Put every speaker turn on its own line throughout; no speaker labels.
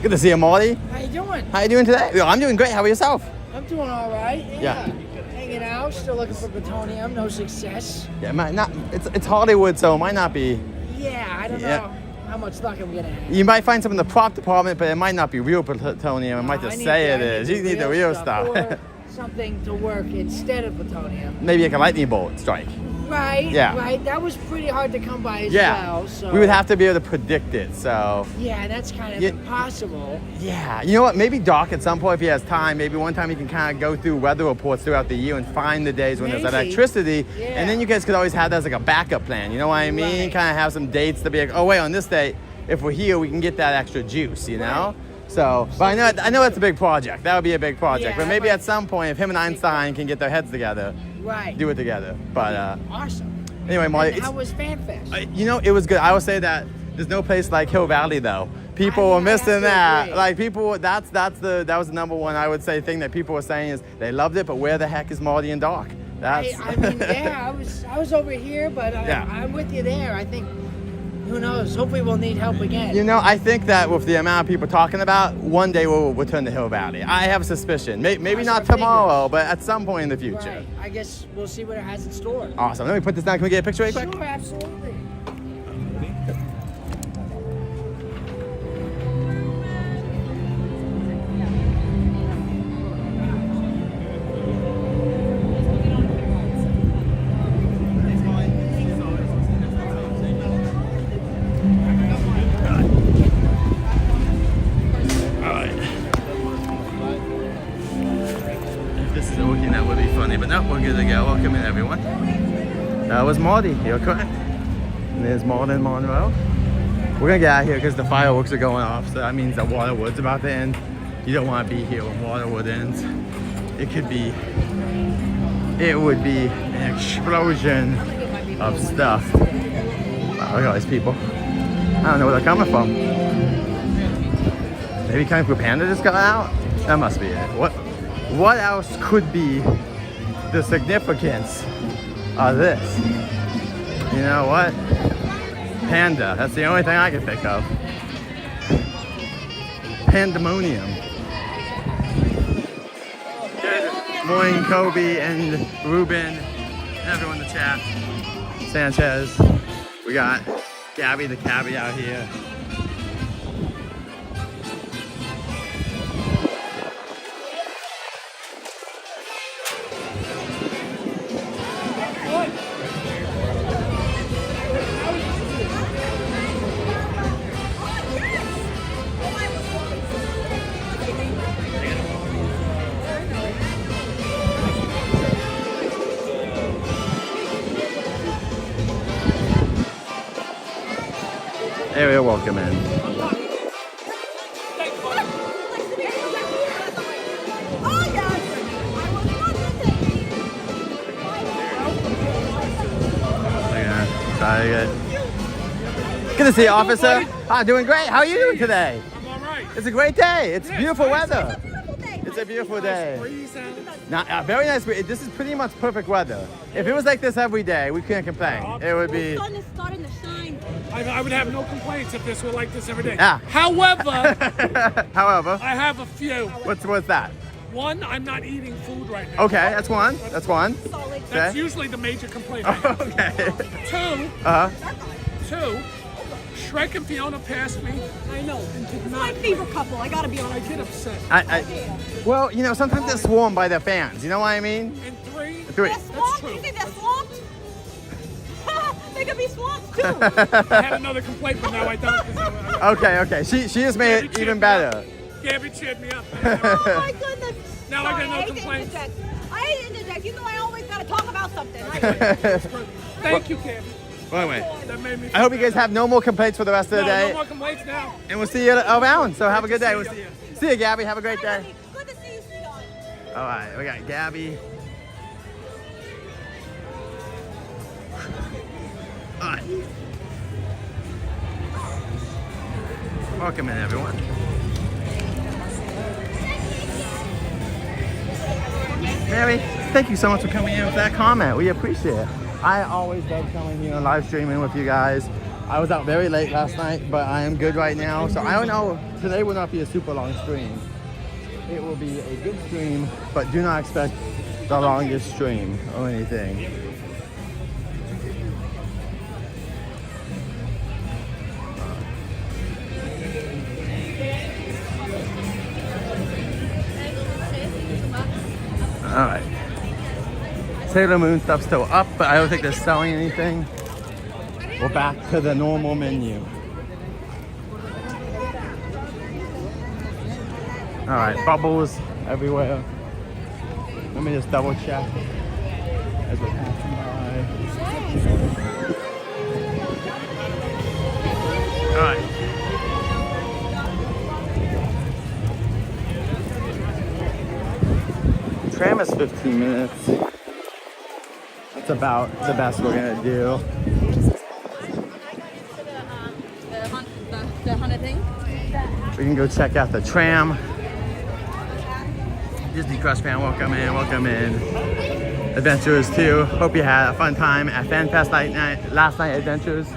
Good to see you, Marty.
How you doing?
How you doing today? Yo, I'm doing great. How about yourself?
I'm doing all right.
Yeah.
Hanging out, still looking for plutonium. No success.
Yeah, it might not. It's Hollywood, so it might not be.
Yeah, I don't know how much luck I'm gonna have.
You might find some in the prop department, but it might not be real plutonium. It might
I
just
need
say
the-
it
I
is.
need
You need the real stuff.
Or something to work instead of plutonium.
Maybe like a lightning bolt strike.
Right.
Yeah.
Right. That was pretty hard to come by as
Yeah.
well. So
We would have to be able to predict it. So.
Yeah, that's kind of
Yeah.
impossible.
Yeah, you know what? Maybe Doc at some point, if he has time, maybe one time he can kind of go through weather reports throughout the year and find the days when there's
Maybe.
electricity,
Yeah.
and then you guys could always have that as like a backup plan. You know what I mean?
Right.
Kind of have some dates to be like, oh wait, on this date, if we're here, we can get that extra juice. You know? So, but I know that's a big project. That would be a big project.
Yeah,
but maybe
but-
at some point, if him and Einstein can get their heads together,
Right.
do it together. But
Awesome.
anyway, Marty,
And how was FanFest?
you know, it was good. I would say that there's no place like Hill Valley though. People
I
were
have
missing
to
that.
agree.
Like people, that was the number one I would say thing that people were saying is they loved it, but where the heck is Marty and Doc? That's
I mean, yeah, I was over here, but
Yeah.
I'm with you there. I think, who knows? Hopefully, we'll need help again.
you know, I think that with the amount of people talking about, one day we'll return to Hill Valley. I have a suspicion. Maybe
That's
not
what I figured.
tomorrow, but at some point in the future.
Right. I guess we'll see what it has in store.
Awesome. Let me put this down. Can we get a picture real quick?
Sure, absolutely.
If this is working, that would be funny, but no, we're good to go. Welcome in, everyone. That was Marty. You're correct. And there's Martin Monroe. We're gonna get out of here because the fireworks are going off, so that means that Waterwood's about to end. You don't want to be here when Waterwood ends. It would be an explosion of stuff. Wow, look at all these people. I don't know where they're coming from. Maybe Kung Fu Panda just got out? That must be it. What else could be the significance of this? You know what? Panda. That's the only thing I can think of. Pandemonium. Good morning, Kobe and Ruben, and everyone in the chat. Sanchez. We got Gabby the cabbie out here. Hey, you're welcome in. Good to see you, officer. Hi, doing great. How are you doing today?
I'm all right.
It's a great day. It's
Yeah,
beautiful
it's nice.
weather. It's a beautiful day.
Breeze out.
Very nice. This is pretty much perfect weather. If it was like this every day, we couldn't complain. It would be.
The sun is starting to shine.
I would have no complaints if this were like this every day.
Yeah.
However,
However,
I have a few.
what's that?
One, I'm not eating food right now.
Okay, that's one. That's one.
Solid.
That's
Okay.
usually the major complaint. I have.
Okay.
Two, Shrek and Fiona passed me. I know. And did
My
not.
favorite couple, I gotta be
I
honest.
get upset.
Well, you know, sometimes they're swarmed by their fans. You know what I mean?
And three,
Three.
They're swamped?
true.
You think they're swamped? They could be swamped too.
I had another complaint, but now I don't. 'cause
Okay. She just made it even better.
Gabby cheered me up.
Oh my goodness.
Now I got no
Sorry, hate to
complaints.
interject. I hate to interject. You know I always gotta talk about something.
Thank you, Gabby.
Anyway,
That made me.
I hope you guys have no more complaints for the rest of the
No
day.
more complaints now.
And we'll see you around. So have a good day.
See
We'll
ya.
see you. See you, Gabby. Have a great day.
Good to see you, sweetheart.
All right, we got Gabby. All right. Welcome in, everyone. Mary, thank you so much for coming in with that comment. We appreciate it. I always love coming here and live streaming with you guys. I was out very late last night, but I am good right now. So I don't know today will not be a super long stream. It will be a good stream, but do not expect the longest stream or anything. Alright. Sailor Moon stuff's still up, but I don't think they're selling anything. We're back to the normal menu. Alright, bubbles everywhere. Let me just double check as we're passing by. Alright. Tram is 15 minutes. That's about the best we're gonna do.
The Honda thing.
We can go check out the tram. Disney Crush fan, welcome in. Adventures too. Hope you had a fun time at FanFest last night Adventures.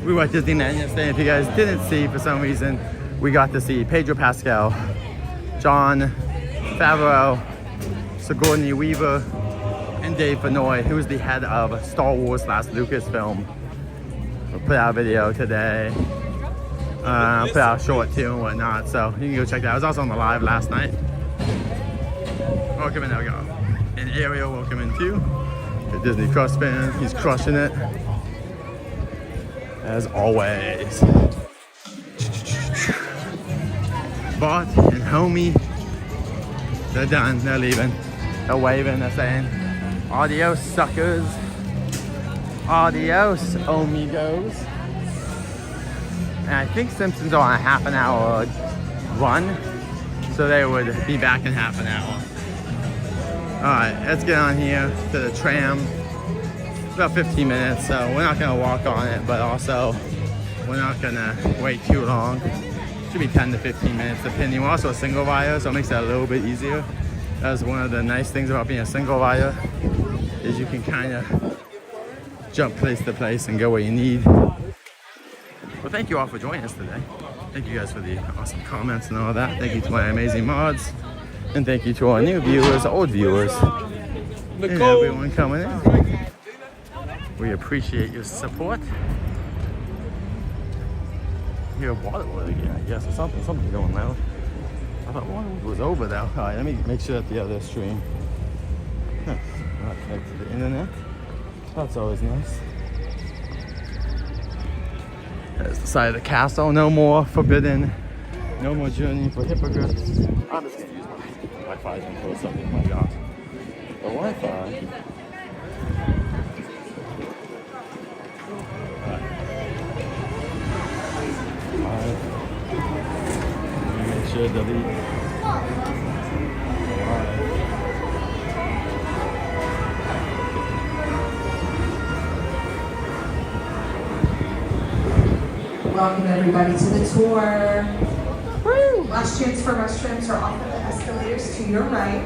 We were at Disneyland yesterday. If you guys didn't see, for some reason, we got to see Pedro Pascal, Jon Favreau, Sigourney Weaver, and Dave Filoni, who is the head of Star Wars / Lucasfilm. We'll put out a video today. Put out a short too and whatnot, so you can go check that out. I was also on the live last night. Welcome in, there we go. And Ariel, welcome in too. The Disney Crush fan, he's crushing it. As always. Bart and Homie, they're done, they're leaving. They're waving, they're saying, adios suckers. Adios amigos. And I think Simpsons are on a half an hour run, so they would be back in half an hour. Alright, let's get on here to the tram. It's about 15 minutes, so we're not gonna walk on it, but also we're not gonna wait too long. Should be 10 to 15 minutes depending. We're also a single rider, so it makes that a little bit easier. That's one of the nice things about being a single rider, is you can kind of jump place to place and go where you need. Well, thank you all for joining us today. Thank you guys for the awesome comments and all that. Thank you to my amazing mods. And thank you to our new viewers, old viewers, and everyone coming in. We appreciate your support. Hear Waterwood again, I guess, or something's going loud. I thought Waterwood was over though. All right, let me make sure that the other stream not connected to the internet. That's always nice. There's the side of the castle. No more forbidden. No more journey for hippogriffs. I'm just gonna use my Wi-Fi until something. Oh my god. The Wi-Fi. Make sure delete.
Welcome everybody to the tour. Woo! Last chance for restrooms are off of the escalators to your right.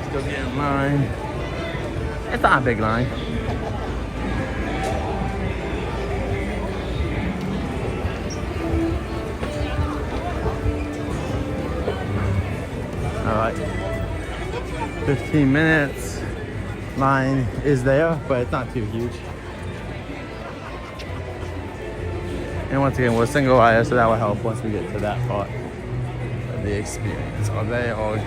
Still get in line. It's not a big line. Alright, 15 minutes. Line is there, but it's not too huge. And once again, we're single rider, so that will help once we get to that part of the experience. Are they all going?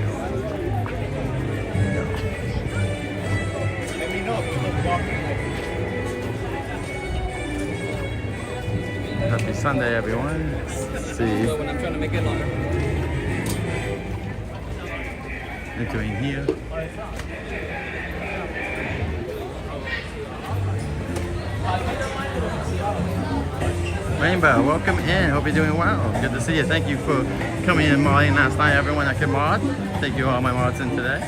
Happy Sunday, everyone. Let's see. Entering here. Rainbow, welcome in. Hope you're doing well. Good to see you. Thank you for coming in and modding last night, everyone that could mod. Thank you all my mods in today.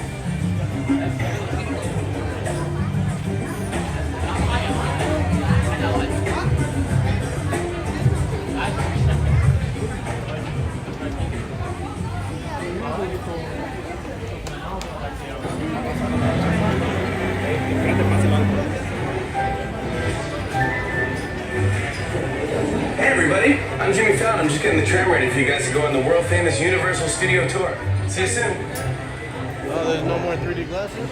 Hey everybody, I'm Jimmy Fallon. I'm just getting the tram ready for you guys to go on the world famous Universal Studio Tour. See you soon.
Oh, there's no more 3D glasses?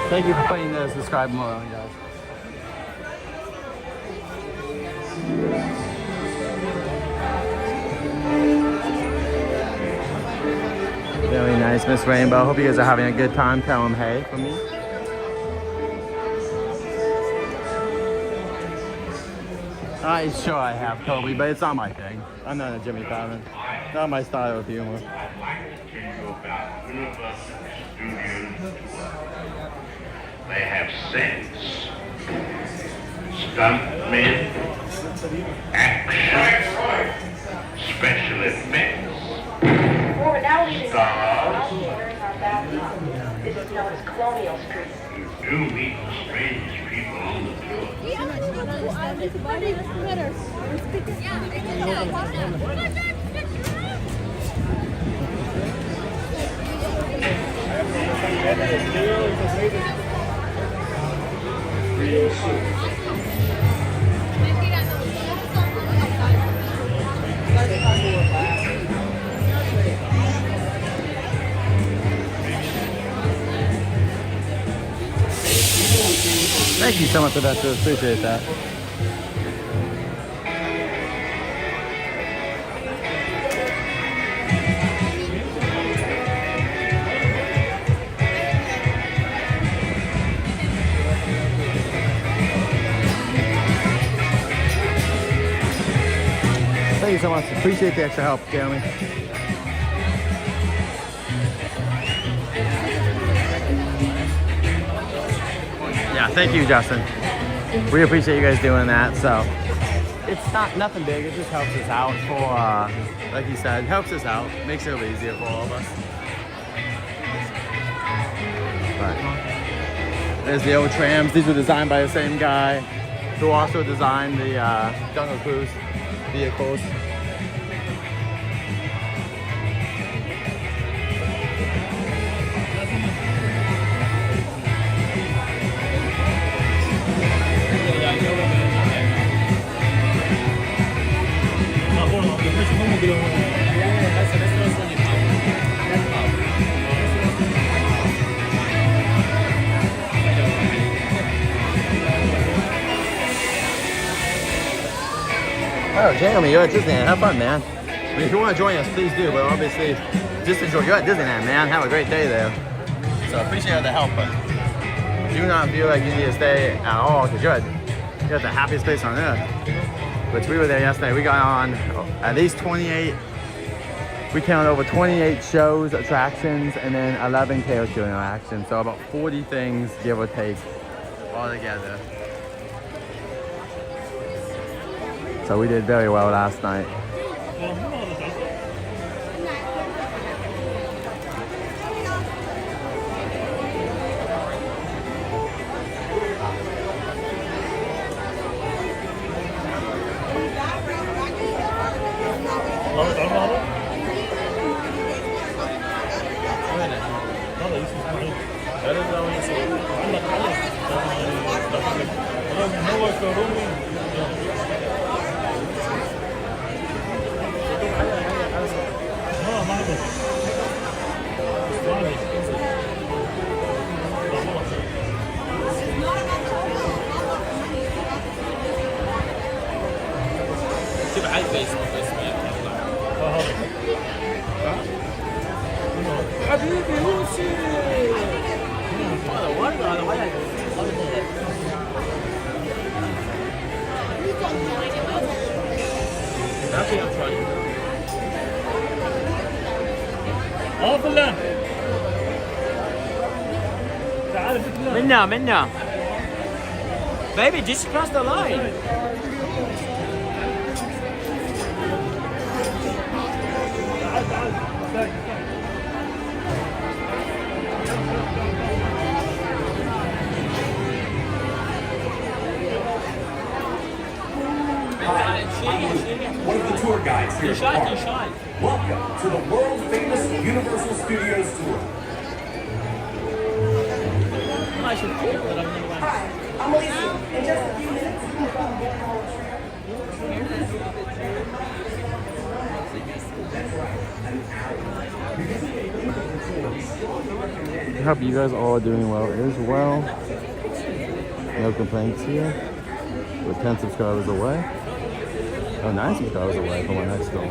Thank you for playing the subscribe more, guys. Very nice, Miss Rainbow. Hope you guys are having a good time. Tell them hey for me. Sure I have, Toby, but it's not my thing. I'm not a Jimmy Fallon. Not my style of humor.
I'd like to tell you about Universal Studios. They have sets, stuntmen, action, special effects,
We're now leaving
stars.
wearing our bathtub. This is known as Colonial Street.
You do meet strange people on the tour.
Thank you so much for that, too. Appreciate that. Thank you so much. Appreciate the extra help, Jeremy. Yeah, thank you, Justin. We appreciate you guys doing that. So it's not nothing big. It just helps us out for, like you said, helps us out. Makes it a little easier for all of us. But there's the old trams. These were designed by the same guy who also designed the Jungle Cruise vehicles. Oh, Jeremy, you're at Disneyland. Have fun, man. I mean, if you want to join us, please do. But obviously, just enjoy. You're at Disneyland, man. Have a great day there. So I appreciate the help, but do not feel like you need to stay at all because you're at the happiest place on earth. Which we were there yesterday. We got on at least 28. We counted over 28 shows, attractions, and then 11 character interactions. So about 40 things, give or take, all together. So we did very well last night.
Minna. Baby, just cross the line.
You're shy. Welcome to the world famous Universal Studios tour.
Hi, I'm Alicia. In just a few minutes,
I hope you guys all are doing well as well. No complaints here. We're 10 subscribers away. Oh, 9 subscribers away from our next goal.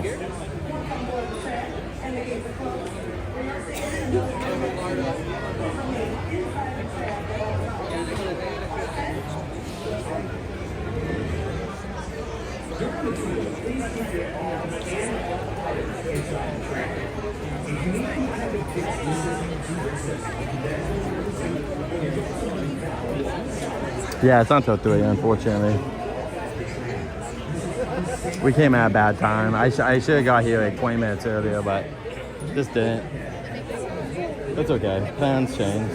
Yeah, it's until 3, unfortunately. We came at a bad time. I should have got here like 20 minutes earlier, but just didn't. It's okay. Plans change.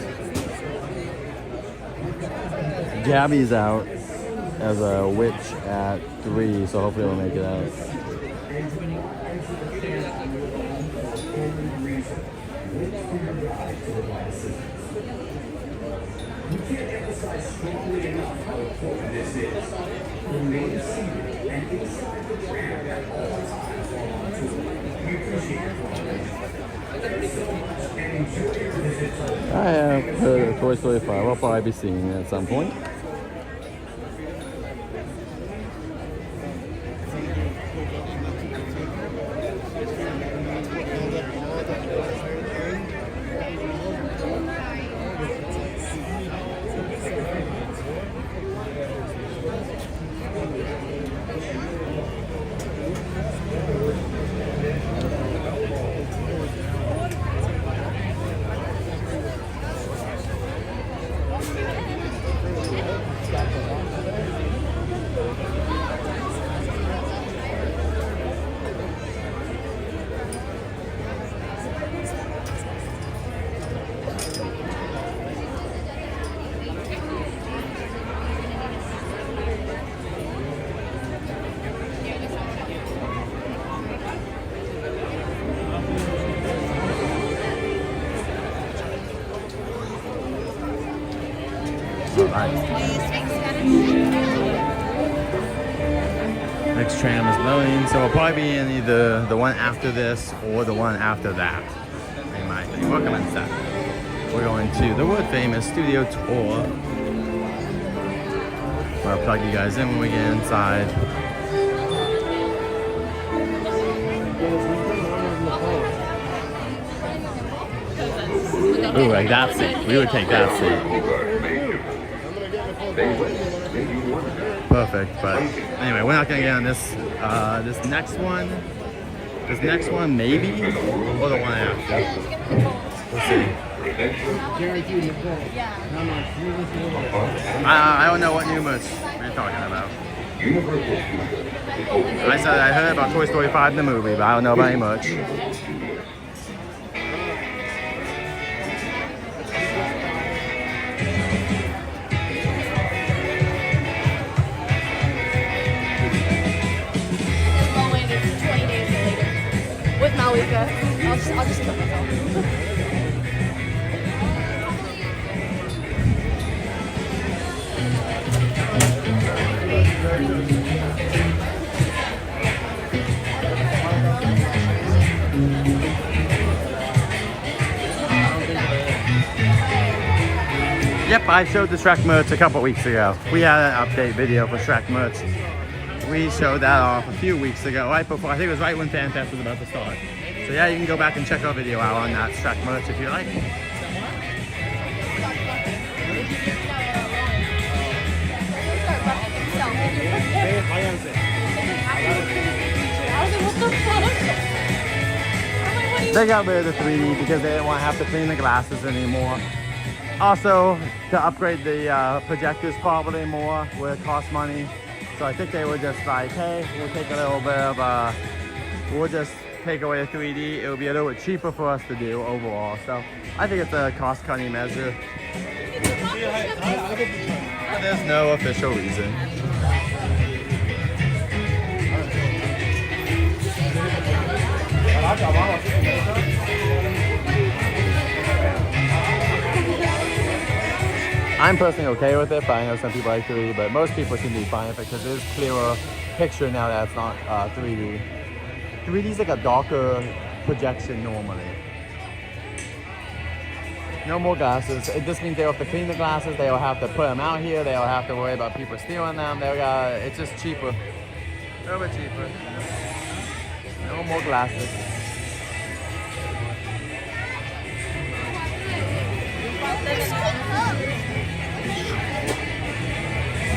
Gabby's out as a witch at 3, so hopefully we'll make it out. I have heard of Toy Story 5. I'll probably be seeing it at some point. Next tram is loading, so we'll probably be in either the one after this or the one after that. In my opinion. Welcome inside. We're going to the world famous studio tour. I'll plug you guys in when we get inside. Ooh, like that seat. We would take that seat. Perfect, but anyway, we're not gonna get on this this next one. This next one maybe, or the one after. We'll see. I don't know what new merch we're talking about. I said I heard about Toy Story 5 the movie, but I don't know about any merch.
With Malika. I'll just kill myself.
Yep, I showed the Shrek merch a couple weeks ago. We had an update video for Shrek merch. We showed that off a few weeks ago, right before, I think it was right when FanFest was about to start. So yeah, you can go back and check our video out on that Shrek merch if you like. They got rid of the 3D because they didn't want to have to clean the glasses anymore. Also, to upgrade the projectors probably more would cost money. So I think they were just like, hey, we'll take a little bit of, we'll just take away the 3D. It'll be a little bit cheaper for us to do overall. So I think it's a cost-cutting measure. There's no official reason. I'm personally okay with it, but I know some people like 3D, but most people should be fine with it because there's clearer picture now that it's not 3D. 3D is like a darker projection normally. No more glasses. It just means they'll have to clean the glasses, they'll have to put them out here, they'll have to worry about people stealing them, it's just cheaper. A little bit cheaper. No more glasses.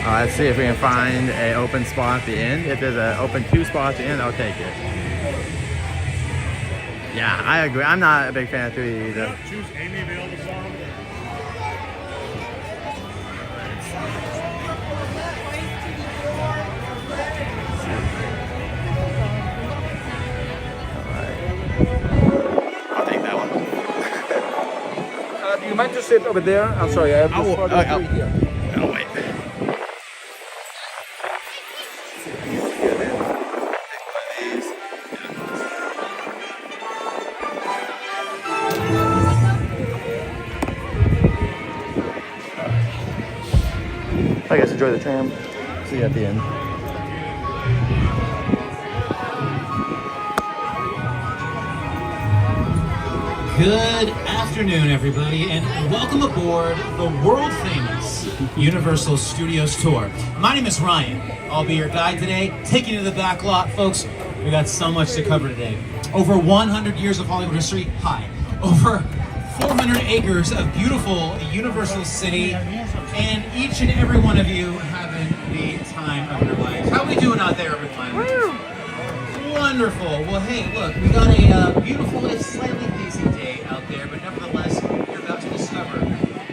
Let's see if we can find an open spot at the end. If there's an open 2 spot at the end, I'll take it. Yeah, I agree. I'm not a big fan of 3D either.
Choose Amy available song.
I'll take that one.
Do you mind to sit over there? I'm sorry, I have this photo here.
Oh, wait. I guess enjoy the tram. See you at the end.
Good afternoon, everybody, and welcome aboard the world-famous Universal Studios Tour. My name is Ryan. I'll be your guide today, taking you to the back lot. Folks, we got so much to cover today. Over 100 years of Hollywood history, over 400 acres of beautiful Universal City, and each and every one of you having the time of your life. How are we doing out there, everyone? Woo! Wonderful. Well, hey, look, we got a beautiful, if slightly hazy day out there, but nevertheless, you're about to discover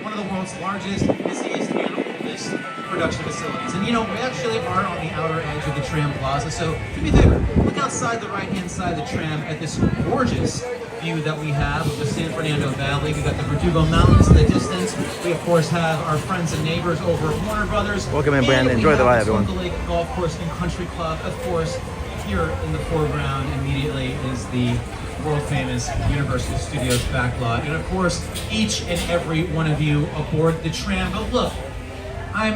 one of the world's largest, busiest, and oldest production facilities. And you know, we actually are on the outer edge of the Tram Plaza, so do me a favor, look outside the right-hand side of the tram at this gorgeous view that we have of the San Fernando Valley. We got the Verdugo Mountains in the distance. We, of course, have our friends and neighbors over at Warner Brothers.
Welcome in, Brandon. Enjoy the ride, everyone.
The Lake Golf Course and Country Club, of course. Here in the foreground immediately is the world-famous Universal Studios backlot. And of course, each and every one of you aboard the tram. But look, I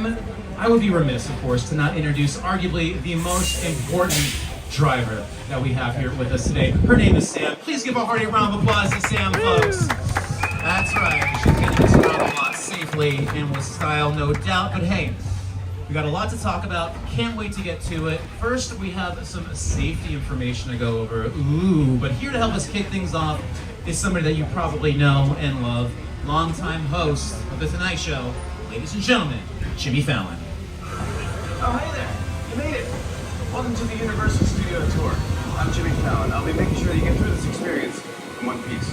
would be remiss, of course, to not introduce arguably the most important driver that we have here with us today. Her name is Sam. Please give a hearty round of applause to Sam, folks. That's right. She's getting us around a lot safely and with style, no doubt. But hey, we got a lot to talk about. Can't wait to get to it. First, we have some safety information to go over. But here to help us kick things off is somebody that you probably know and love, longtime host of The Tonight Show, ladies and gentlemen, Jimmy Fallon.
Oh, hey there. You made it. Welcome to the Universal Studio Tour. I'm Jimmy Fallon. I'll be making sure that you get through this experience in one piece.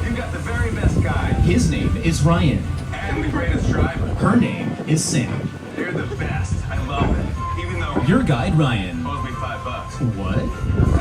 You've got the very best guide.
His name is Ryan.
And the greatest driver.
Her name is Sam.
They're the best. I love it. Even though
Your guide, Ryan.
owes me $5.
What?
I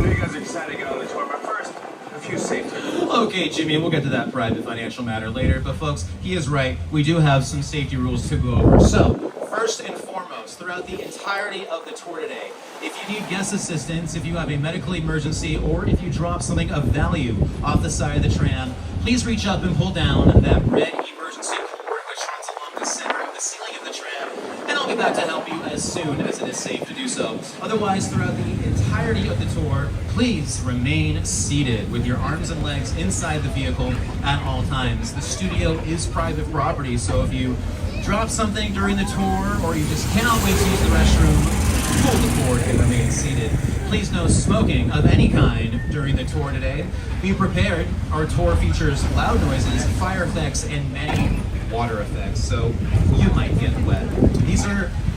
know you guys are excited to get on the tour, but first, a few safety rules.
Okay, Jimmy, we'll get to that private financial matter later. But folks, he is right. We do have some safety rules to go over. So, first and foremost, throughout the entirety of the tour today, if you need guest assistance, if you have a medical emergency, or if you drop something of value off the side of the tram, please reach up and pull down that red emergency cord which runs along the center of the ceiling of the tram, and I'll be back to help you as soon as it is safe to do so. Otherwise, throughout the entirety of the tour, please remain seated with your arms and legs inside the vehicle at all times. The studio is private property, so if you drop something during the tour or you just cannot wait to use the restroom, pull the cord and remain seated. Please no smoking of any kind during the tour today. Be prepared. Our tour features loud noises, fire effects, and many water effects, so you might get wet.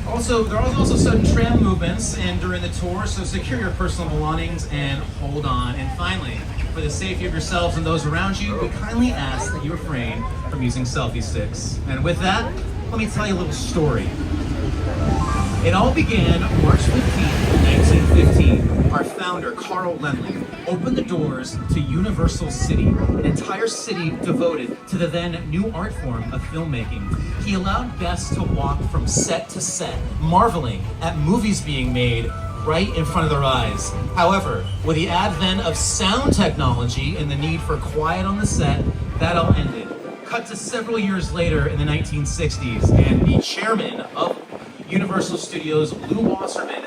There are also sudden tram movements and during the tour, so secure your personal belongings and hold on. And finally, for the safety of yourselves and those around you, we kindly ask that you refrain from using selfie sticks. And with that, let me tell you a little story. It all began March 15, 1915. Our founder, Carl Laemmle, opened the doors to Universal City, an entire city devoted to the then new art form of filmmaking. He allowed guests to walk from set to set, marveling at movies being made right in front of their eyes. However, with the advent of sound technology and the need for quiet on the set, that all ended. Cut to several years later in the 1960s, and the chairman of Universal Studios, Lou Wasserman,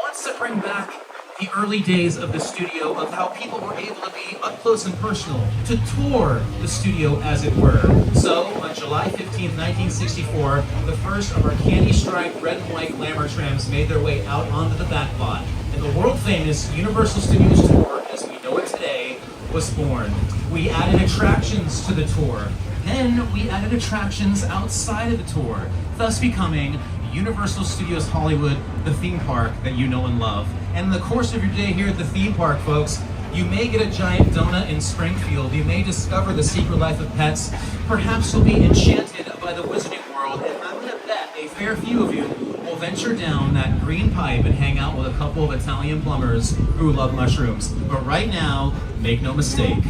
wants to bring back the early days of the studio, of how people were able to be up close and personal, to tour the studio as it were. So, on July 15th, 1964, the first of our candy-striped red and white glamour trams made their way out onto the back lot, and the world-famous Universal Studios tour, as we know it today, was born. We added attractions to the tour. Then we added attractions outside of the tour, thus becoming Universal Studios Hollywood, the theme park that you know and love. And in the course of your day here at the theme park, folks, you may get a giant donut in Springfield. You may discover the secret life of pets. Perhaps you'll be enchanted by the Wizarding World. And I'm going to bet a fair few of you will venture down that green pipe and hang out with a couple of Italian plumbers who love mushrooms. But right now, make no mistake,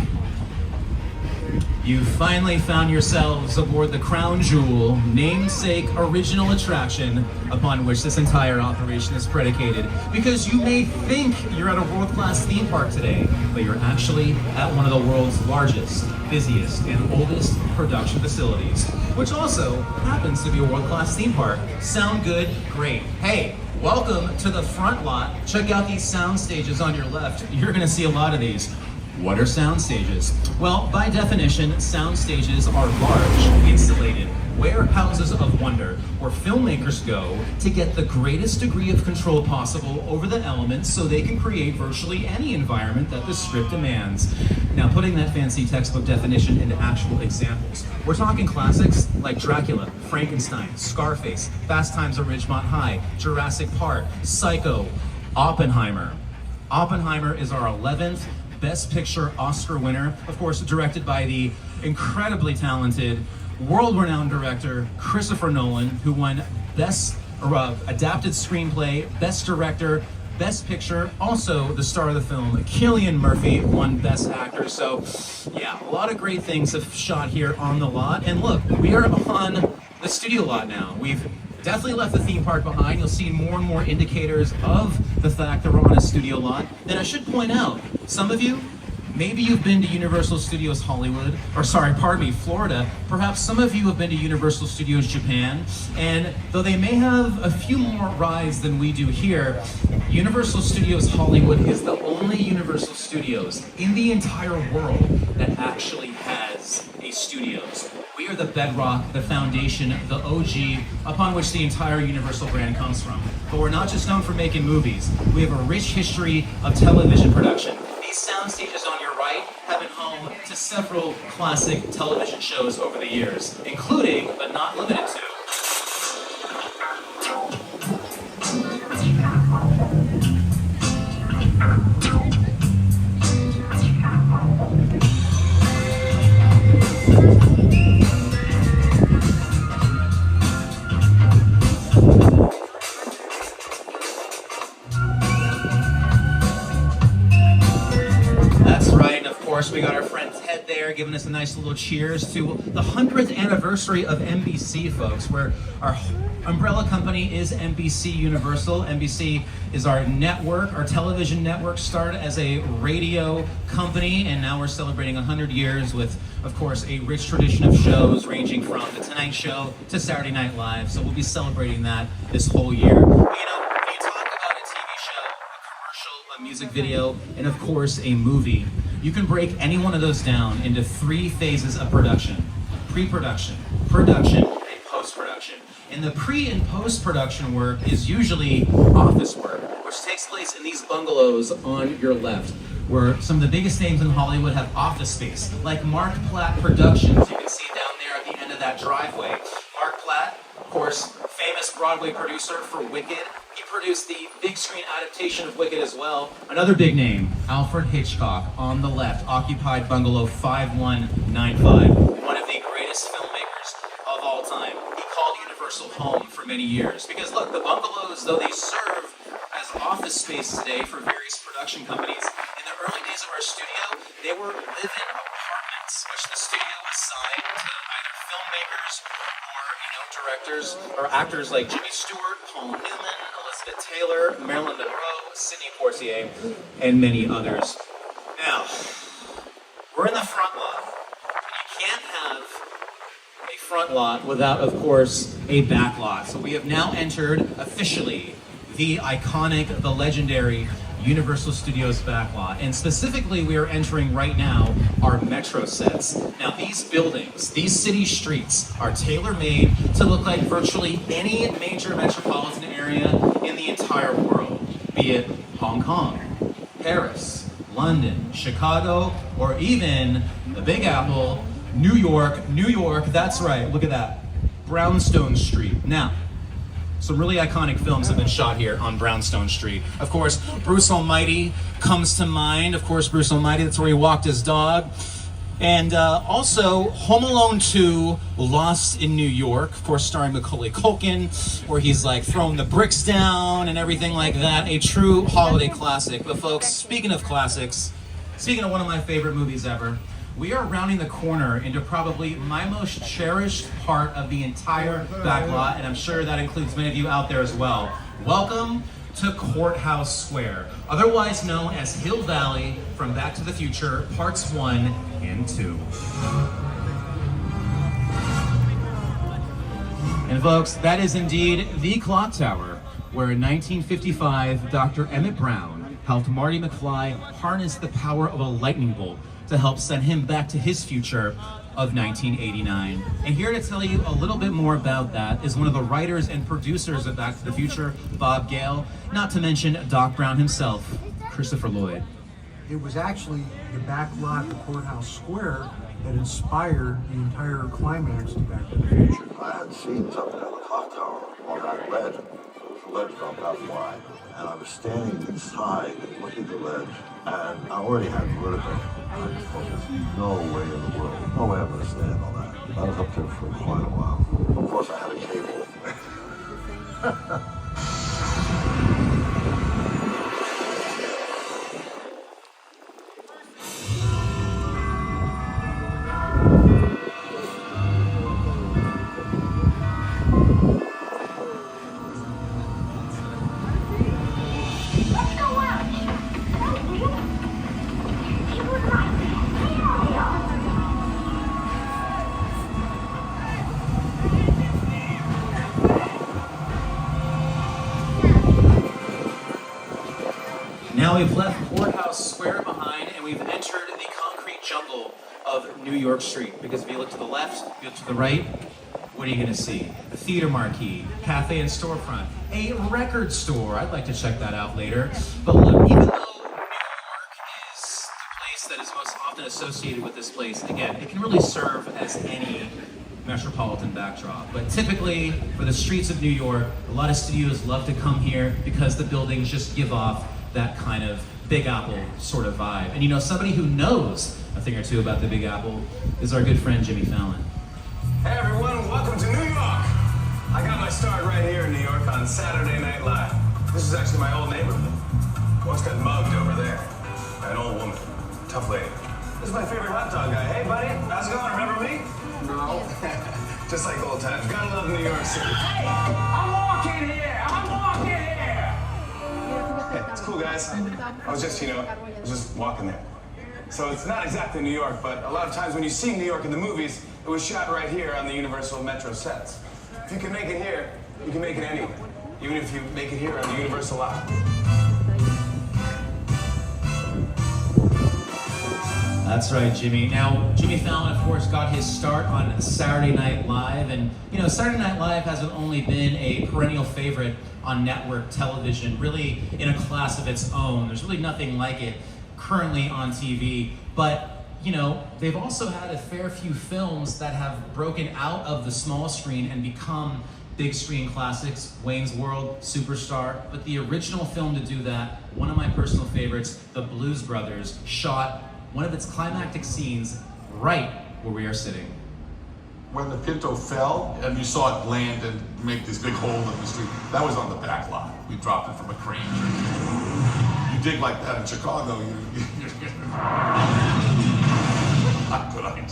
you finally found yourselves aboard the crown jewel, namesake original attraction upon which this entire operation is predicated. Because you may think you're at a world-class theme park today, but you're actually at one of the world's largest, busiest, and oldest production facilities, which also happens to be a world-class theme park. Sound good? Great. Hey, welcome to the front lot. Check out these sound stages on your left. You're gonna see a lot of these. What are sound stages? Well, by definition, sound stages are large, insulated warehouses of wonder where filmmakers go to get the greatest degree of control possible over the elements so they can create virtually any environment that the script demands. Now, putting that fancy textbook definition into actual examples, we're talking classics like Dracula, Frankenstein, Scarface, Fast Times at Ridgemont High, Jurassic Park, Psycho, Oppenheimer. Oppenheimer is our 11th Best Picture Oscar winner, of course, directed by the incredibly talented, world-renowned director Christopher Nolan, who won Best Adapted Screenplay, Best Director, Best Picture. Also, the star of the film, Cillian Murphy, won Best Actor. So, yeah, a lot of great things have shot here on the lot. And look, we are on the studio lot now. We've definitely left the theme park behind. You'll see more and more indicators of the fact that we're on a studio lot. And I should point out, some of you, maybe you've been to Universal Studios Hollywood, Florida. Perhaps some of you have been to Universal Studios Japan. And though they may have a few more rides than we do here, Universal Studios Hollywood is the only Universal Studios in the entire world that actually has a studios. We are the bedrock, the foundation, the OG, upon which the entire Universal brand comes from. But we're not just known for making movies. We have a rich history of television production. These sound stages on your right have been home to several classic television shows over the years, including, but not limited to, we got our friend Ted there giving us a nice little cheers to the 100th anniversary of NBC, folks, where our umbrella company is NBC Universal. NBC is our network, our television network, started as a radio company, and now we're celebrating 100 years with, of course, a rich tradition of shows ranging from The Tonight Show to Saturday Night Live. So we'll be celebrating that this whole year. You know, when you talk about a TV show, a commercial, a music video, and of course a movie, you can break any one of those down into 3 phases of production: pre-production, production, and post-production. And the pre and post-production work is usually office work, which takes place in these bungalows on your left, where some of the biggest names in Hollywood have office space, like Mark Platt Productions. You can see down there at the end of that driveway. Mark Platt, of course, famous Broadway producer for Wicked. He produced the big screen adaptation of Wicked as well. Another big name, Alfred Hitchcock, on the left, occupied bungalow 5195. One of the greatest filmmakers of all time. He called Universal home for many years. Because look, the bungalows, though they serve as office space today for various production companies, in the early days of our studio, they were live-in apartments, which the studio assigned to either filmmakers or, directors or actors like Jimmy Stewart, Paul Newman, Elizabeth Taylor, Marilyn Monroe, Sidney Poitier, and many others. Now, we're in the front lot. You can't have a front lot without, of course, a back lot. So we have now entered officially the iconic, the legendary Universal Studios backlot. And specifically, we are entering right now our Metro sets. Now, these buildings, these city streets are tailor-made to look like virtually any major metropolitan area in the entire world, be it Hong Kong, Paris, London, Chicago, or even the Big Apple, New York, that's right, look at that, Brownstone Street. Now, some really iconic films have been shot here on Brownstone Street. Of course, Bruce Almighty comes to mind. Of course, Bruce Almighty, that's where he walked his dog. And also, Home Alone 2, Lost in New York, of course, starring Macaulay Culkin, where he's like throwing the bricks down and everything like that. A true holiday classic. But folks, speaking of classics, speaking of one of my favorite movies ever, we are rounding the corner into probably my most cherished part of the entire backlot, and I'm sure that includes many of you out there as well. Welcome to Courthouse Square, otherwise known as Hill Valley from Back to the Future, Parts 1 and 2. And folks, that is indeed the clock tower, where in 1955, Dr. Emmett Brown helped Marty McFly harness the power of a lightning bolt to help send him back to his future of 1989. And here to tell you a little bit more about that is one of the writers and producers of Back to the Future, Bob Gale, not to mention Doc Brown himself, Christopher Lloyd.
It was actually the back lot of Courthouse Square that inspired the entire climax to Back to the Future.
I had scenes up there on the clock tower on that ledge. There was a ledge about that wide. And I was standing inside and looking at the ledge, and I already had vertigo. I thought, there's no way in the world, no way I'm going to stand on that. I was up there for quite a while. Of course, I had a cable.
Now we've left Courthouse Square behind and we've entered the concrete jungle of New York Street. Because if you look to the left, if you look to the right, what are you gonna see? A theater marquee, cafe and storefront, a record store. I'd like to check that out later. But look, even though New York is the place that is most often associated with this place, again, it can really serve as any metropolitan backdrop. But typically, for the streets of New York, a lot of studios love to come here because the buildings just give off that kind of Big Apple sort of vibe. And you know, somebody who knows a thing or two about the Big Apple is our good friend Jimmy Fallon.
Hey everyone, welcome to New York! I got my start right here in New York on Saturday Night Live. This is actually my old neighborhood. Once got mugged over there by an old woman. Tough lady. This is my favorite hot dog guy. Hey buddy, how's it going? Remember me? No. Just like old times. Gotta love New York City. Hey, I'm walking here! Hey, it's cool guys. I was just walking there. So it's not exactly New York, but a lot of times when you see New York in the movies, it was shot right here on the Universal Metro sets. If you can make it here, you can make it anywhere. Even if you make it here on the Universal lot.
That's right, Jimmy. Now, Jimmy Fallon, of course, got his start on Saturday Night Live. And, you know, Saturday Night Live hasn't only been a perennial favorite on network television, really in a class of its own. There's really nothing like it currently on TV. But, you know, they've also had a fair few films that have broken out of the small screen and become big screen classics. Wayne's World, Superstar. But the original film to do that, one of my personal favorites, The Blues Brothers, shot one of its climactic scenes right where we are sitting.
When the Pinto fell and you saw it land and make this big hole in the street, that was on the back lot. We dropped it from a crane. You dig like that in Chicago, not a good idea.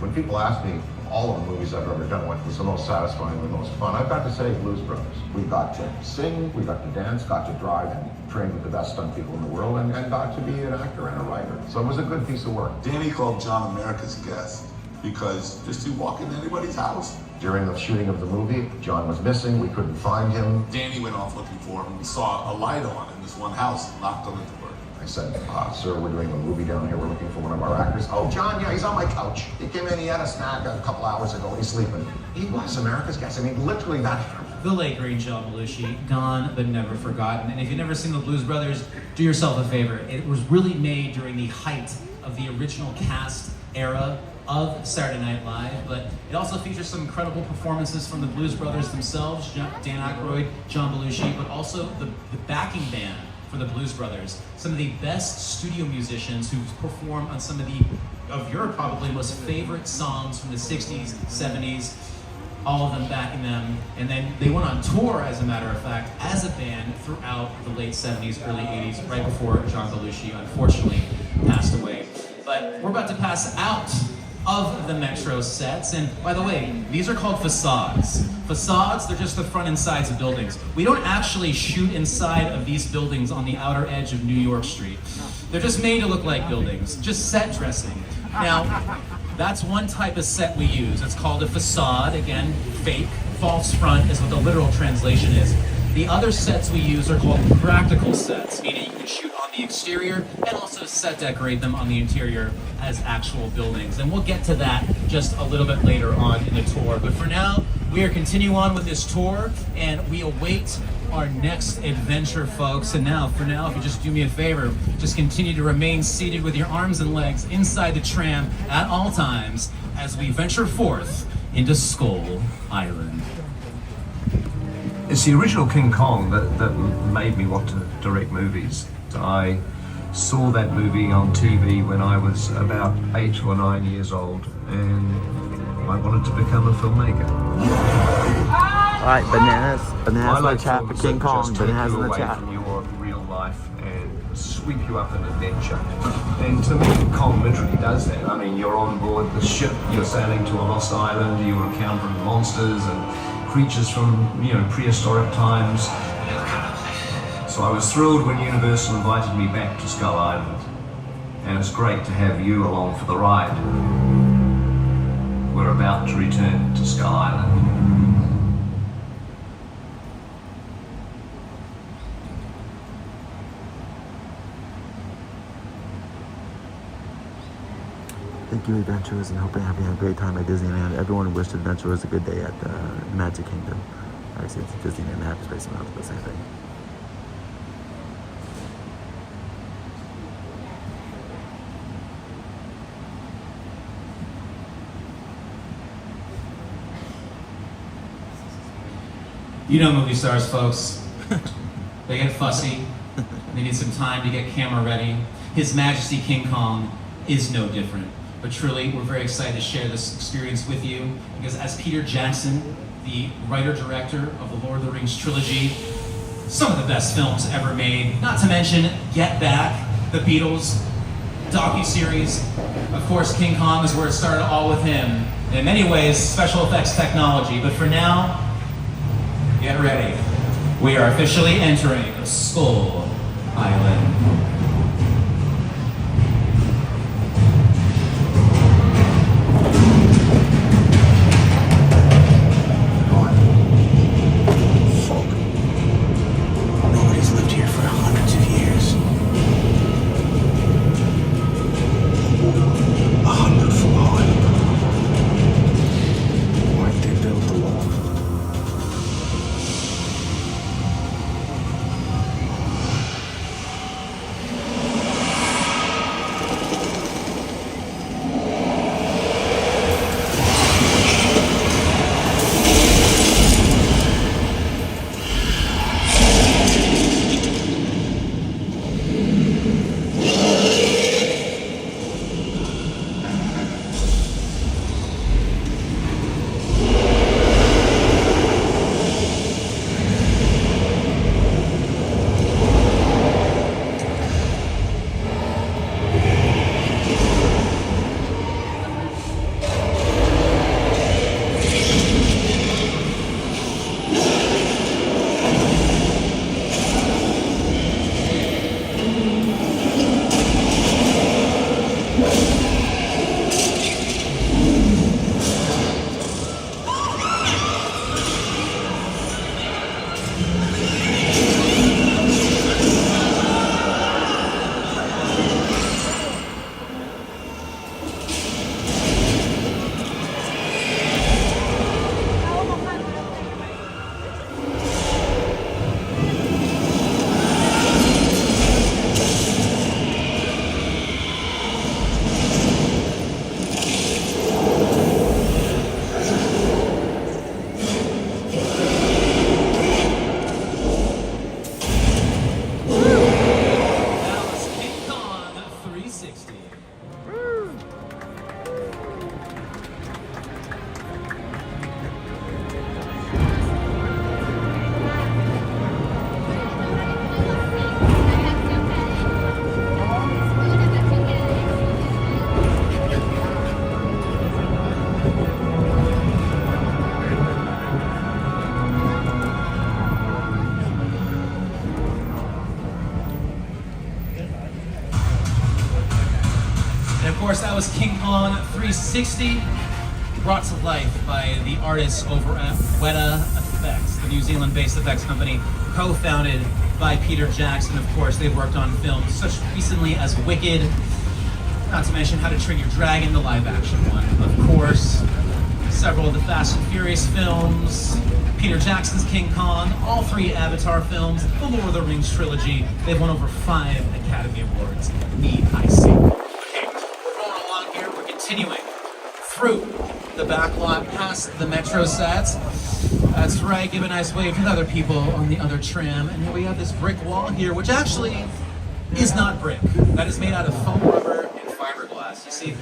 When people ask me all of the movies I've ever done, what was the most satisfying or the most fun, I've got to say Blues Brothers. We got to sing, we got to dance, got to drive, and train with the best stunt people in the world, and got to be an actor and a writer. So it was a good piece of work.
Danny called John America's Guest because just to walk into anybody's house.
During the shooting of the movie, John was missing, we couldn't find him.
Danny went off looking for him. We saw a light on in this one house and knocked on the door.
I said, sir, we're doing a movie down here, we're looking for one of our actors. Oh, John, yeah, he's on my couch. He came in, he had a snack a couple hours ago, he's sleeping. He was America's Guest. I mean, literally that.
The late great John Belushi, gone but never forgotten. And if you've never seen The Blues Brothers, do yourself a favor. It was really made during the height of the original cast era of Saturday Night Live, but it also features some incredible performances from the Blues Brothers themselves, Dan Aykroyd, John Belushi, but also the backing band for the Blues Brothers. Some of the best studio musicians who perform on some of your probably most favorite songs from the 60s, 70s, all of them backing them. And then they went on tour, as a matter of fact, as a band throughout the late 70s, early 80s, right before John Belushi unfortunately passed away. But we're about to pass out of the Metro sets, and by the way, these are called facades. Facades, they're just the front and sides of buildings. We don't actually shoot inside of these buildings on the outer edge of New York Street. They're just made to look like buildings, just set dressing. Now, that's one type of set we use. It's called a facade, again, fake. False front is what the literal translation is. The other sets we use are called practical sets, meaning you can shoot on the exterior and also set decorate them on the interior as actual buildings. And we'll get to that just a little bit later on in the tour. But for now, we are continuing on with this tour, and we await our next adventure, folks. And now, for now, if you just do me a favor, just continue to remain seated with your arms and legs inside the tram at all times as we venture forth into Skull Island.
It's the original King Kong that made me want to direct movies. I saw that movie on TV when I was about 8 or 9 years old, and I wanted to become a filmmaker.
Alright, bananas in the chat for King Kong, bananas in the chat.
From your real life and sweep you up an adventure. And to me, Kong literally does that. I mean, you're on board the ship, you're sailing to a lost island, you're encountering monsters and creatures from, prehistoric times. So I was thrilled when Universal invited me back to Skull Island. And it's great to have you along for the ride. We're about to return to Skull Island.
Thank you, adventurers, and hope you're having a great time at Disneyland. Everyone wished adventurers a good day at the Magic Kingdom. Actually, it's Disneyland and Happy Space Mountain, the same thing.
You know movie stars, folks. They get fussy. They need some time to get camera ready. His Majesty King Kong is no different. But truly, we're very excited to share this experience with you, because as Peter Jackson, the writer-director of the Lord of the Rings trilogy, some of the best films ever made, not to mention Get Back, The Beatles, docuseries. Of course, King Kong is where it started all with him. And in many ways, special effects technology. But for now, get ready. We are officially entering Skull Island. course, that was King Kong 360, brought to life by the artists over at Weta Effects, the New Zealand-based effects company, co-founded by Peter Jackson. Of course, they've worked on films such recently as Wicked, not to mention How to Train Your Dragon, the live-action one. Of course, several of the Fast and Furious films, Peter Jackson's King Kong, all 3 Avatar films, the Lord of the Rings trilogy. They've won over 5 Academy Awards. Need I say? Okay, we're rolling along here. We're continuing through the back lot, past the Metro sets. That's right, give a nice wave to other people on the other tram. And here we have this brick wall here, which actually is not brick. That is made out of foam rubber and fiberglass. You see,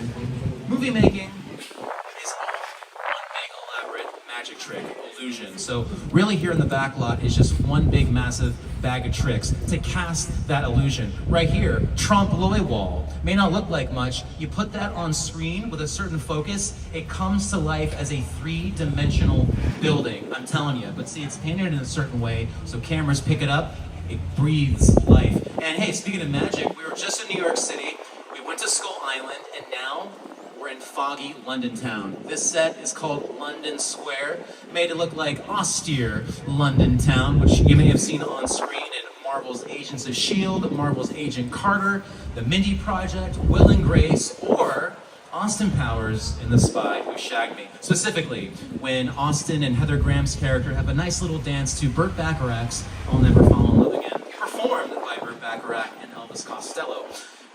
movie making is one big elaborate magic trick, illusion. So really here in the back lot is just one big massive bag of tricks to cast that illusion. Right here, trompe l'oeil wall. May not look like much. You put that on screen with a certain focus, it comes to life as a 3-dimensional building. I'm telling you. But see, it's painted in a certain way, so cameras pick it up, it breathes life. And hey, speaking of magic, we were just in New York City, we went to Skull Island, and now we're in foggy London town. This set is called London Square, made to look like austere London town, which you may have seen on screen in Marvel's Agents of S.H.I.E.L.D., Marvel's Agent Carter, The Mindy Project, Will and Grace, or Austin Powers in The Spy Who Shagged Me. Specifically, when Austin and Heather Graham's character have a nice little dance to Burt Bacharach's I'll Never Fall in Love Again, performed by Burt Bacharach and Elvis Costello.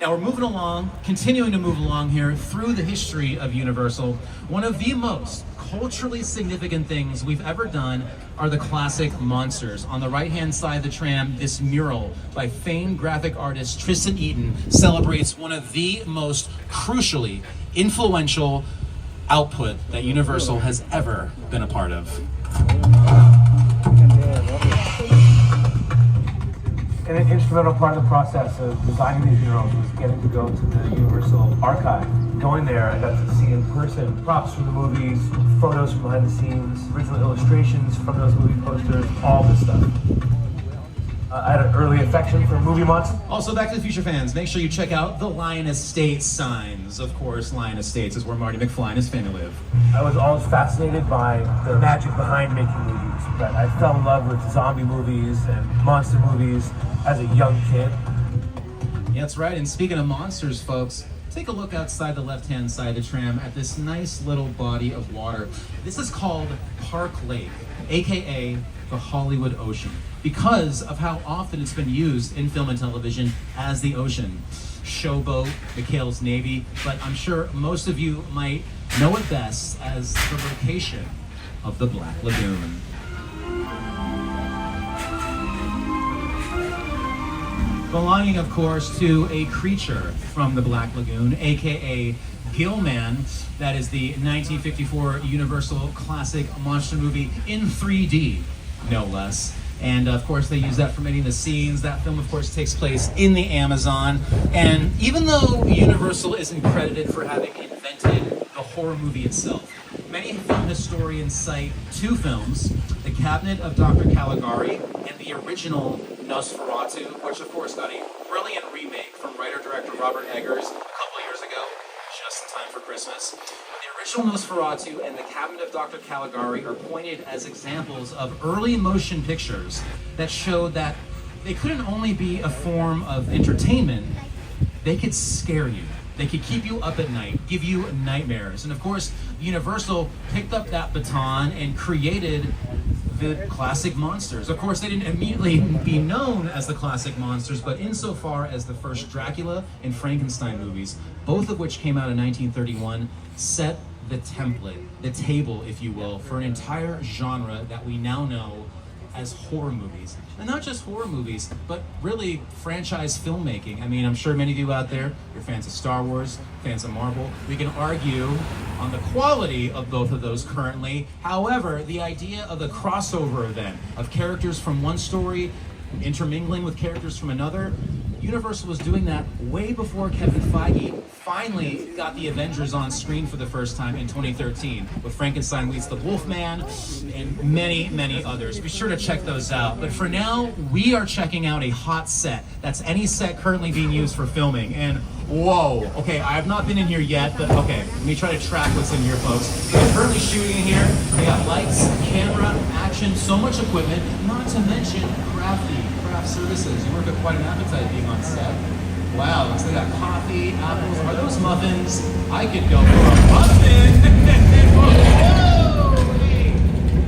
Now we're moving along, continuing to move along here through the history of Universal. One of the most culturally significant things we've ever done are the classic monsters. On the right-hand side of the tram, this mural by famed graphic artist Tristan Eaton celebrates one of the most crucially influential output that Universal has ever been a part of.
And an instrumental part of the process of designing these murals was getting to go to the Universal Archive. Going there, I got to see in person props from the movies, photos from behind the scenes, original illustrations from those movie posters, all this stuff. I had an early affection for movie monsters.
Also, Back to the Future fans, make sure you check out the Lion Estates signs. Of course, Lion Estates is where Marty McFly and his family live.
I was always fascinated by the magic behind making movies, but I fell in love with zombie movies and monster movies as a young kid.
Yeah, that's right. And speaking of monsters, folks, take a look outside the left-hand side of the tram at this nice little body of water. This is called Park Lake, aka the Hollywood Ocean, because of how often it's been used in film and television as the ocean. Showboat, McHale's Navy, but I'm sure most of you might know it best as the location of the Black Lagoon. Belonging, of course, to a creature from the Black Lagoon, aka Gillman. That is the 1954 Universal classic monster movie in 3D, no less. And of course, they use that for many of the scenes. That film, of course, takes place in the Amazon. And even though Universal isn't credited for having invented the horror movie itself, many film historians cite 2 films, The Cabinet of Dr. Caligari and the original Nosferatu, which of course got a brilliant remake from writer-director Robert Eggers a couple years ago, just in time for Christmas. The original Nosferatu and The Cabinet of Dr. Caligari are pointed as examples of early motion pictures that showed that they couldn't only be a form of entertainment, they could scare you. They could keep you up at night, give you nightmares. And of course, Universal picked up that baton and created the classic monsters. Of course, they didn't immediately be known as the classic monsters, but insofar as the first Dracula and Frankenstein movies, both of which came out in 1931, set the template, the table, if you will, for an entire genre that we now know as horror movies. And not just horror movies, but really franchise filmmaking. I mean, I'm sure many of you out there, you're fans of Star Wars, fans of Marvel. We can argue on the quality of both of those currently. However, the idea of the crossover event, of characters from one story intermingling with characters from another, Universal was doing that way before Kevin Feige finally got the Avengers on screen for the first time in 2013 with Frankenstein Meets the Wolfman and many, many others. Be sure to check those out. But for now, we are checking out a hot set. That's any set currently being used for filming. And Whoa. Okay, I have not been in here yet, but okay, let me try to track what's in here, folks. They're currently shooting in here. They got lights, camera, action, so much equipment, not to mention craft services. You work with quite an appetite being on set. Wow, looks like they got coffee, apples. Are those muffins? I could go for a muffin. Whoa, hey.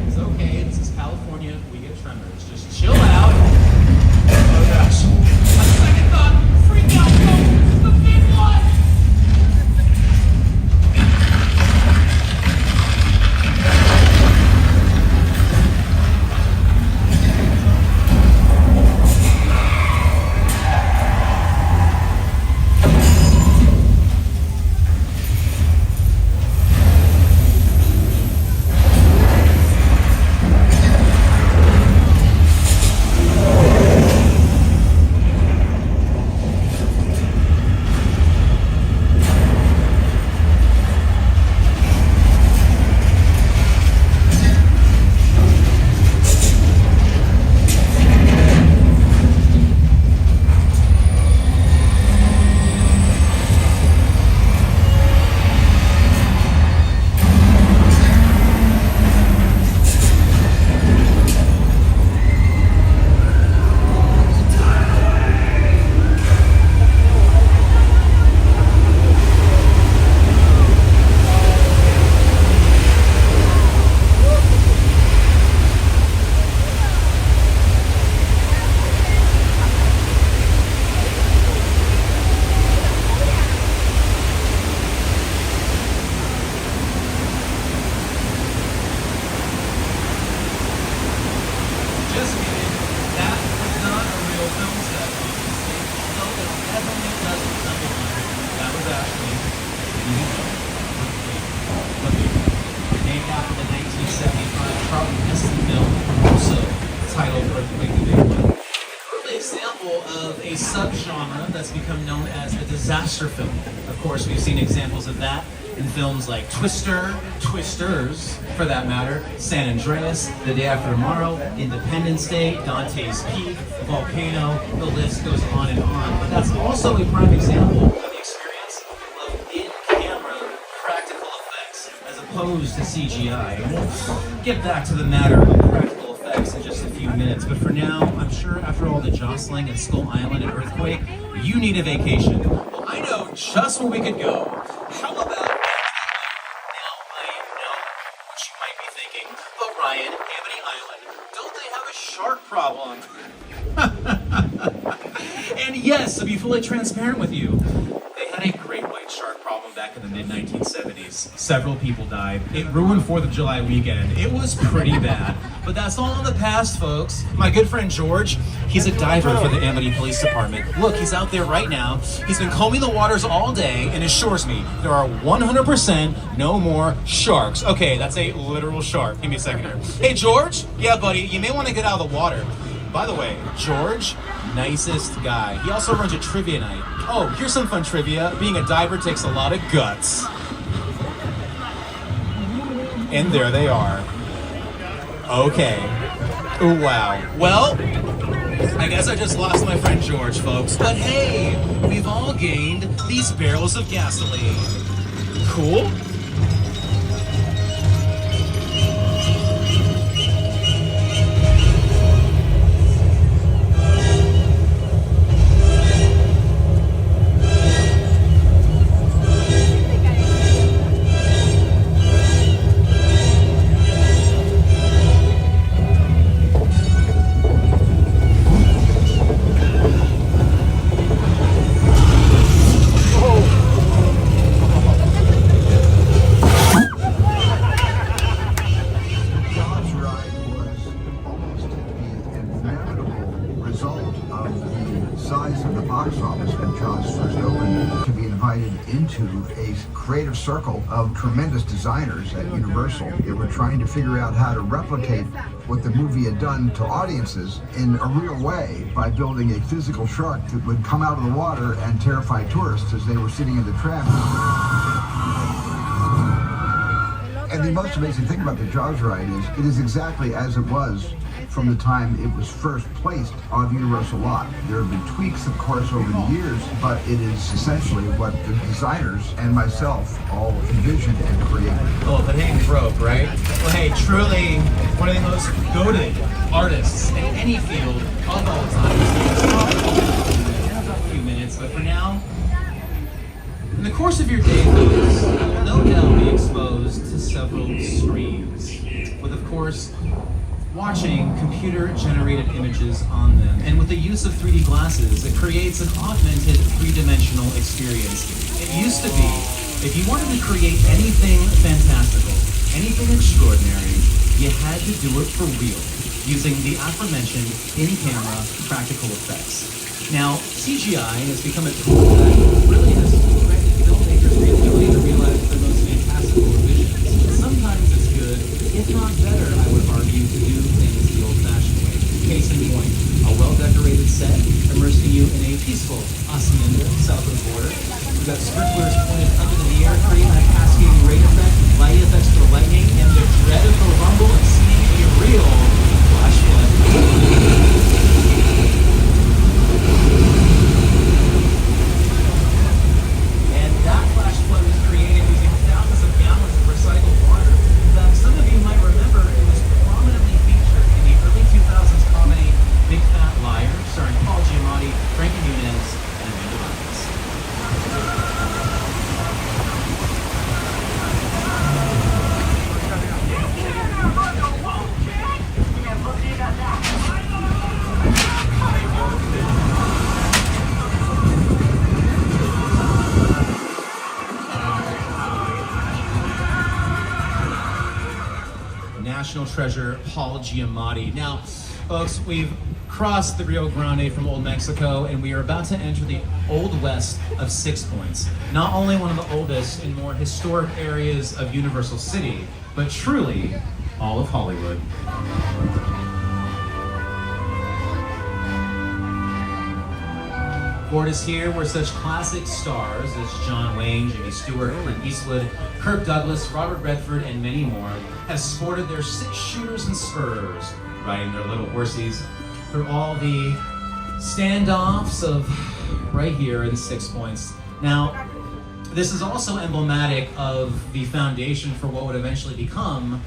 It's okay, this is California. We get tremors. Just chill out. Oh gosh. A second thought. Freak out, folks. The big one. Subgenre that's become known as a disaster film. Of course, we've seen examples of that in films like Twister, Twisters, for that matter, San Andreas, The Day After Tomorrow, Independence Day, Dante's Peak, Volcano, the list goes on and on. But that's also a prime example of the experience of in-camera practical effects as opposed to CGI. And we'll get back to the matter of practical effects in just a few minutes, but for now, I'm sure after all the jostling at Skull Island and Earthquake, you need a vacation. Well, I know just where we could go. How about now, I know what you might be thinking, but Ryan, Amity Island, don't they have a shark problem? And yes, to be fully transparent with you, they had a great white shark problem back in the mid-1970s. Several people died. It ruined 4th of July weekend. It was pretty bad. But that's all in the past, folks. My good friend George, he's a diver for the Amity Police Department. Look, he's out there right now. He's been combing the waters all day and assures me there are 100% no more sharks. Okay, that's a literal shark. Give me a second here. Hey, George? Yeah, buddy, you may want to get out of the water. By the way, George, nicest guy. He also runs a trivia night. Oh, here's some fun trivia. Being a diver takes a lot of guts. And there they are. Okay. Ooh, wow. Well, I guess I just lost my friend George, folks. But hey, we've all gained these barrels of gasoline. Cool?
Creative circle of tremendous designers at Universal. They were trying to figure out how to replicate what the movie had done to audiences in a real way by building a physical shark that would come out of the water and terrify tourists as they were sitting in the tram. And the most amazing thing about the Jaws ride is it is exactly as it was from the time it was first placed on the Universal lot. There have been tweaks, of course, over the years, but it is essentially what the designers and myself all envisioned and created.
Oh, if it ain't broke, right? Well, hey, truly one of the most goated artists in any field of all time. In about a few minutes, but for now, in the course of your day, folks, you will no doubt be exposed to several screens, with, of course, watching computer-generated images on them. And with the use of 3D glasses, it creates an augmented three-dimensional experience. It used to be, if you wanted to create anything fantastical, anything extraordinary, you had to do it for real, using the aforementioned in-camera practical effects. Now, CGI has become a tool that really has granted filmmakers the ability to realize their most fantastical visions. Sometimes it's good, if not better, I would argue, to do things the old-fashioned way. Case in point, a well-decorated set immersing you in a peaceful hacienda south of the border. We've got sprinklers pointed up into the air, creating a cascading rain effect, light effects for lightning, and the dread of the rumble of seeing a real flash flood. And that flash flood was created using thousands of gallons of recycled water. In fact, some of you might remember it was prominently featured in the early 2000s comedy Big Fat Liar, starring Paul Giamatti, Frankie Muniz, and Amanda Bynes. National treasure Paul Giamatti. Now, folks, we've crossed the Rio Grande from Old Mexico, and we are about to enter the Old West of Six Points. Not only one of the oldest and more historic areas of Universal City, but truly all of Hollywood. For it is here where such classic stars as John Wayne, Jimmy Stewart, Clint Eastwood, Kirk Douglas, Robert Redford, and many more have sported their six-shooters and spurs, riding their little horsies through all the standoffs of right here in Six Points. Now, this is also emblematic of the foundation for what would eventually become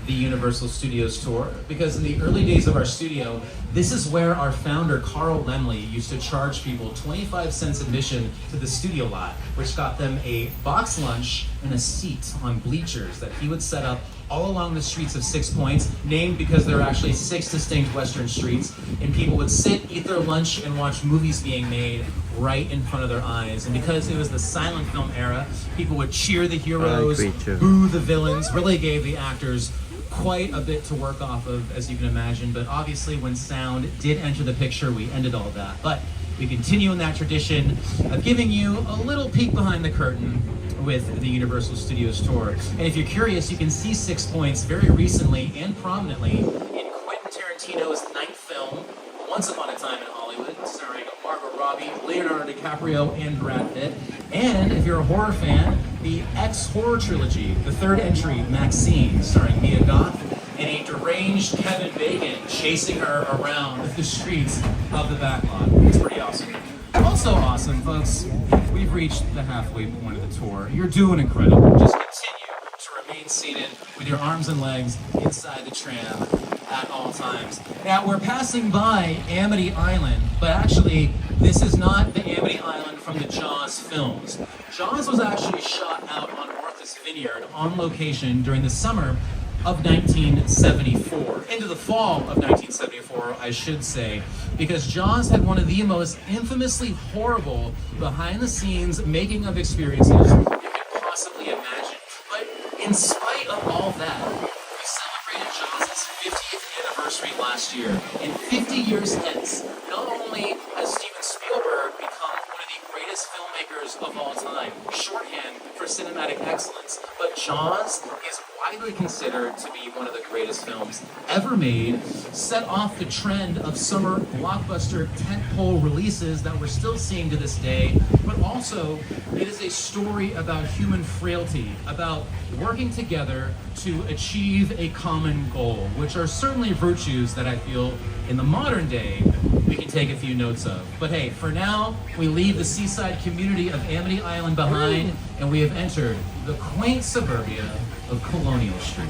the Universal Studios Tour, because in the early days of our studio, this is where our founder, Carl Laemmle, used to charge people 25 cents admission to the studio lot, which got them a box lunch and a seat on bleachers that he would set up all along the streets of Six Points, named because there are actually 6 distinct Western streets, and people would sit, eat their lunch, and watch movies being made right in front of their eyes. And because it was the silent film era, people would cheer the heroes, boo the villains, really gave the actors quite a bit to work off of, as you can imagine. But obviously when sound did enter the picture, we ended all that. But we continue in that tradition of giving you a little peek behind the curtain with the Universal Studios Tour. And if you're curious, you can see 6 Points very recently and prominently in Quentin Tarantino's 9th film, Once Upon a Time in Hollywood, starring Margot Robbie, Leonardo DiCaprio, and Brad Pitt. And if you're a horror fan, the X-Horror trilogy, the 3rd entry, Maxine, starring Mia Goth, and a deranged Kevin Bacon chasing her around the streets of the backlot. It's pretty awesome. Also awesome, folks, we've reached the halfway point of the tour. You're doing incredible. Just continue to remain seated with your arms and legs inside the tram at all times. Now, we're passing by Amity Island, but actually, this is not the Amity Island from the Jaws films. Jaws was actually shot out on Martha's Vineyard on location during the summer of 1974. Into the fall of 1974, I should say, because Jaws had one of the most infamously horrible behind-the-scenes making-of experiences you could possibly imagine. But in spite of all that, we celebrated Jaws' 50th anniversary last year. And 50 years hence, not only has Steven Spielberg become one of the greatest filmmakers of all time, shorthand for cinematic excellence, but Jaws is widely considered to be one of the greatest films ever made, set off the trend of summer blockbuster tentpole releases that we're still seeing to this day, but also it is a story about human frailty, about working together to achieve a common goal, which are certainly virtues that I feel in the modern day we can take a few notes of. But hey, for now, we leave the seaside community of Amity Island behind, and we have entered the quaint suburbia of Colonial Street.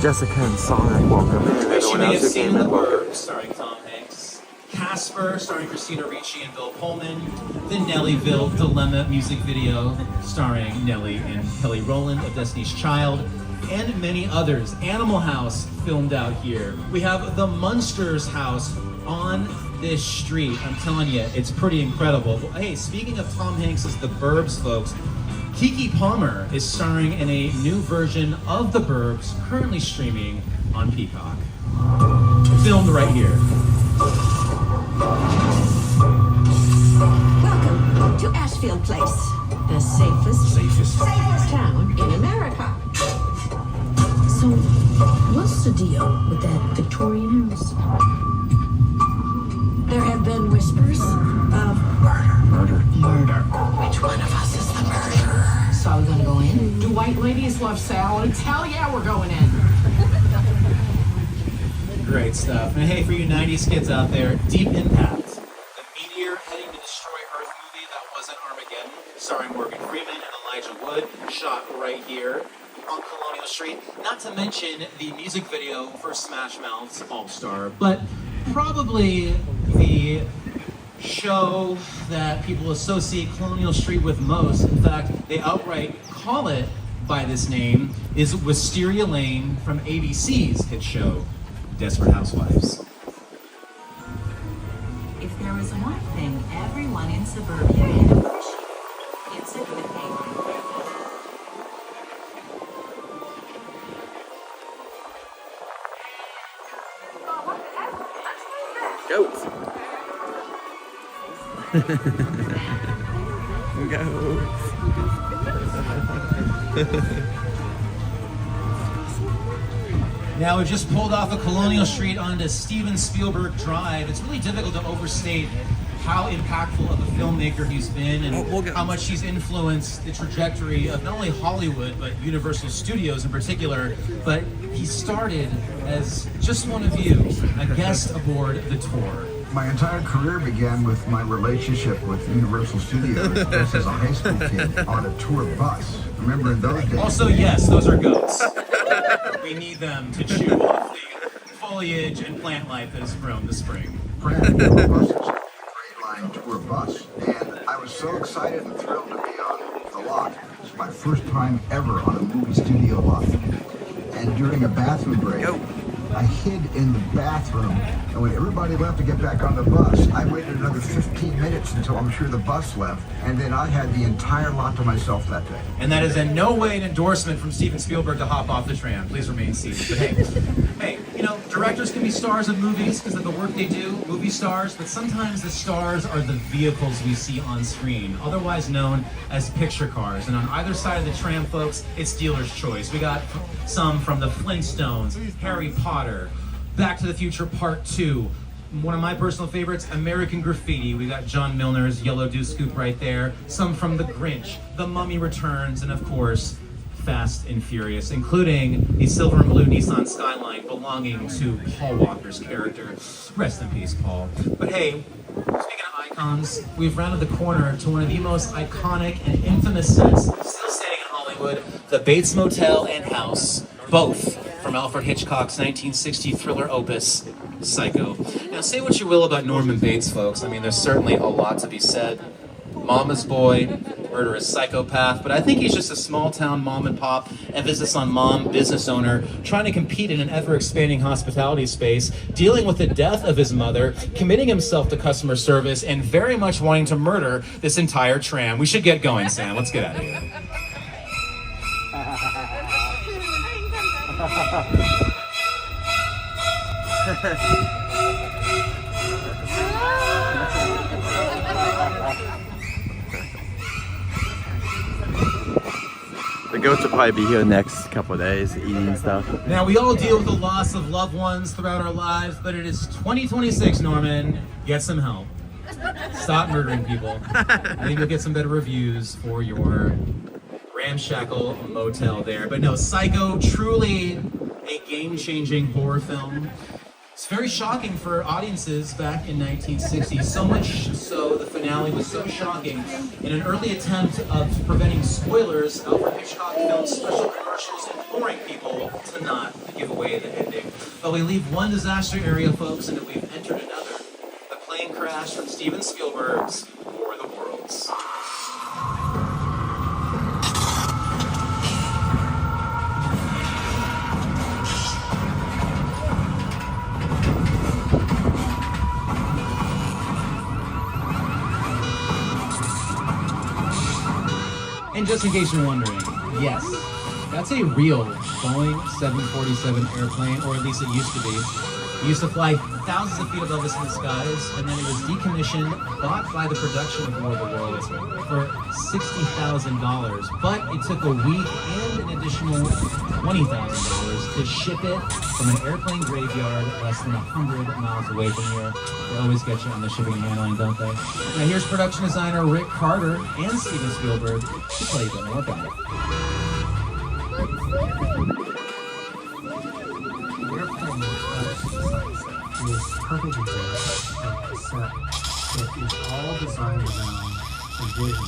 Jessica and Sonic, welcome in.
Which you
Everyone
may
else
have
who
seen
came
in The
in, welcome.
Burbs, starring Tom Hanks. Casper, starring Christina Ricci and Bill Pullman. The Nellyville Dilemma music video, starring Nelly and Kelly Rowland of Destiny's Child. And many others. Animal House filmed out here. We have the Munsters house on this street. I'm telling you, it's pretty incredible. Hey, speaking of Tom Hanks as The Burbs, folks, Keke Palmer is starring in a new version of The Burbs, currently streaming on Peacock. Filmed right here.
Welcome to Ashfield Place, the safest town in America. So, what's the deal with that Victorian house? There have been whispers of murder. Which one of us is the murderer? So, are we gonna go in?
Do white ladies love salads? Hell yeah, we're going in.
Great stuff. And hey, for you 90s kids out there, Deep Impact, the meteor heading to destroy Earth movie that wasn't Armageddon, starring Morgan Freeman and Elijah Wood, shot right here on Colonial Street. Not to mention the music video for Smash Mouth's All-Star, but probably the show that people associate Colonial Street with most, in fact, they outright call it by this name, is Wisteria Lane from ABC's hit show, Desperate Housewives.
If there was one thing everyone in suburbia can appreciate, it's a good neighborhood.
Goats. Goats.
Now we've just pulled off of Colonial Street onto Steven Spielberg Drive. It's really difficult to overstate how impactful of a filmmaker he's been and how much he's influenced the trajectory of not only Hollywood, but Universal Studios in particular. But he started as just one of you, a guest aboard the tour.
My entire career began with my relationship with Universal Studios just as a high school kid on a tour bus. Remember in those days?
Also, yes, those are goats. We need them to chew off the foliage and plant life that has grown this spring.
Brand new buses, grade line tour bus, and I was so excited and thrilled to be on the lot. It was my first time ever on a movie studio lot. And during a bathroom break, I hid in the bathroom, and when everybody left to get back on the bus, I waited another 15 minutes until I'm sure the bus left, and then I had the entire lot to myself that day.
And that is in no way an endorsement from Steven Spielberg to hop off the tram. Please remain seated. But hey, you know, directors can be stars of movies because of the work they do, movie stars, but sometimes the stars are the vehicles we see on screen, otherwise known as picture cars. And on either side of the tram, folks, it's dealer's choice. We got some from the Flintstones, Harry Potter, Back to the Future Part 2, one of my personal favorites, American Graffiti. We got John Milner's Yellow Deuce Coupe right there. Some from The Grinch, The Mummy Returns, and of course, Fast and Furious, including the silver and blue Nissan Skyline belonging to Paul Walker's character. Rest in peace, Paul. But hey, speaking of icons, we've rounded the corner to one of the most iconic and infamous sets still standing in Hollywood, the Bates Motel and House, both from Alfred Hitchcock's 1960 thriller opus, Psycho. Now, say what you will about Norman Bates, folks. I mean, there's certainly a lot to be said. Mama's boy, murderous psychopath, but I think he's just a small-town mom-and-pop, emphasis on mom, business owner, trying to compete in an ever-expanding hospitality space, dealing with the death of his mother, committing himself to customer service, and very much wanting to murder this entire tram. We should get going, Sam. Let's get out of here.
The goats will probably be here next couple of days, eating stuff.
Now, we all deal with the loss of loved ones throughout our lives, but it is 2026, Norman. Get some help. Stop murdering people. Maybe you'll get some better reviews for your ramshackle motel there. But no, Psycho, truly a game-changing horror film. It's very shocking for audiences back in 1960, so much so the finale was so shocking. In an early attempt of preventing spoilers, Alfred Hitchcock filmed special commercials imploring people to not give away the ending. But we leave one disaster area, folks, and we've entered another. The plane crash from Steven Spielberg's War of the Worlds. And just in case you're wondering, yes, that's a real Boeing 747 airplane, or at least it used to be. It used to fly thousands of feet above us in the skies, and then it was decommissioned, bought by the production of War of the Worlds for $60,000. But it took a week and an additional $20,000 to ship it from an airplane graveyard less than 100 miles away from here. They always get you on the shipping and handling, don't they? Now here's production designer Rick Carter and Steven Spielberg to tell you a bit more about it.
Is perfect example of a set that is all designed around a vision.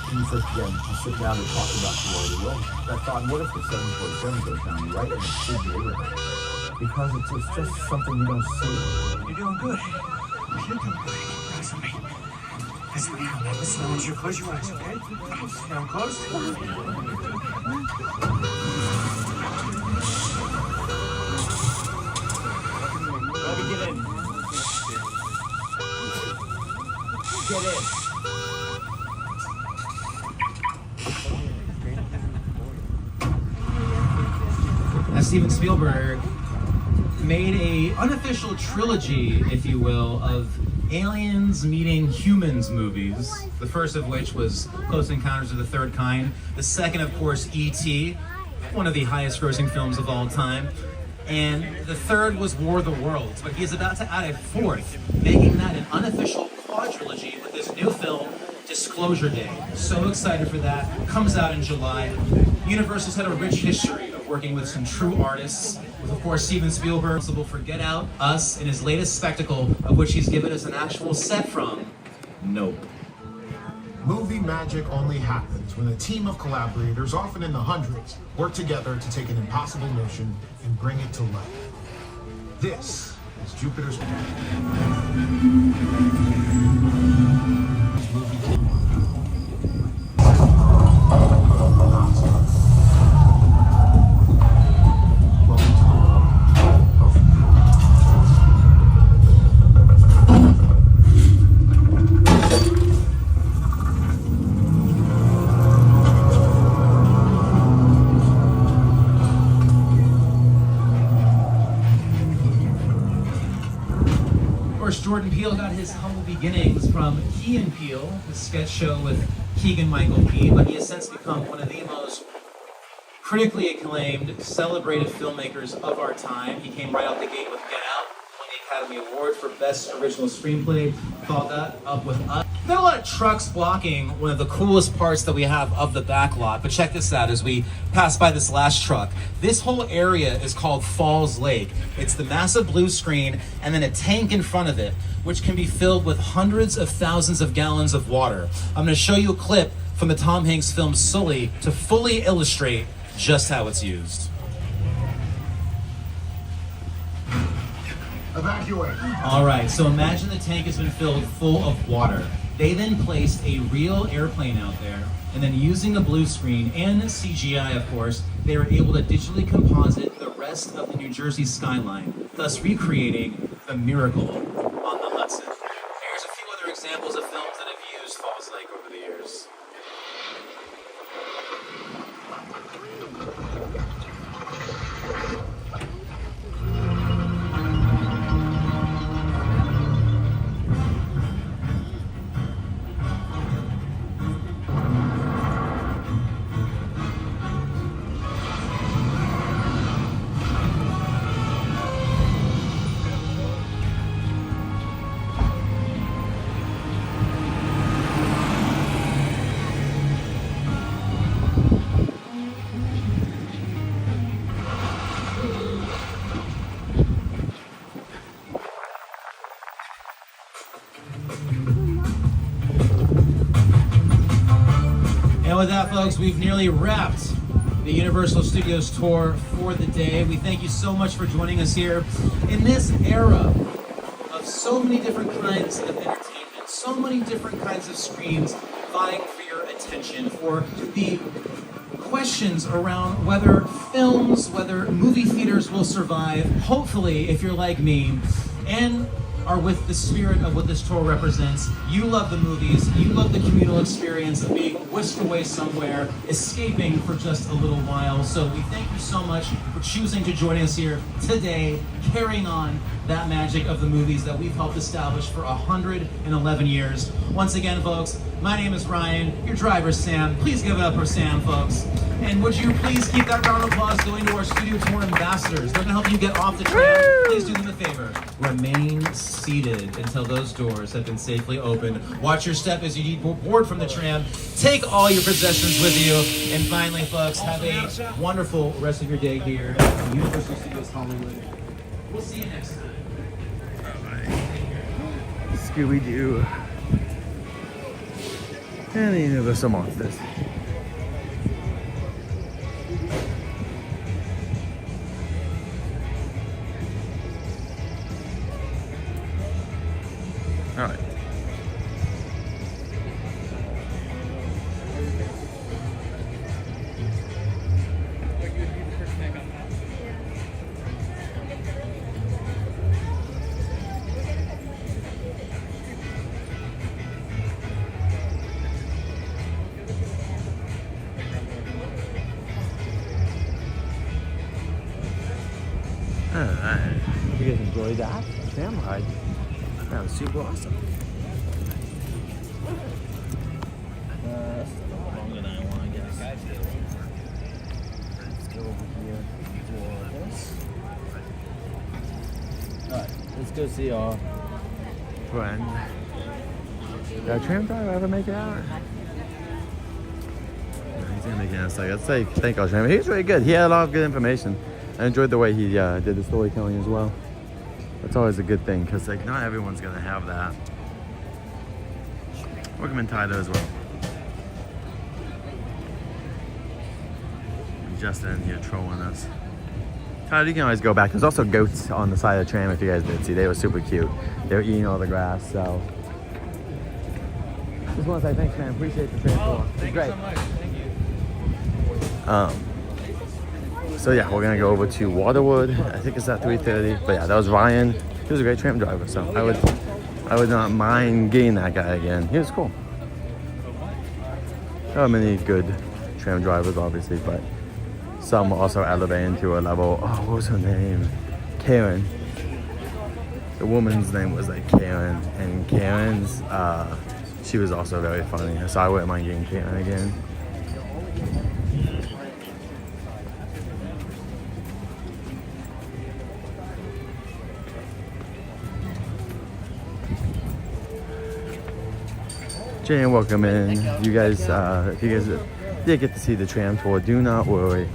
When you first began to sit down and talk about the War of the Worlds, I thought, what if the 747 goes down right in the big neighborhood? Because it's just something you don't see.
You're doing good. You're doing good. Listen to me. Listen now. Now listen, I want you to close your eyes, okay? Now close.
Bobby, get in. Get in. Now, Steven Spielberg made an unofficial trilogy, if you will, of aliens meeting humans movies. The first of which was Close Encounters of the Third Kind. The second, of course, E.T., one of the highest grossing films of all time. And the third was War of the Worlds, but he is about to add a fourth, making that an unofficial quadrilogy with his new film, Disclosure Day. So excited for that. Comes out in July. Universal's had a rich history of working with some true artists, with, of course, Steven Spielberg, responsible for Get Out, Us, and his latest spectacle, of which he's given us an actual set from, Nope.
Movie magic only happens when a team of collaborators, often in the hundreds, work together to take an impossible notion and bring it to life. This is Jupiter's
Jordan Peele got his humble beginnings from Key and Peele, the sketch show with Keegan-Michael Key, but he has since become one of the most critically acclaimed, celebrated filmmakers of our time. He came right out the gate with Get Out, won the Academy Award for Best Original Screenplay, followed that up with Us. There are a lot of trucks blocking one of the coolest parts that we have of the back lot, but check this out as we pass by this last truck. This whole area is called Falls Lake. It's the massive blue screen and then a tank in front of it, which can be filled with hundreds of thousands of gallons of water. I'm going to show you a clip from the Tom Hanks film Sully to fully illustrate just how it's used.
Evacuate.
All right, so imagine the tank has been filled full of water. They then placed a real airplane out there, and then using the blue screen and CGI, of course, they were able to digitally composite the rest of the New Jersey skyline, thus recreating the miracle on the Hudson. Here's a few other examples of films that have used Falls Lake over the years. with that, folks, we've nearly wrapped the Universal Studios tour for the day. We thank you so much for joining us here in this era of so many different kinds of entertainment, so many different kinds of screens vying for your attention, for the questions around whether films, whether movie theaters will survive. Hopefully, if you're like me and are with the spirit of what this tour represents, you love the movies, you love the communal experience of being whisked away somewhere, escaping for just a little while. So we thank you so much for choosing to join us here today, carrying on that magic of the movies that we've helped establish for 111 years. Once again, folks, my name is Ryan, your driver's Sam. Please give it up for Sam, folks. And would you please keep that round of applause going to our studio tour ambassadors? They're gonna help you get off the tram. Please do them a favor. Remain seated until those doors have been safely opened. Watch your step as you board from the tram. Take all your possessions with you. And finally, folks, have a wonderful rest of your day here at Universal Studios Hollywood. We'll see you next time.
Scooby-Doo and the Universal Monsters. All right. Alright, hope you guys enjoyed that tram ride. That was super awesome. That's a little longer than I want, I guess. Let's go over here for this. Alright, let's go see our friend. Did our tram driver ever make it out? No, he's gonna make it in a second. Let's say thank our tram. He was really good. He had a lot of good information. I enjoyed the way he did the storytelling as well. That's always a good thing, because like not everyone's gonna have that. Welcome in Tyler as well. Justin here trolling us. Tyler, you can always go back. There's also goats on the side of the tram if you guys did see. They were super cute. They were eating all the grass, so. Just want to say thanks, man. Appreciate the transport.
Thank you so much. Thank you.
So yeah, we're gonna go over to Waterwood. I think it's at 3:30. But yeah, that was Ryan. He was a great tram driver, so I would not mind getting that guy again. He was cool. There are many good tram drivers, obviously, but some also elevating to a level. Oh, what was her name? Karen. The woman's name was like Karen, and Karen's she was also very funny. So I wouldn't mind getting Karen again. Jay, and welcome in. You guys, if you guys did get to see the tram tour, do not worry.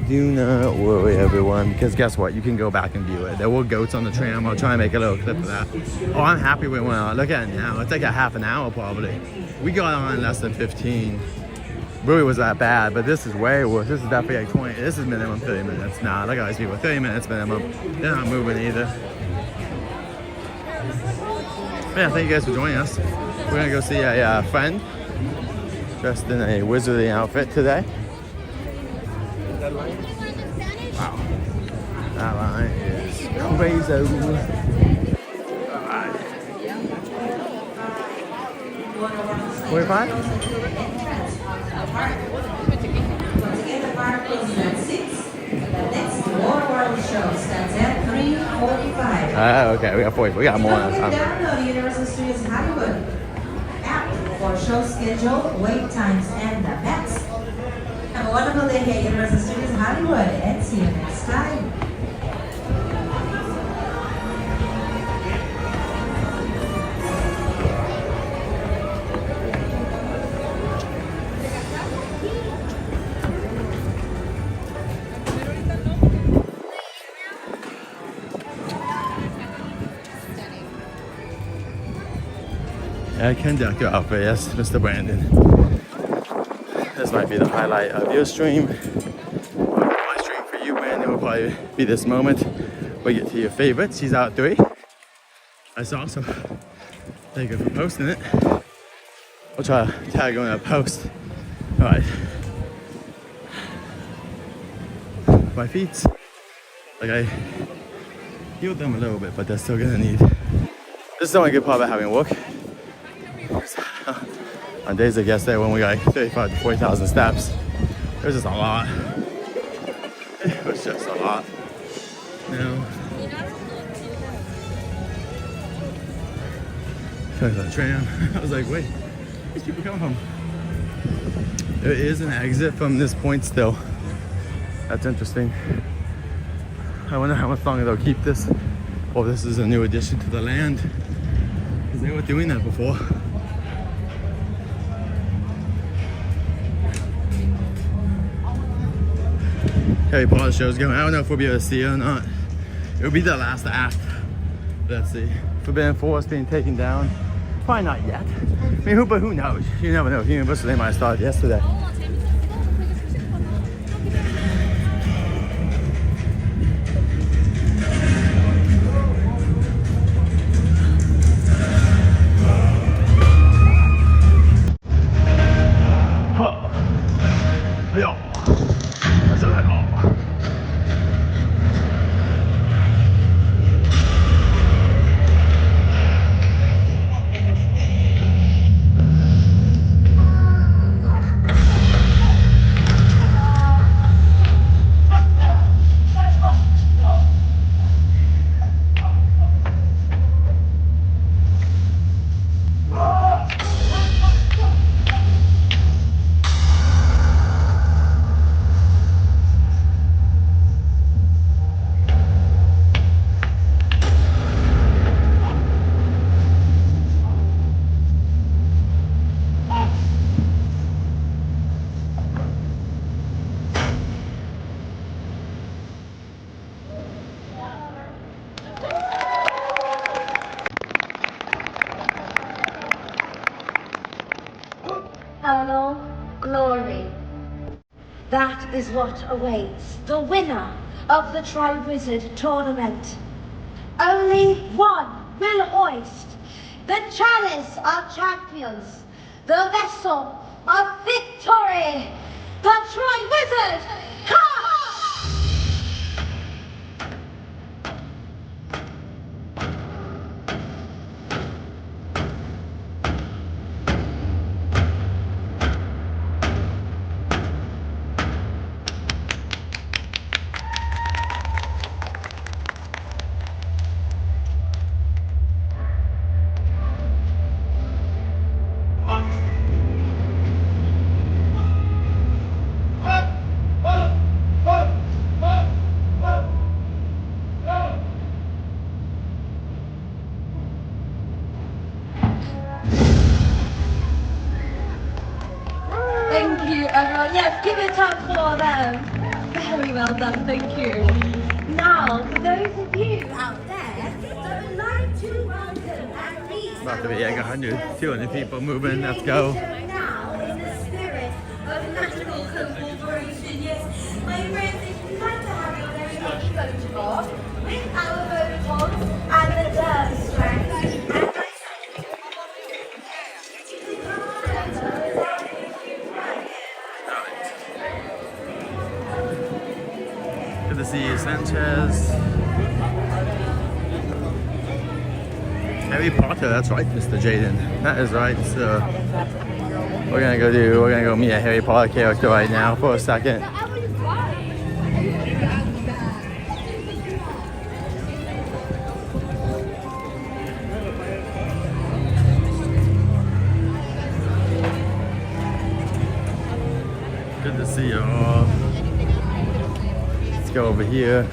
Do not worry, everyone, because guess what? You can go back and view it. There were goats on the tram. I'll try and make a little clip of that. Oh, I'm happy we went on. Look at it now. It's like a half an hour probably. We got on in less than 15. Really was that bad, but this is way worse. This is definitely like 20. This is minimum 30 minutes. Nah, look at these people. 30 minutes minimum. They're not moving either. But yeah, thank you guys for joining us. We're gonna go see a friend dressed in a wizardly outfit today. Wow, that line is crazy. 45? Okay, we got 40. We got more than time.
Download Universal Studios Hollywood app for show schedule, wait times, and the maps. Have a wonderful day here at Universal Studios Hollywood, and see you next time. Conductor outfit, yes, Mr. Brandon.
This might be the highlight of your stream. My stream for you, man. It will probably be this moment. We get to your favorites. She's out 3. That's awesome. Thank you for posting it. We'll try to tag on that post. All right. My feet, like I healed them a little bit, but they're still gonna need. This is the only good part about having a walk. On days like yesterday when we got like 35 to 40,000 steps, it was just a lot. It was just a lot. Now, the tram. I was like, wait, these people coming home. There is an exit from this point still. That's interesting. I wonder how much longer they'll keep this. Or this is a new addition to the land. Because they were doing that before. Harry Potter show's going. I don't know if we'll be able to see it or not. It'll be the last act. Let's see. Forbidden Forest being taken down. Probably not yet. I mean, but who knows? You never know. Universal, they might have started yesterday.
Hello, glory. That is what awaits the winner of the Triwizard Tournament. Only one will hoist the Chalice of Champions, the vessel of victory, the Triwizard Cup! Thank you, everyone. Yes, give it up for them. Very well done, thank you. Now, for those of you out there that would like to welcome and meet
About to be like 100, 200 people moving. Let's go.
now in the spirit of national cooperation. Yes, my friends, if you'd like to have your very own photograph with our photons and the dirt strands,
Good to see you, Sanchez. Harry Potter, that's right, Mr. Jaden. That is right. So we're gonna go meet a Harry Potter character right now for a second. Good to see you all. Let's go over here.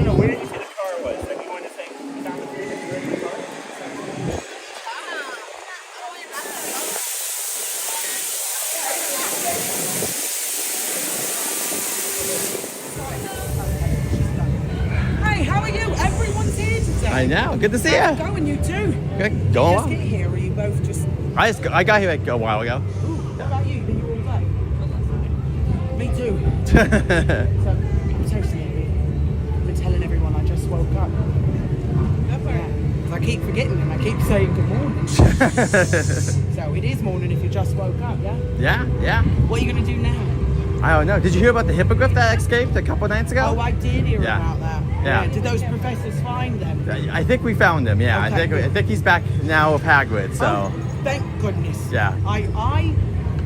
No, where did you say the car was? Like, you wanted to say, you found the three that you were in the car?
now. Good to see
How's
you.
it going, you two?
Good.
Did
Going
you
well.
just get here, or are you both just...
I got here like a while ago.
What about you? Been here all day? Me too. So, I'm so sleepy. I've been telling everyone I just woke up. Because I keep forgetting them. I keep saying good morning. So it is morning if you just woke up, yeah?
Yeah.
What are you going to do now?
I don't know. Did you hear about the hippogriff that escaped a couple nights ago?
Oh, I did hear
Yeah.
about that.
Yeah.
Did those professors find them?
I think we found him. Yeah,
Okay.
I think he's back now with Hagrid. So
Oh, thank goodness.
Yeah.
I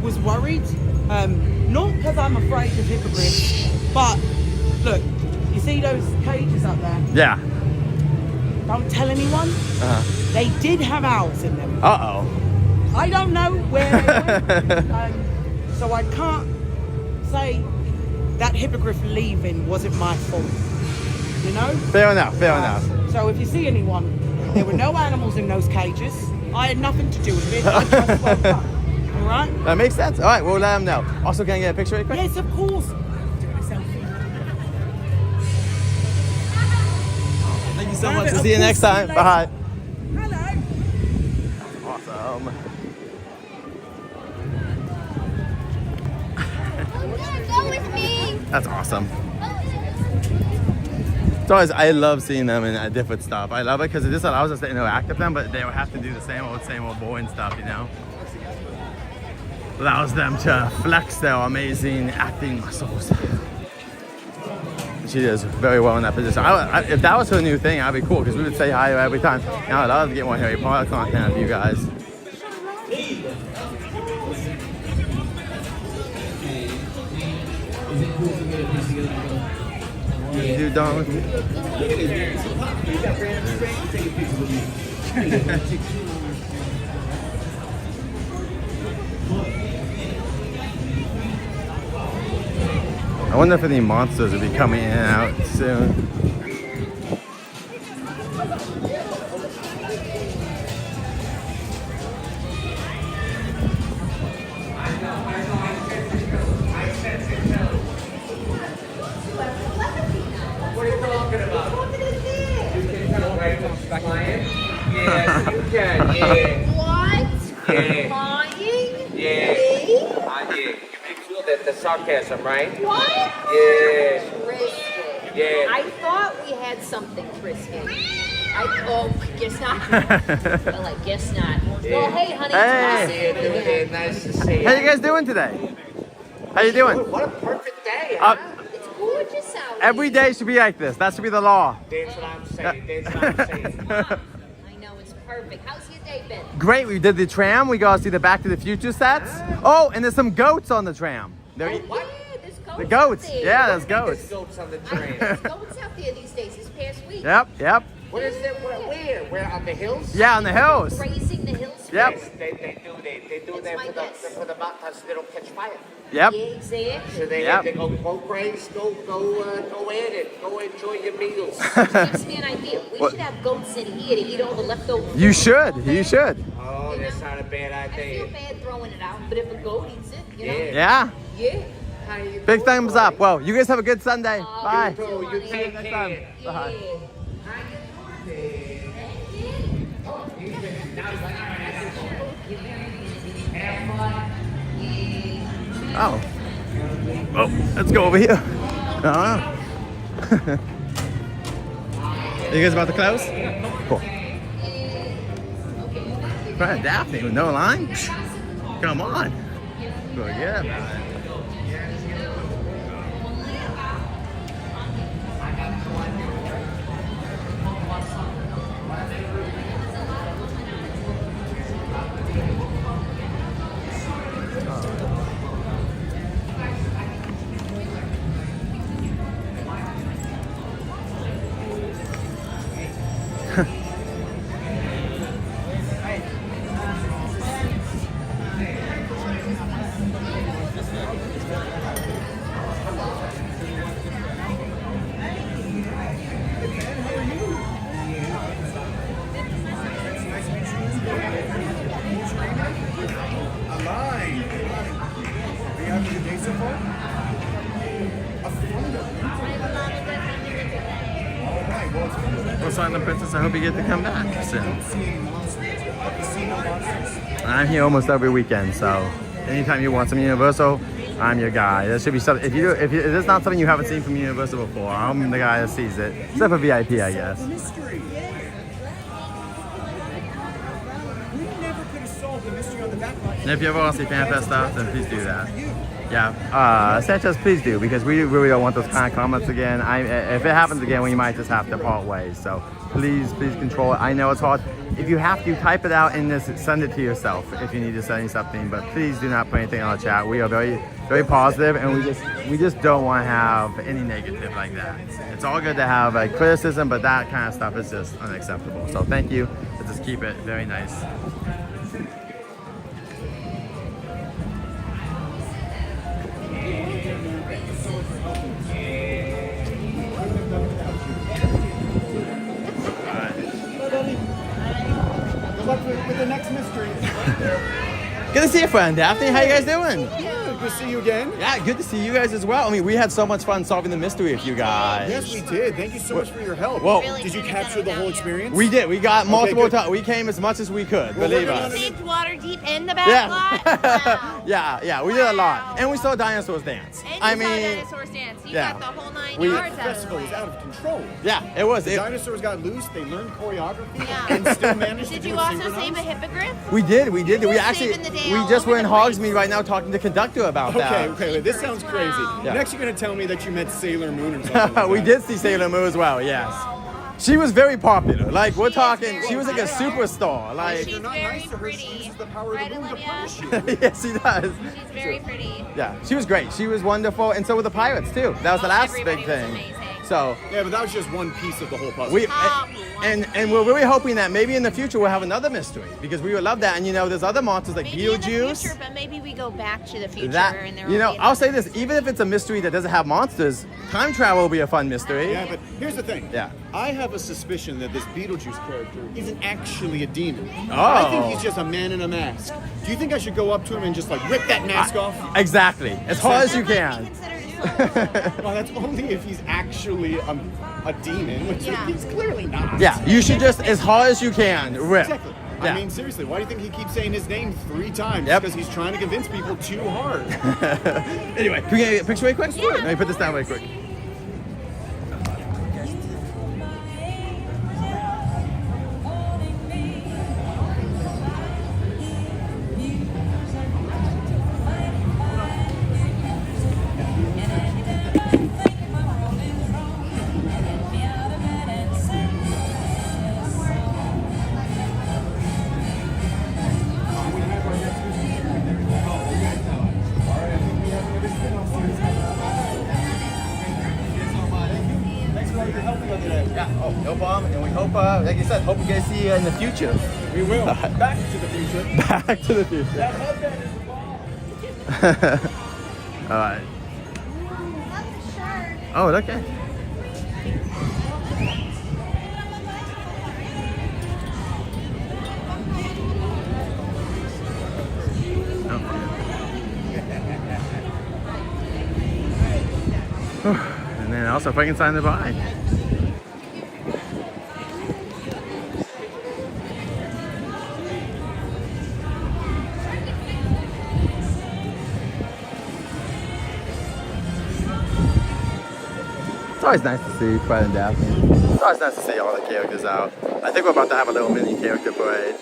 was worried, not because I'm afraid of hippogriffs, but look, you see those cages up there?
yeah.
Don't tell anyone. They did have owls in them.
Uh-oh.
I don't know where they went. So I can't say that hippogriff leaving wasn't my fault. You know?
Fair enough.
So if you see anyone, there were no animals in those cages. I had nothing to do with it. I just woke up. All right?
That makes sense. All right, we'll let him know. Also, can I get a picture real quick?
Yes, of course. Doing a selfie.
Thank you so
Have
much.
it.
We'll
Of
see you
course,
next
see you
time.
later.
Bye.
Hello.
Awesome.
Go with me.
That's awesome. It's always, I love seeing them in different stuff. I love it because it just allows us to interact with them, but they don't have to do the same old boring stuff, you know? Allows them to flex their amazing acting muscles. She does very well in that position. If that was her new thing, that'd be cool because we would say hi to her every time. Now I'd love to get more Harry Potter content of you guys. You don't. I wonder if any monsters will be coming in and out soon.
What are you talking about? You can tell right from flying? Yes, you can, yeah.
What?
Yeah.
Lying?
Yeah.
Me?
Yeah. You make sure that the sarcasm, right?
What?
Yeah.
Risky.
Yeah.
I thought we had something frisky. Guess not. Well, I guess not. Well, hey, honey.
Hey.
It's nice to
Nice to see you.
How you guys doing today? How you doing?
What a perfect day, huh?
It's gorgeous out
Every day should be like this. That should be the law.
That's what I'm saying. That's what I'm saying.
I know, it's perfect. How's your day been?
Great, we did the tram. We got to see the Back to the Future sets. Oh, and there's some goats on the tram.
What? Yeah, there's goats
The goats.
out there.
Yeah, there's
There's
goats.
goats on the
There's
train.
goats out there these days, this past week.
Yep.
What is it? Where? Where? On the hills?
Yeah, on the hills.
Grazing the hills.
Yep.
Yes, they do that
my guess.
for the mountains so they don't catch fire.
Yep.
Yeah, exactly.
So they
Yep.
they go crazy, go at it, go enjoy your meals.
Gives me an idea. We
What?
should have goats in here to eat all the leftovers.
You should. You should.
Oh, that's not a bad
I feel
idea.
bad throwing it out, but if a goat eats it, you know.
Yeah.
Yeah.
How you
Big
doing,
thumbs
boy?
up. Well, you guys have a good Sunday. Bye.
You too. You take
Next
care.
time. Bye. Oh. Oh, let's go over here. You guys about to close? Cool. Right, Daphne with no line? Come on. Forget about it. Silent Princess. I hope you get to come back soon. I'm here almost every weekend, so anytime you want some Universal, I'm your guy. There should be something. If it's not something you haven't seen from Universal before, I'm the guy that sees it. Except for VIP, I guess.
Mystery. We never could have solved the mystery on the back line.
And if you ever want to see FanFest stuff, then please do that. Yeah, Sanchez, please do, because we really don't want those kind of comments again. If it happens again, we might just have to part ways. So please control it. I know it's hard. If you have to, type it out and just send it to yourself if you need to send me something. But please do not put anything on the chat. We are very positive, and we just don't want to have any negative like that. It's all good to have like criticism, but that kind of stuff is just unacceptable. So thank you. Let's just keep it very nice.
Good luck with the next mystery.
Good to see you, friend Daphne. How you guys doing?
Good to see you again.
Yeah, good to see you guys as well. I mean, we had so much fun solving the mystery with you guys.
Yes, we did. Thank you so much for your help.
Well,
did you capture the whole experience?
We did. We got multiple
good.
times. We came as much as we could.
Well,
believe
we're
us.
gonna-
Saved Waterdeep in the back lot. Wow.
Yeah, we did a lot, and we saw dinosaurs dance.
And
I
you saw
mean,
dinosaurs dance. You
yeah.
got the whole 9
We-
yards
The
out of the
festival
way.
was out of control.
yeah, it was.
The dinosaurs got loose. They learned choreography
Yeah.
and still managed
Did
to do
you
it
also
synchronized.
save a hippogriff?
We did. We
were
actually,
saving the day
we
all
just
over
were in
the place.
Hogsmeade right now talking to conductor about
Okay,
that.
okay, this sounds crazy.
Yeah.
Next, you're gonna tell me that you met Sailor Moon or something. Like
We
that.
did see Sailor Moon as well. Yes, she was very popular. Like we're talking, she was like a superstar. Like
She's very pretty.
The power
Right,
of the moon to
Olivia?
punish you.
yes, she does.
She's very pretty.
Yeah, she was great. She was wonderful, and so were the pirates too. That was the last
everybody
big
was
thing.
amazing.
So
Yeah, but that was just one piece of the whole puzzle.
we and we're really hoping that maybe in the future we'll have another mystery because we would love that. And you know, there's other monsters like
Maybe in the
Beetlejuice.
future, but maybe we go back to the future
That
and there
you know,
will be
I'll say this: even if it's a mystery that doesn't have monsters, time travel will be a fun mystery.
Yeah, but here's the thing.
Yeah.
I have a suspicion that this Beetlejuice character isn't actually a demon.
Oh.
I think he's just a man in a mask. Do you think I should go up to him and just like rip that mask off?
Exactly, as hard as you can.
Well, that's only if he's actually a demon, which he's clearly not.
Yeah, you should just as hard as you can rip.
Exactly.
Yeah.
I mean, seriously, why do you think he keeps saying his name 3 times?
Yep.
Because he's trying to convince people too hard.
Anyway, can we get a picture really quick? Yeah. Let me put this down really quick. Yeah, oh, no problem. And we hope, like you said, hope we get to see you in the future.
We will. Back to the future.
Back to the future.
That headband is the bomb.
All right. Oh, okay. And then also Frankenstein the Bride. It's always nice to see Fred and Daphne. It's always nice to see all the characters out. I think we're about to have a little mini character parade.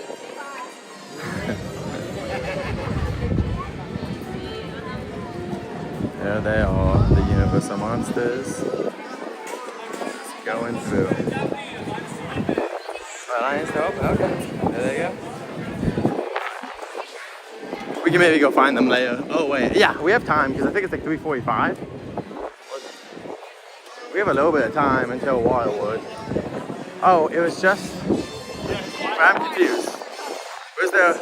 There they are, the Universal monsters. Just going through. Lions Hope, okay. There they go. We can maybe go find them later. Oh wait, yeah, we have time because I think it's like 3:45. We have a little bit of time until Waterwood. Oh, it was just. I'm confused. Where's the?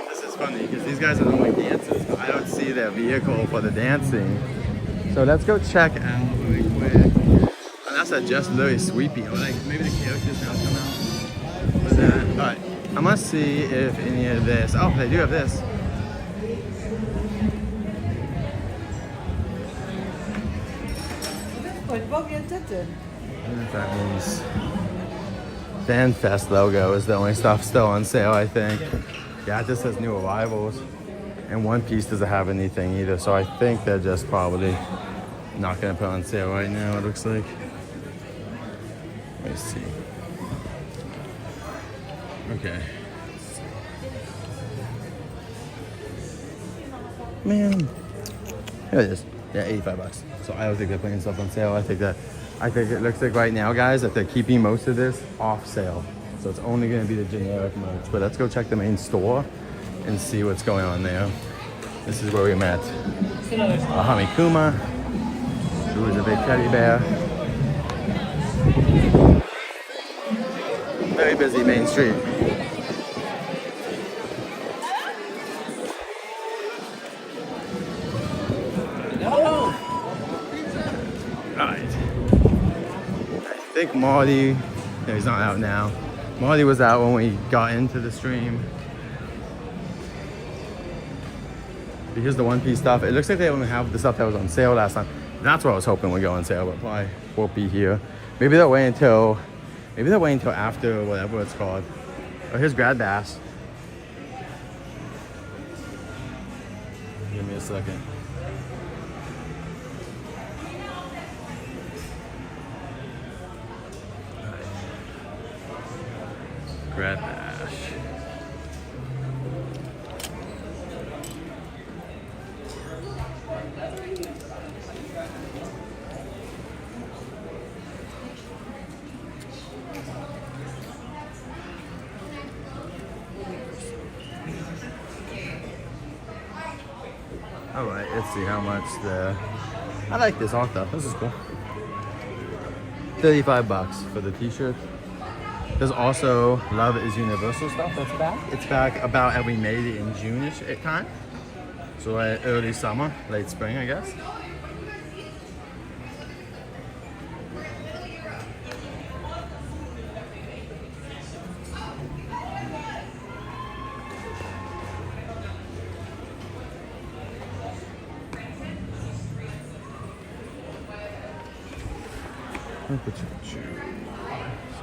This is funny because these guys are normally dancers, but I don't see their vehicle for the dancing. So let's go check out really quick. And that's a just Lily Sweepy. Or like maybe the characters now come out. What's that? All right, I'm gonna see if any of this. Oh, they do have this.
SpongeBob, you're tempted.
don't know if that means FanFest logo is the only stuff still on sale, I think. Yeah, it just says new arrivals. And One Piece doesn't have anything either, so I think they're just probably not gonna put on sale right now, it looks like. Let me see. Okay. Man. Here it is. Yeah, 85 bucks. So I don't think they're putting stuff on sale. I think it looks like right now, guys, that they're keeping most of this off sale. So it's only gonna be the generic merch. But let's go check the main store and see what's going on there. This is where we met Hamikuma, who is a big teddy bear. Very busy main street. Alright. I think Marty, no, he's not out now. Marty was out when we got into the stream. Here's the One Piece stuff. It looks like they only have the stuff that was on sale last time. That's what I was hoping would go on sale, but probably won't be here. Maybe they'll wait until after whatever it's called. Oh, here's Grad Bass. Give me a second. Grad Bash. All right, let's see how much I like this art though. This is cool. 35 bucks for the t-shirt. There's also Love is Universal stuff that's back. It's back about, and we made it in June-ish time. So early summer, late spring, I guess.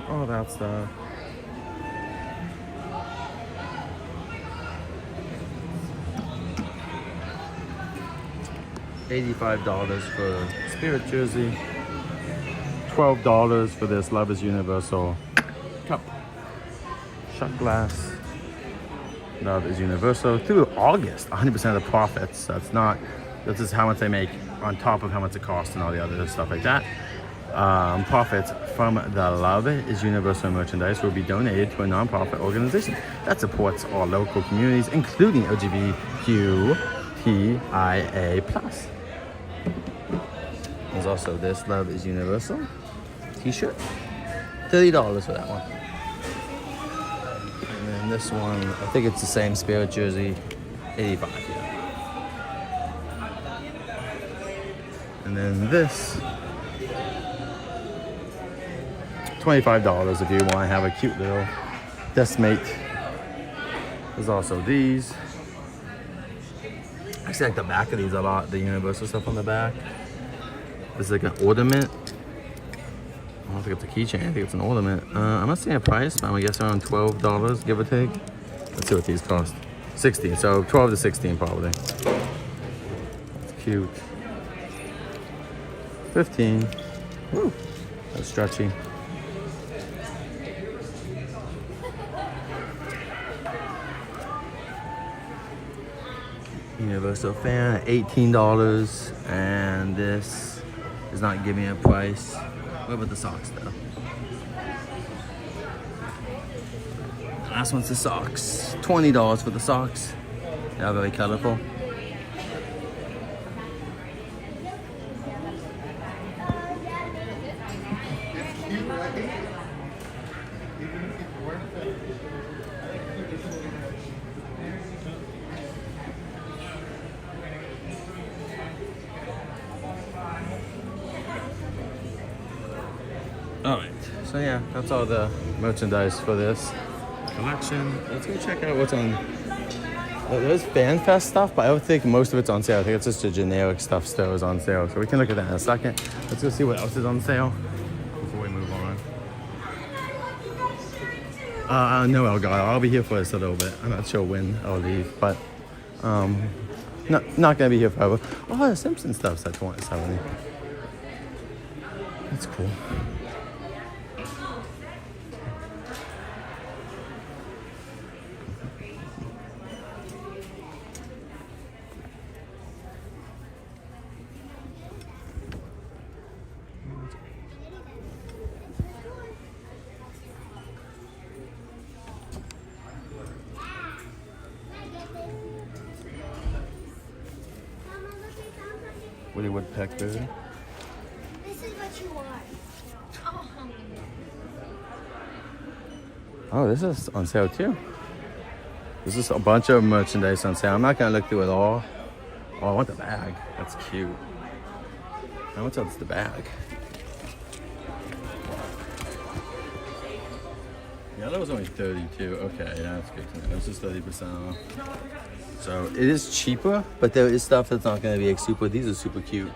All that stuff. $85 for Spirit jersey. $12 for this Love is Universal cup. Shot glass. Love is Universal. Through August, 100% of the profits. This is how much they make on top of how much it costs and all the other stuff like that. Profits from the Love is Universal merchandise will be donated to a non-profit organization that supports all local communities, including LGBTQIA+. There's also this Love is Universal t-shirt. $30 for that one. And then this one, I think it's the same Spirit jersey, 85, yeah. And then this, $25 if you want to have a cute little Deskmate. There's also these. I actually like the back of these a lot, the Universal stuff on the back. This is like an ornament. I don't think it's a keychain, I think it's an ornament. I'm not seeing a price, but I'm gonna guess around $12, give or take. Let's see what these cost. 16, so 12 to 16 probably. It's cute. 15. Woo, that's stretchy. Universal fan at $18, and this is not giving a price. What about the socks though? Last one's the socks. $20 for the socks. They're very colorful. Alright, so yeah, that's all the merchandise for this collection. Let's go check out what's on. There's FanFest stuff, but I don't think most of it's on sale. I think it's just the generic stuff still is on sale. So we can look at that in a second. Let's go see what else is on sale before we move No, Elgato. I'll be here for just a little bit. I'm not sure when I'll leave, but not gonna be here forever. Oh, the Simpsons stuff's at 2070. That's cool. Woody Woodpecker.
This is what you want.
Oh, this is on sale too. This is a bunch of merchandise on sale. I'm not gonna look through it all. Oh, I want the bag. That's cute. How much is the bag? Yeah, that was only 32. Okay, yeah, that's good to know. This is 30% off. So it is cheaper, but there is stuff that's not gonna be like super. These are super cute.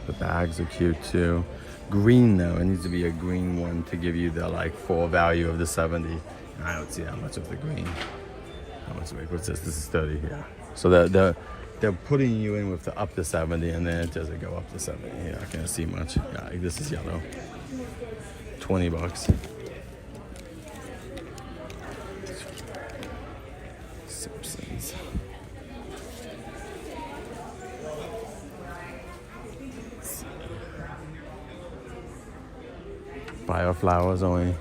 The bags are cute too. Green though, it needs to be a green one to give you the like full value of the 70. I don't see that much of the green. How much? What's this? This is 30. Yeah. So they're putting you in with the up to 70, and then it doesn't go up to 70. You're not gonna see much. Yeah, this is yellow. $20. Simpsons. Bioflowers only.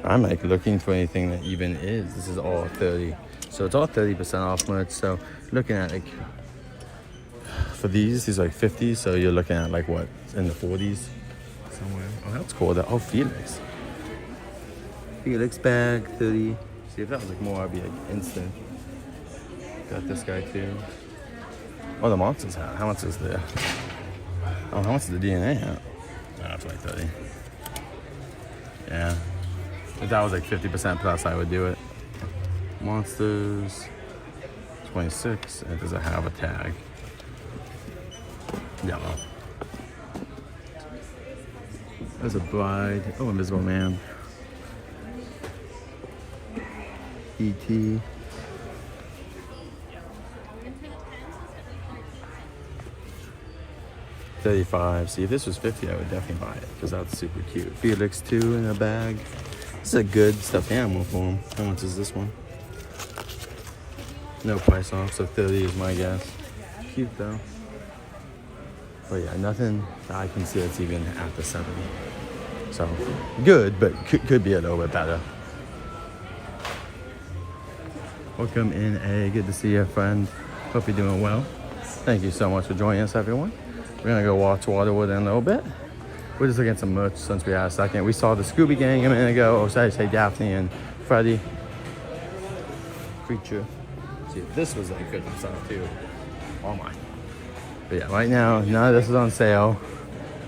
I'm like looking for anything that even is. This is all 30. So it's all 30% off merch. So looking at like, for these are like 50. So you're looking at like what, in the 40s somewhere. Oh, that's cool. Oh, Felix. Felix bag, 30. See, if that was like more, I'd be like instant. Got this guy too. Oh, the Monsters hat. How much is there? Oh, how much is the DNA hat? Oh, that's like 30. Yeah. If that was like 50% plus, I would do it. Monsters, 26, and does it have a tag? Yellow. There's a Bride. Oh, Invisible Man. E.T. $35. See, if this was 50, I would definitely buy it because that's super cute. Felix 2 in a bag. This is a good stuffed animal for him. How much is this one? No price off, so 30 is my guess. Cute though. But yeah, nothing that I can see that's even at the 70. So good, but could be a little bit better. Welcome in, A. Good to see you, friend. Hope you're doing well. Thank you so much for joining us, everyone. We're gonna go watch Waterwood in a little bit. We're just looking at some merch since we had a second. We saw the Scooby Gang a minute ago. Or should I say Daphne and Freddy. Creature. See, this was like good stuff too. Oh my. But yeah, right now, none of this is on sale.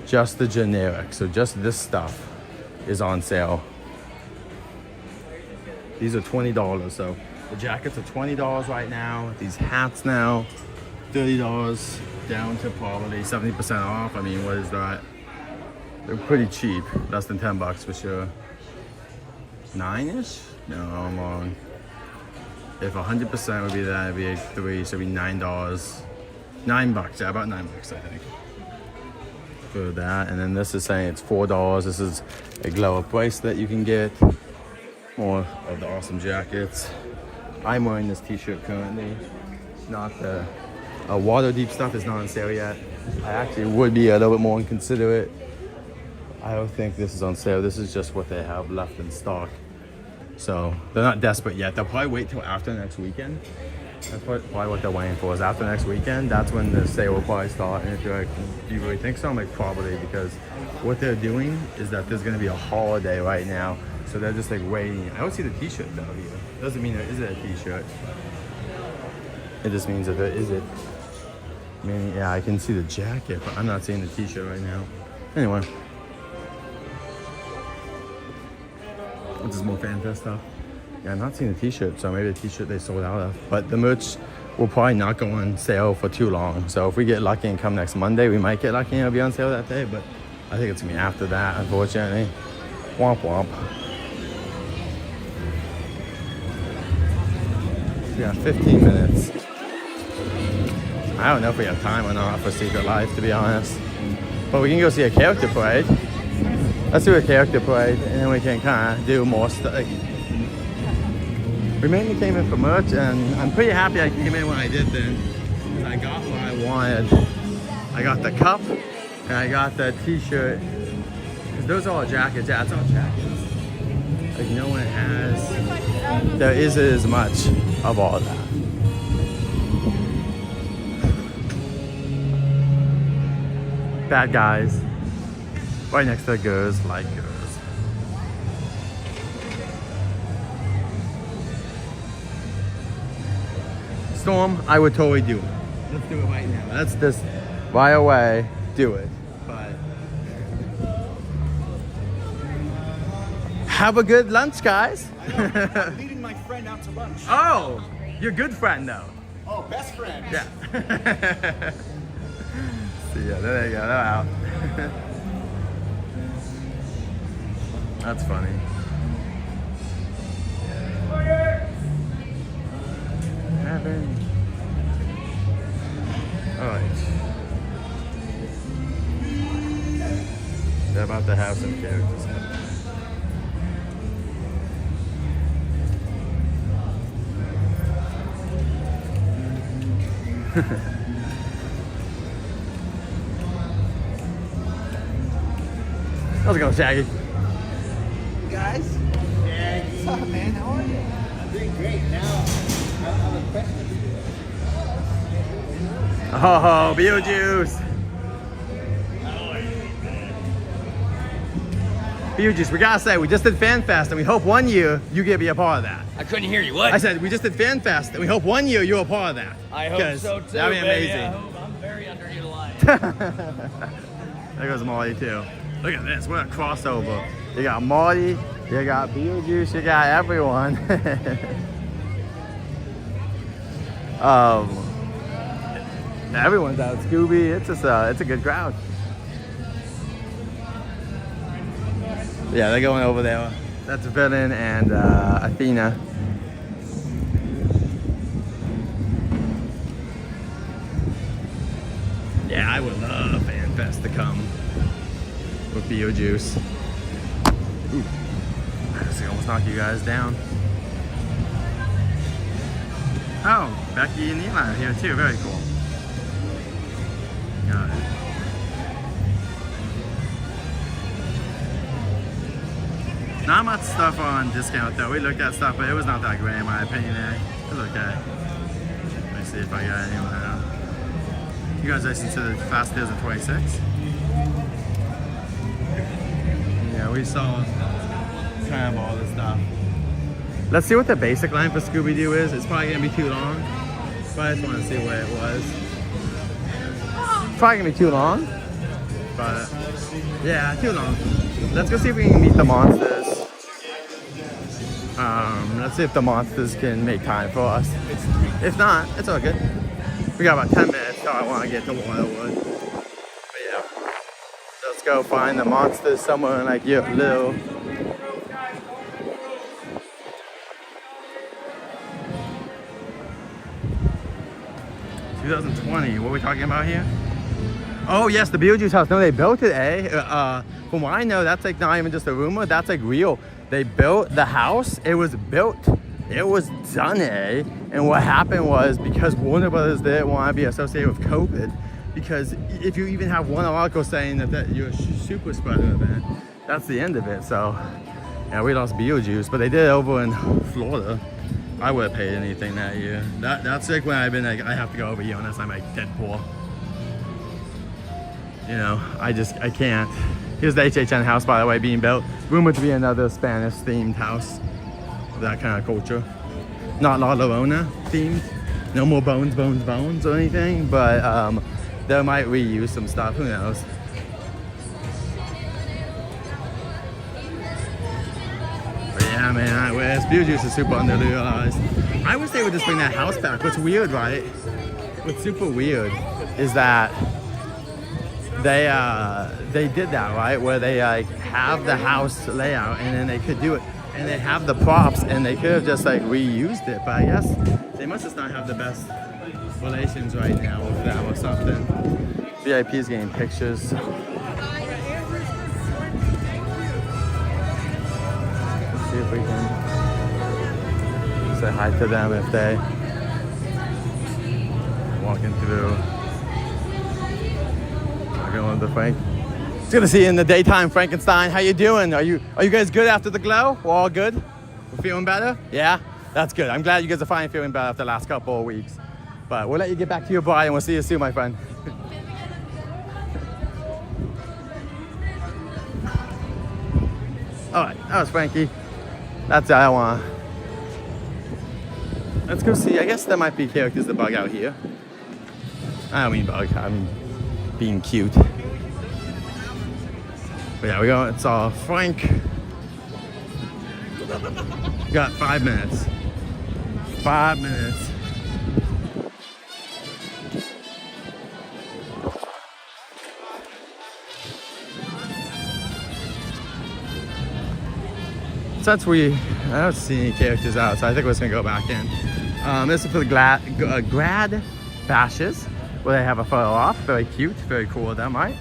Just the generic. So just this stuff is on sale. These are $20. So the jackets are $20 right now. These hats now, $30 down to probably 70% off. I mean, what is that? They're pretty cheap, less than 10 bucks for sure. 9-ish? No, I'm wrong. If 100% would be that, it'd be like 3, so it'd be $9. 9 bucks, yeah, about 9 bucks, I think. For that, and then this is saying it's $4. This is a glow up bracelet you can get. More of the awesome jackets. I'm wearing this t-shirt currently. Not the Waterdeep stuff is not on sale yet. I actually would be a little bit more inconsiderate. I don't think this is on sale. This is just what they have left in stock. So they're not desperate yet. They'll probably wait till after next weekend. That's probably what they're waiting for, is after next weekend. That's when the sale will probably start. And if you're like, do you really think so? I'm like, probably, because what they're doing is that there's gonna be a holiday right now. So they're just like waiting. I don't see the t-shirt though here. Doesn't mean there isn't a t-shirt. It just means that there is it. I mean, yeah, I can see the jacket, but I'm not seeing the t-shirt right now. Anyway. This is more Fanta stuff. Yeah, I'm not seeing the t-shirt, so maybe the t-shirt they sold out of. But the merch will probably not go on sale for too long. So if we get lucky and come next Monday, we might get lucky and it'll be on sale that day. But I think it's gonna be after that, unfortunately. Womp womp. We got 15 minutes. I don't know if we have time or not for Secret Life, to be honest. But we can go see a character parade. Let's do a character parade, and then we can kind of do more stuff. We mainly came in for merch, and I'm pretty happy I came in when I did then, because I got what I wanted. I got the cup, and I got the t-shirt. Because those are all jackets. Yeah, it's all jackets. Like no one has, there isn't as much of all that. Bad guys. Right next to the girls, like girls. Storm, I would totally do it. Let's do it right now. Let's just right away do it. But have a good lunch, guys.
I'm leading my friend out to lunch.
Oh, your good friend though.
Oh, best friend.
Yeah. See ya. There you go. They're out. That's funny. Heaven. Alright. They're about to have some characters. How's it going, Shaggy?
Guys? What's up, man? How are you? I'm doing great. Now, I have a question.
Oh, Beetlejuice. Beetlejuice, we gotta say, we just did FanFest, and we hope one year you get to be a part of that.
I couldn't hear you. What?
I said, we just did FanFest, and we hope one year you're a part of that.
I hope so too.
That'd be
baby.
amazing.
I hope I'm very underutilized.
There goes Marty too. Look at this, what a crossover. You got Marty, you got Beetlejuice, you got everyone. Everyone's out. Scooby, it's a good crowd. Yeah, they're going over there. That's Villain and Athena. Yeah, I would love FanFest to come with Beetlejuice. Ooh, I almost knock you guys down. Oh, Becky and Eli are here too. Very cool. Got it. Not much stuff on discount though. We looked at stuff, but it was not that great in my opinion. It was okay. Let me see if I got anyone out. You guys listen to the Fast 2026? Yeah, we saw kind of all this stuff. Let's see what the basic line for Scooby-Doo is. It's probably gonna be too long, but I just want to see what it was. It's probably gonna be too long, but yeah, too long. Let's go see if we can meet the monsters. Let's see if the monsters can make time for us. If not, it's all good. We got about 10 minutes till I want to get to Waterwood. But yeah, let's go find the monsters somewhere in like your little. $2020, what are we talking about here? Oh yes, the Beetlejuice house. No, they built it, eh? From what I know, that's like not even just a rumor, that's like real. They built the house, it was built. It was done, eh? And what happened was, because Warner Brothers didn't want to be associated with COVID, because if you even have one article saying that you're a super spreader event, that's the end of it. So, yeah, we lost Beetlejuice, but they did it over in Florida. I would have paid anything that year. That's like when I've been like, I have to go over here unless I'm like Deadpool. You know, I can't. Here's the HHN house, by the way, being built. Rumored to be another Spanish themed house. That kind of culture. Not La Llorona themed. No more bones or anything, but they might reuse some stuff, who knows. But yeah, man, Beetlejuice is super underutilized. I wish they would just bring that house back. What's weird, right? What's super weird is that they did that, right? Where they like have the house layout and then they could do it. And they have the props and they could have just like reused it. But I guess they must just not have the best relations right now with them or something. VIP's getting pictures. Let's see if we can say hi to them if they walking through. Walking with the Frank. It's good to see you in the daytime, Frankenstein. How you doing? Are you guys good after the glow? We're all good? We're feeling better? Yeah? That's good. I'm glad you guys are finally feeling better after the last couple of weeks. But we'll let you get back to your bride and we'll see you soon, my friend. All right, that was Frankie. That's what I want. Let's go see. I guess there might be characters that bug out here. I don't mean bug, I'm being cute. But yeah, we go. It's all Frank. We got 5 minutes. 5 minutes. Since I don't see any characters out, so I think we're just gonna go back in. This is for the grad bashes, where they have a photo off. Very cute, very cool of them, right?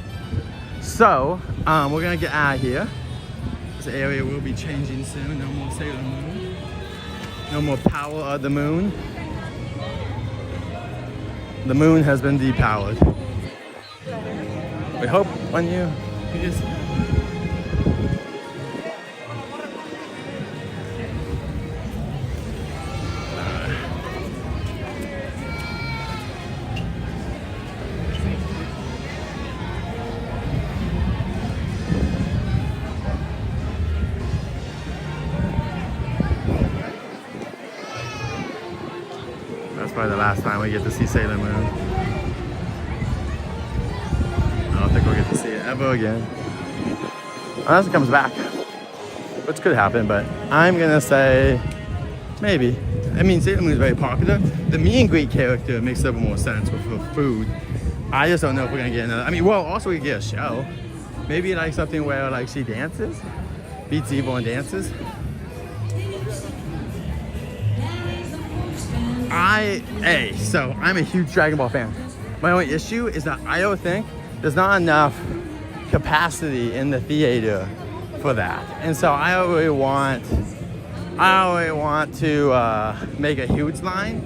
So, we're gonna get out of here. This area will be changing soon. No more Sailor Moon. No more power of the moon. The moon has been depowered. We hope when you just... Probably the last time we get to see Sailor Moon. I don't think we'll get to see it ever again. Unless it comes back. Which could happen, but I'm gonna say maybe. I mean, Sailor Moon is very popular. The meet and greet character makes a little more sense with food. I just don't know if we're gonna get another. I mean, well, also we could get a show. Maybe like something where like she dances, beats evil and dances. So I'm a huge Dragon Ball fan. My only issue is that I don't think there's not enough capacity in the theater for that. And so I don't really want to make a huge line.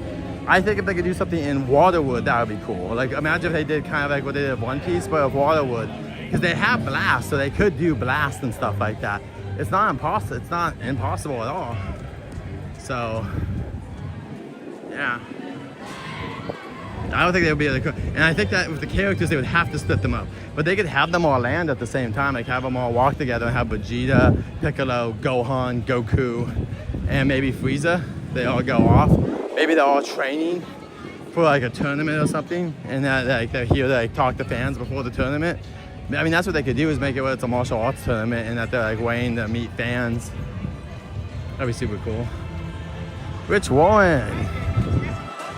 I think if they could do something in Waterwood, that would be cool. Like imagine if they did kind of like what they did at One Piece, but of Waterwood. Because they have Blast, so they could do Blast and stuff like that. It's not impossible. It's not impossible at all. So yeah. I don't think they would be able to, and I think that with the characters, they would have to split them up. But they could have them all land at the same time, like have them all walk together and have Vegeta, Piccolo, Gohan, Goku, and maybe Frieza. They all go off. Maybe they're all training for like a tournament or something, and that like they're here to like talk to fans before the tournament. I mean, that's what they could do is make it where it's a martial arts tournament, and that they're like waiting to meet fans. That'd be super cool. Rich Warren.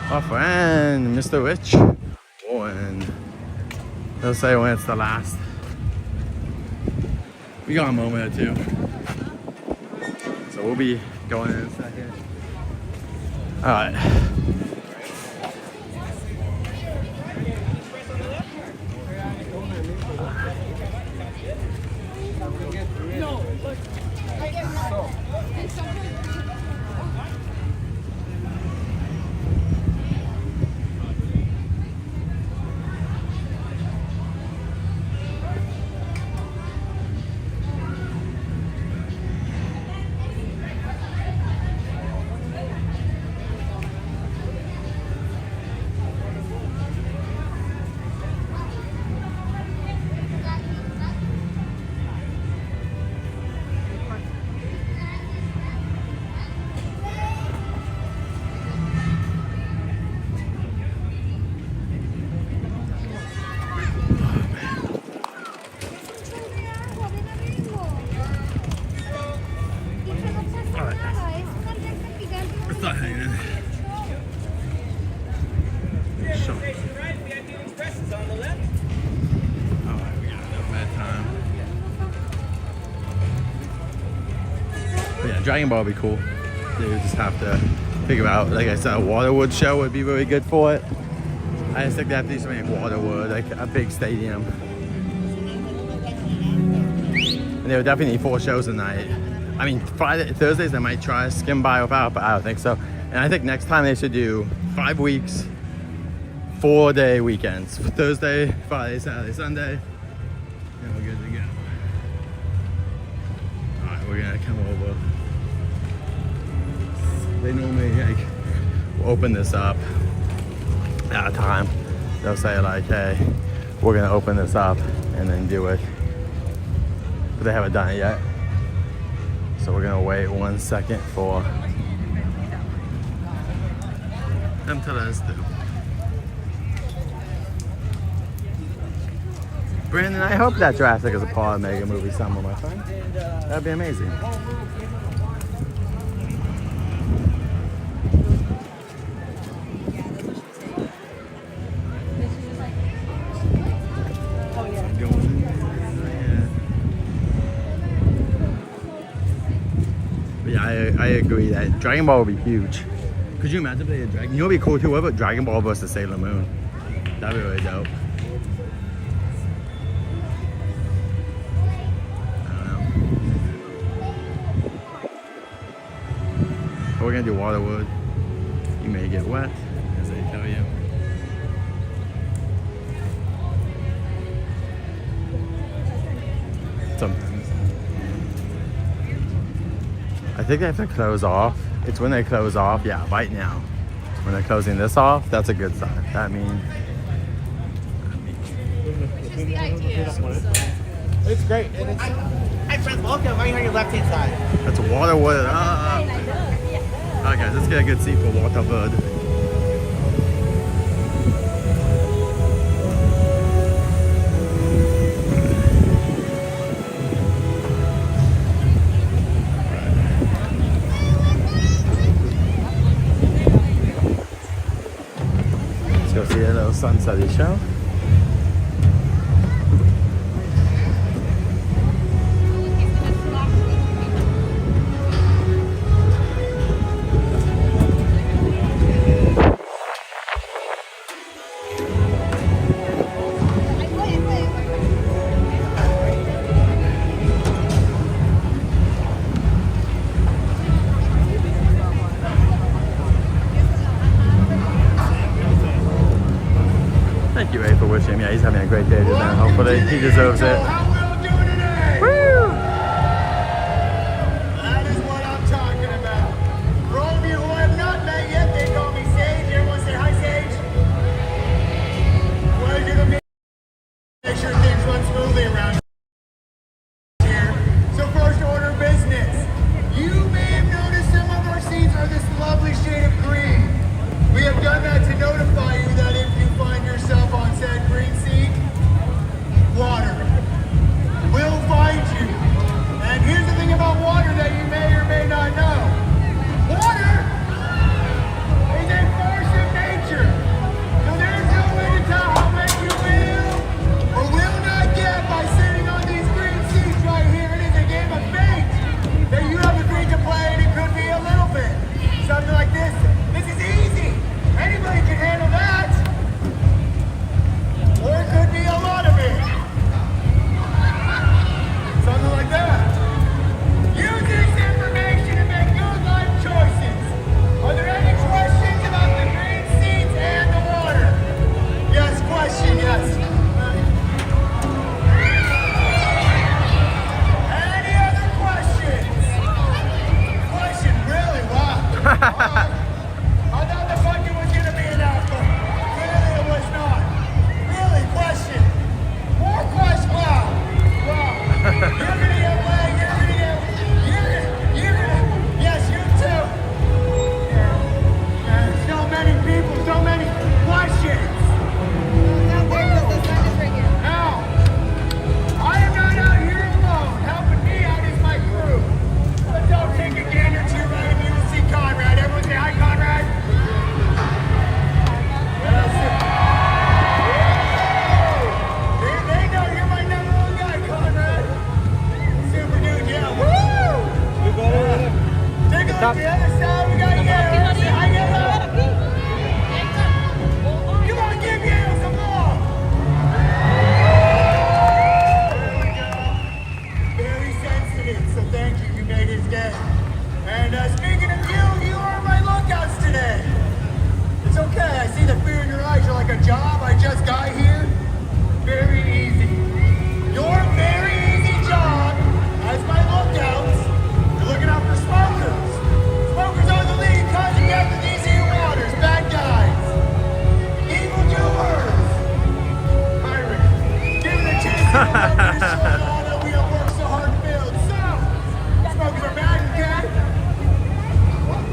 Our friend, Mr. Rich Warren. He'll say when it's the last. We got a moment or two. So we'll be going in a second. All right. Dragon Ball would be cool. They would just have to figure out, like I said, a Waterwood show would be really good for it. I just think they have to do something like Waterwood, like a big stadium. And they would definitely need 4 shows a night. I mean, Thursdays they might try to skim by without, but I don't think so. And I think next time they should do 5 weeks, 4-day weekends. Thursday, Friday, Saturday, Sunday. And we're good to go. Alright, we're gonna come over. They normally like open this up at a time. They'll say like, hey, we're gonna open this up and then do it. But they haven't done it yet. So we're gonna wait 1 second for them to let us do. Brandon, I hope that Jurassic is a part of Mega Movie Summer, my friend. That'd be amazing. But yeah, I agree that Dragon Ball would be huge. Could you imagine playing a Dragon? You know what would be cool too? What about Dragon Ball versus Sailor Moon? That'd be really dope. We're gonna do Waterwood. You may get wet, as they tell you. Sometimes. I think they have to close off. It's when they close off, yeah, right now. When they're closing this off, that's a good sign. That means.
Just the idea. It's great. And it's, hi friends, welcome. Right here on your left hand side.
That's Waterwood. Alright guys, let's get a good seat for Waterwood. Let's go see a little sunsetty show. Thank you, Ray, for wishing him. Yeah, he's having a great day today. Hopefully, he deserves it. Woo!
That is what I'm talking about. For all of you who have not met yet, they call me Sage. Everyone say hi, Sage. Pleasure to meet you. Make sure things run smoothly around here. So first order of business. You may have noticed some of our seats are this lovely shade of green. We have done that to notify you that if you find yourself on said green seat, water. we have worked so hard to build. So, smokers are bad, okay?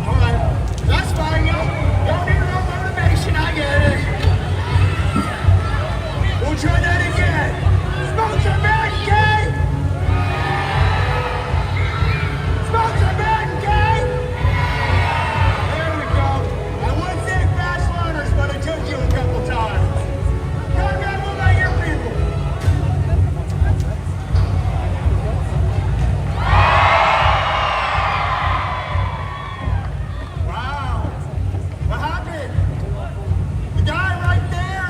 Alright, that's fine, y'all need a little motivation, I get it. We'll try that again. Smokes are bad, okay? Smokes are bad, okay? There we go. I would say fast learners, but it took you a couple times. Come on, what about your people? Wow. What happened? The guy right there?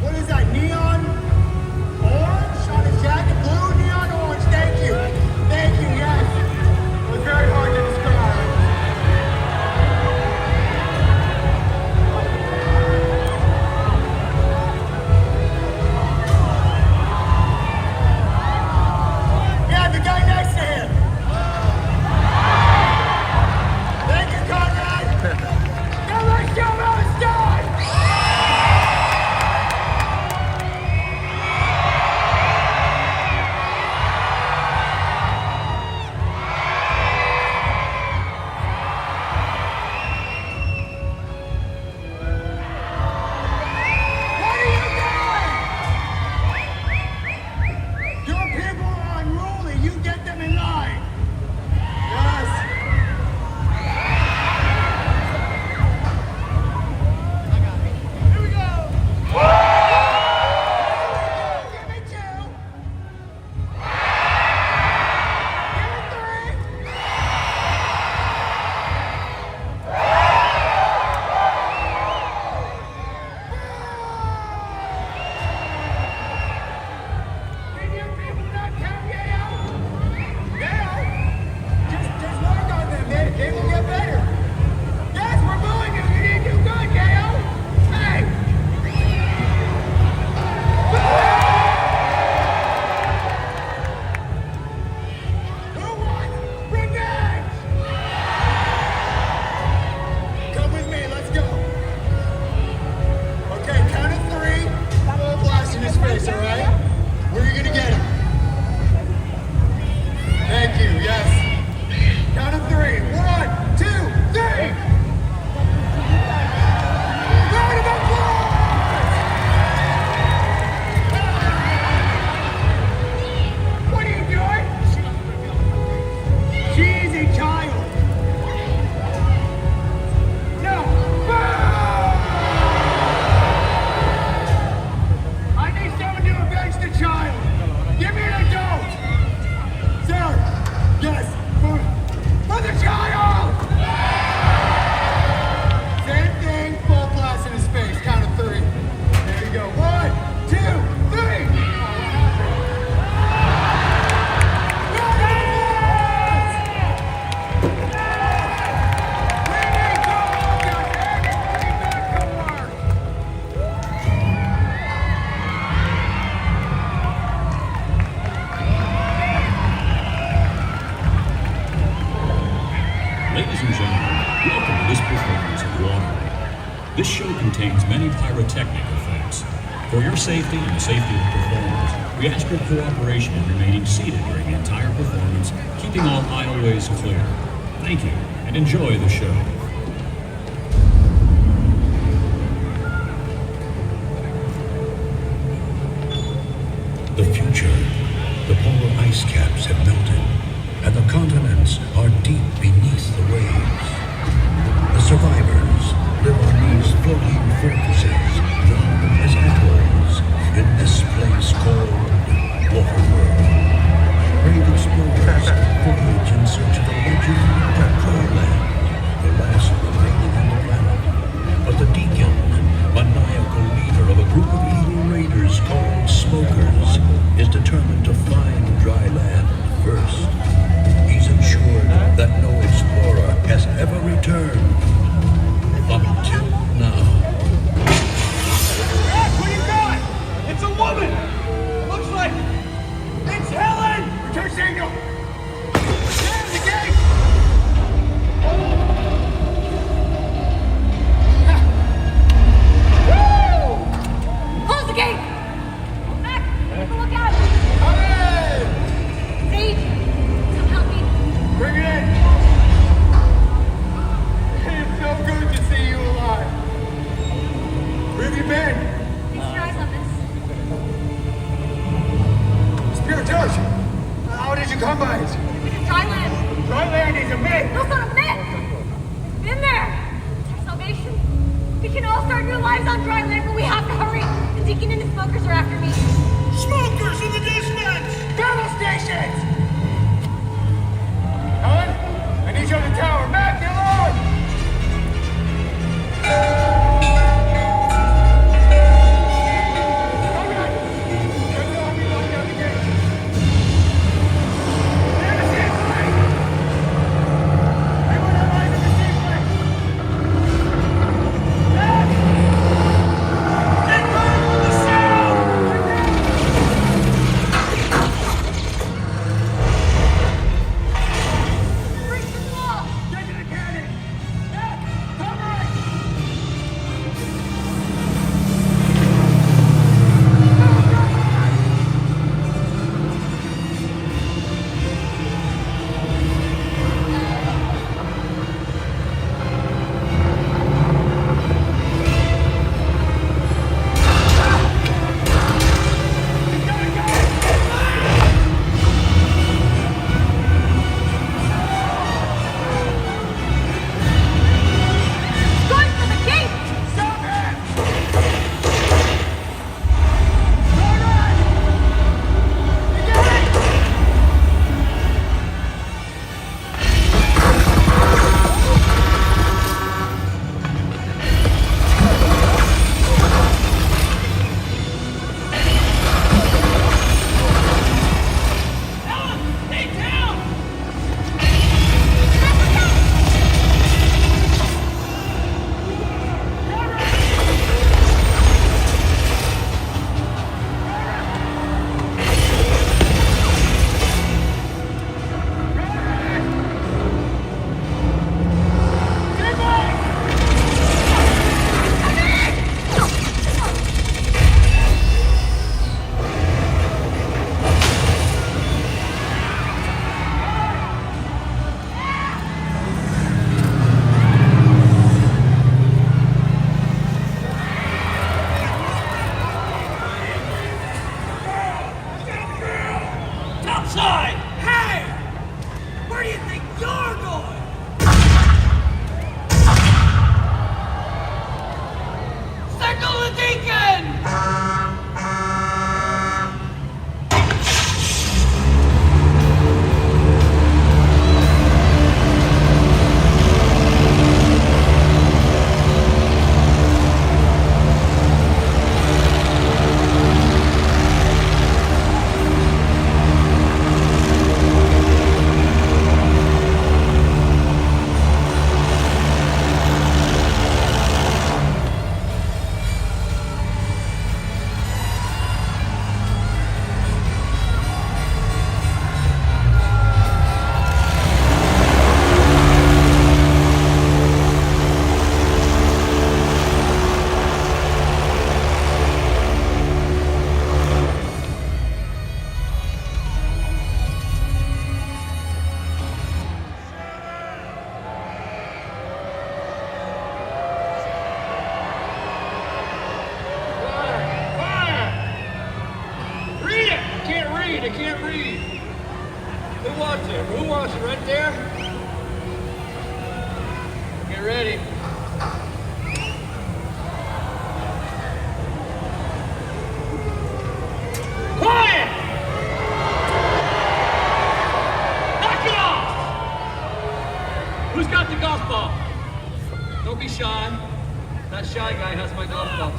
What is that, neon orange on his jacket? Blue neon orange, thank you. Thank you, yes. It was very hard to describe. Yeah, the guy next to him. Thank you, Conrad. Now let's go, Palestine! What are you doing? Your people are unruly. You get them in line. Yes. Here we go. Give me 2. Give me 3. Can your people not count Yale? Yale? Just work on them. They will get better. Yes, we're booing you. You didn't do good, Yale. Hey! Who wants revenge? Come with me. Let's go. Okay, count of 3. Full blast in his face, all right? Where are you gonna get him? Thank you, yes. Count of 3. 1, 2, 3. Round of applause! What are you doing? She is a child. No. I need someone to avenge the child. Give me an adult. Sir, yes, for the child. Same thing, full blast in his face. Count of 3. There you go. 1, 2, 3.
Ladies and gentlemen, welcome to this performance of Waterway. This show contains many pyrotechnic effects. For your safety and the safety of the performers, we ask your cooperation in remaining seated during the entire performance, keeping all aisleways clear. Thank you, and enjoy the show. The future. The polar ice caps have melted, and the continents are deep beneath the waves. The survivors live on these floating fortresses known as atolls in this place called Waterworld. Brave explorers voyage in search of the legend of Troyland, the last remaining on the planet. But the Deacon, maniacal leader of a group of evil raiders called Smokers, is determined to find dry land first. He's ensured that no explorer has ever returned. Up until now.
What do you got? It's a woman. Looks George! How did you come by it?
Dry land.
Dry land is a myth!
No, it's not a myth. Been there. Salvation. We can all start new lives on dry land, but we have to hurry. The deacon and his smokers are after me.
Smokers in the distance! Battle stations! Helen, I need you on the tower. Matt, get along!
Outside! Hey! Where do you think you're going? Signal the deacon! I can't read. Who wants it? Who wants it? Right there? Get ready. Quiet! Knock it off! Who's got the golf ball? Don't be shy. That shy guy has my golf ball.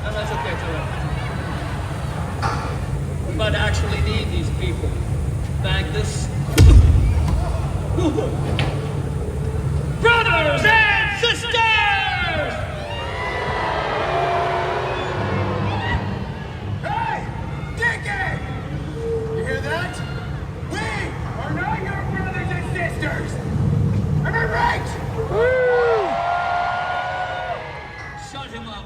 No, that's okay, it's all right. We might actually need these people. Thank this. Brothers and sisters!
Hey! Dickie! You hear that? We are not your brothers and sisters! Am I right?
Shut him up.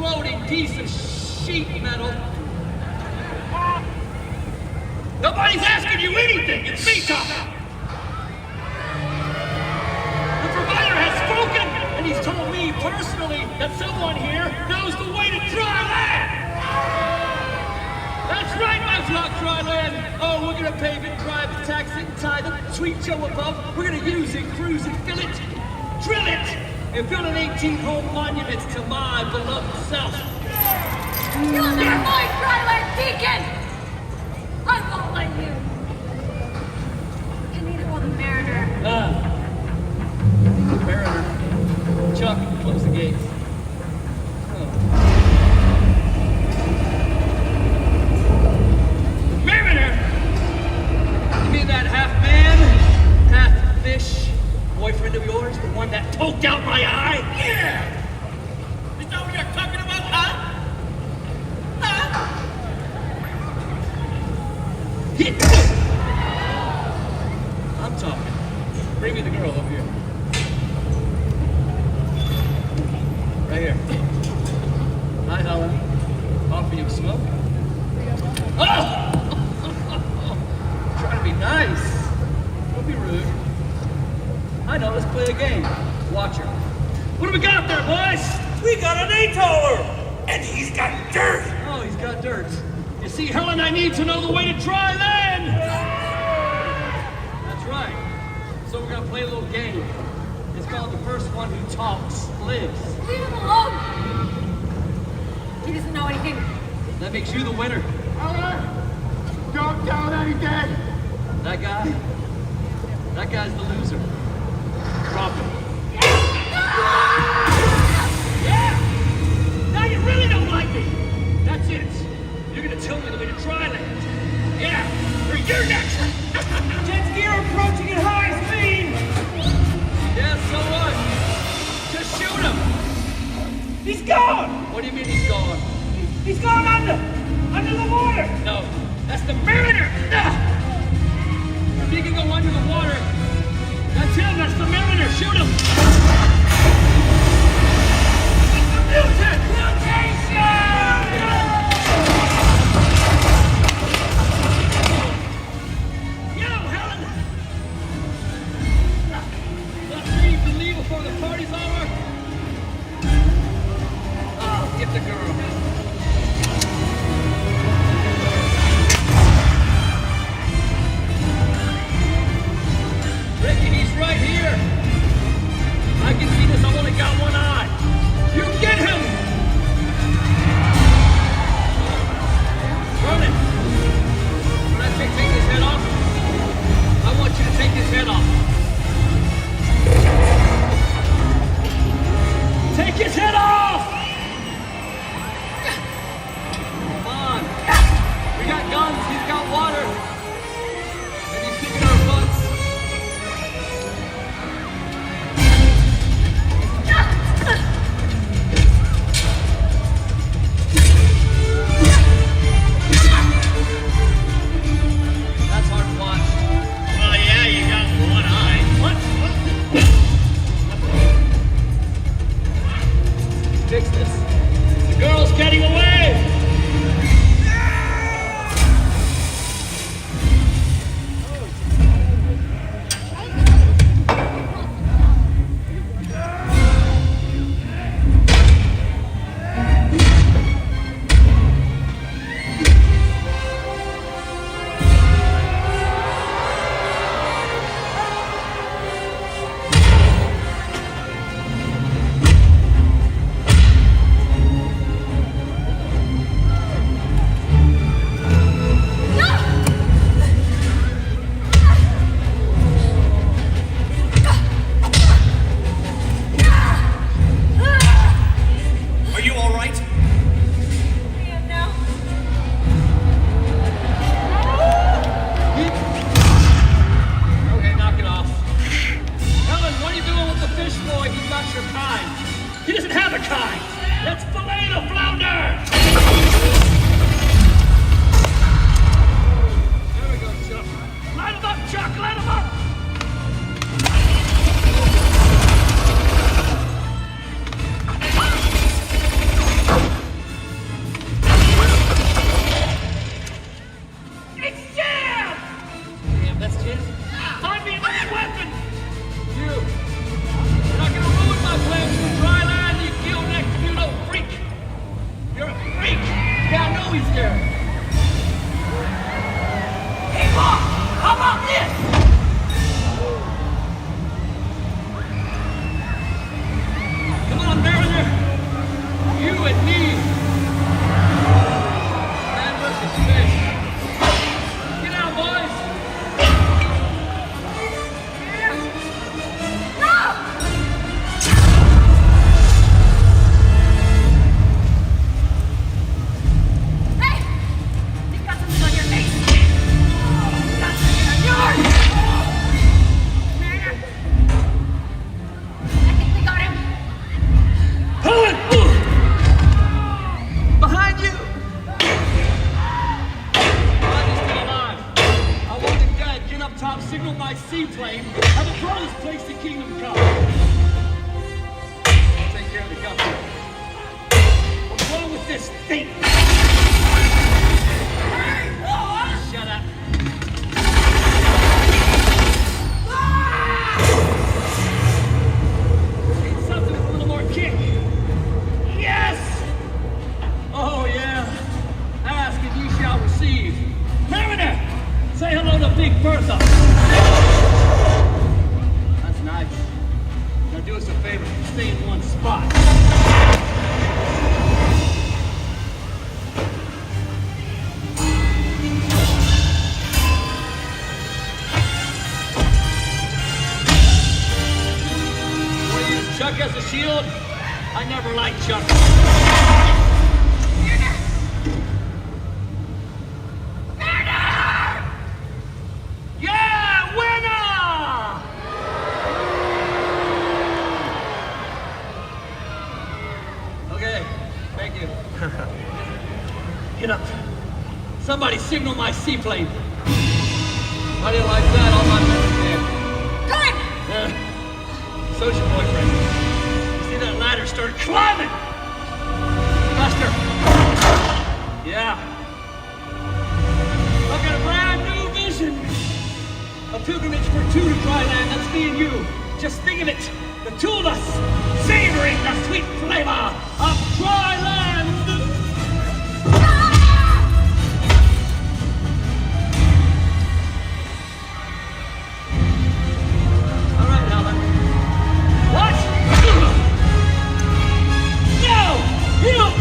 floating piece of sheet metal. Nobody's asking you anything. It's me talking. The provider has spoken, and he's told me personally that someone here knows the way to dry land. That's right, my flock, dry land. Oh, we're gonna pave it, drive it, tax it, tie the sweet Joe above. We're gonna use it, cruise it, fill it, drill it, and build an 18-hole monument to my beloved self.
You'll never find Dryland Deacon! I won't let you. And neither will the Mariner.
Mariner. Chuck, close the gates. Mariner! You mean that half man, half fish boyfriend of yours? The one that poked out my eye? Yeah! Is that what you're talking about, huh? I'm talking. Bring me the girl over here. Right here. Hi, Helen. Offer you a smoke? Oh! Trying to be nice. Don't be rude. I know, let's play a game. Watch her. What do we got there, boys? We got an atoller! And he's got dirt! Oh, he's got dirt. You see, Helen, I need to know the way to dry land! That's right. So we're gonna play a little game. It's called The First One Who Talks Lives.
Leave him alone! He doesn't know anything.
That makes you the winner.
Don't tell that he's dead!
That guy's the loser. Drop him. Yeah! Now you really don't like me! That's it. You're gonna tell me the way to dry land. Yeah, or you're next! Jet ski are approaching at high speed! Yeah, so what? Just shoot him! He's gone! What do you mean he's gone? He's gone under the water! No, that's the Mariner! If he can go under the water, that's him, that's the Mariner, shoot him! Mutation! Before the party's over, I'll get the girl. Ricky, he's right here. I've signaled my seaplane and the furthest place to Kingdom Come. I'll take care of the government. What's wrong with this thing? Shut up. Need something with a little more kick. Yes! Oh, yeah. Ask and ye shall receive. Mariner, say hello to Big Bertha. That's nice. Now do us a favor, stay in one spot. Want to use Chuck as a shield? I never liked Chuck. Yeah, winner! Okay, thank you. Get up. Somebody signal my seaplane. I didn't like that, all my men are dead. Good! So's your boyfriend. You see that ladder start climbing? Faster. Yeah. I've got a brand new vision. A pilgrimage for two to dry land, that's me and you. Just think of it, the two of us, savoring the sweet flavor of dry land. All right, Alan. What? No! You don't...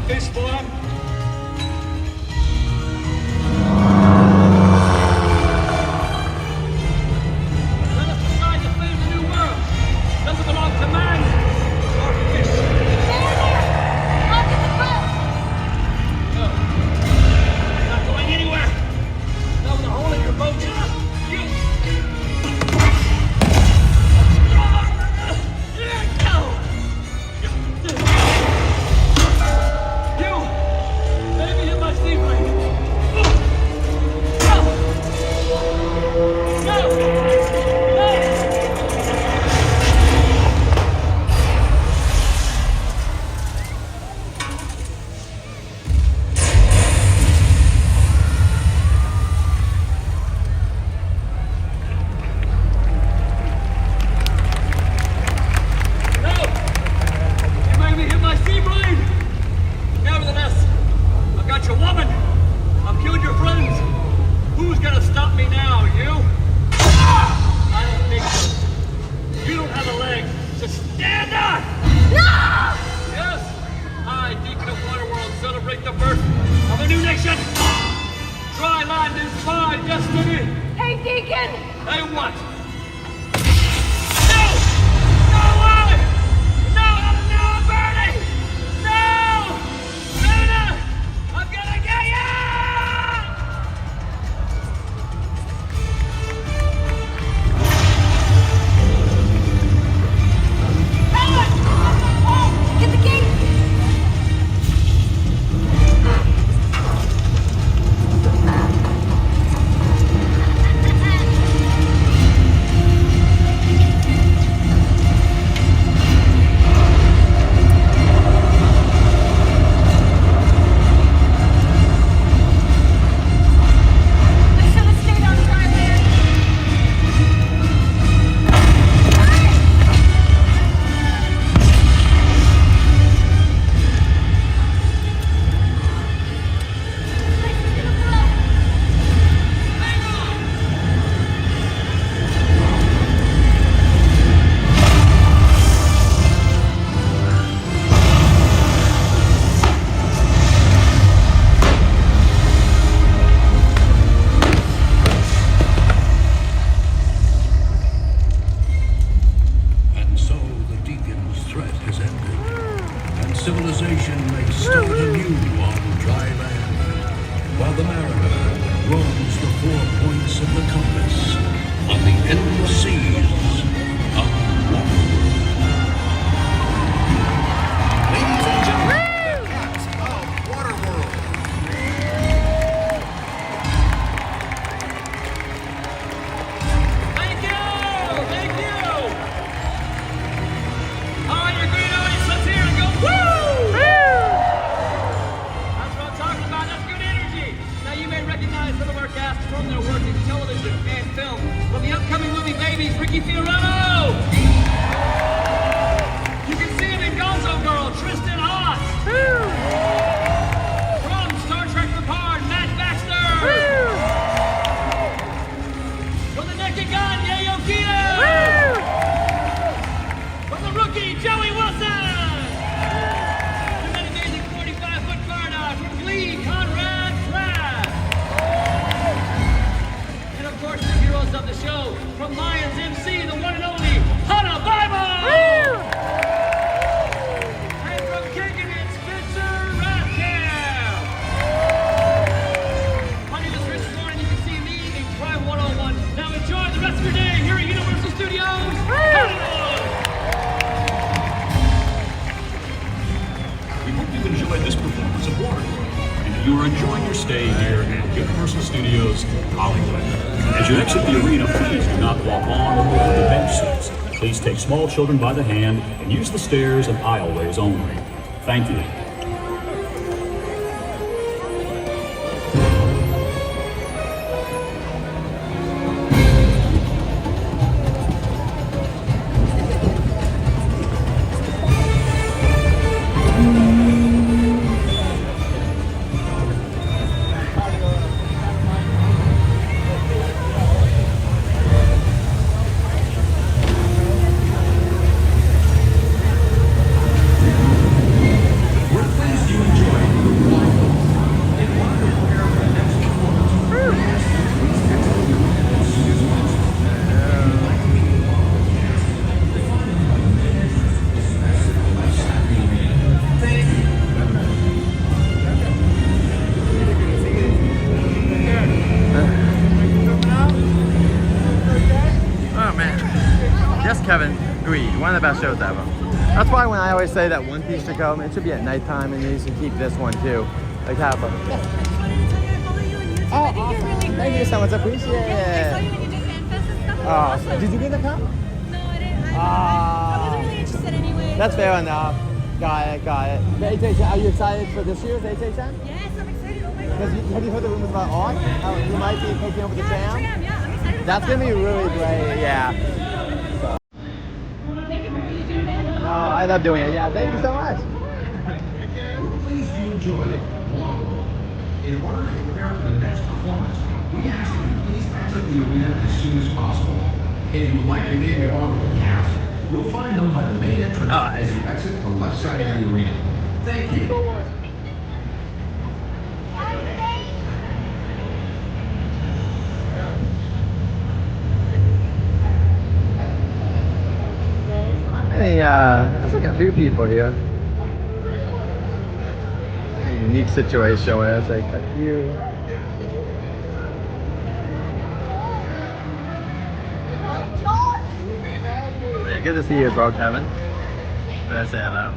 Fish boy. Let us decide the fate of the new world. Does it belong to man or fish? Look at the boat. No. You're not going anywhere. Now with a hole in your boat, you...
in the seas of water. Ladies and gentlemen, the cats of Waterworld.
Thank you! Thank you! All right, your great audience, let's hear it go. Woo! That's what I'm talking about. That's good energy. Now, you may recognize some of our cast from their work in television and film. From the upcoming movie Babies, Ricky Fiorano. You can see him in Gonzo Girl, Tristan Haas. From Star Trek Picard, Matt Baxter. From the Naked Gun, Yayo Kino. From the Rookie, Joey Wilson. From that amazing 45-foot Varda, from Glee, Conrad Trask. And of course, the heroes of the show, from Lions MC, the one and only Hannah Bible. And from Kickin' It, Spencer Rathkamp. My name is Rich Thorne, and you can see me in Crime 101. Now enjoy the rest of your day here at Universal Studios Hollywood.
We hope you've enjoyed this performance of Waterworld and that you are enjoying your stay here at Universal Studios Hollywood. As you exit the arena, please do not walk on or over the bench seats. Please take small children by the hand and use the stairs and aisleways only. Thank you.
Kevin, agreed. One of the best shows ever. That's why when I always say that One Piece should come, it should be at nighttime, and you should keep this one too. Like half of it. Oh, awesome. Thank you so much. Appreciate it. Oh, did you get the cup?
No, I didn't. I wasn't really interested anyway.
That's fair enough. Got it, got it. The HHN, are you excited for this year's HHN?
Yes, I'm excited. Oh my god.
Have you heard the rumors about Art? How you might be taking over the tram?
Yeah, I'm excited about
That's
that.
gonna be really great, yeah. Oh, I love doing it. Yeah, thank you so much.
Please do enjoy it. In order to prepare for the next performance, we ask that you please exit the arena as soon as possible. And if you would like to name your honorable cast, you'll find them by the main entrance as you exit the left side of the arena. Thank you.
Hey, there's like a few people here. A unique situation where it's like a few. Yeah, good to see you, bro, Kevin. Better say hello.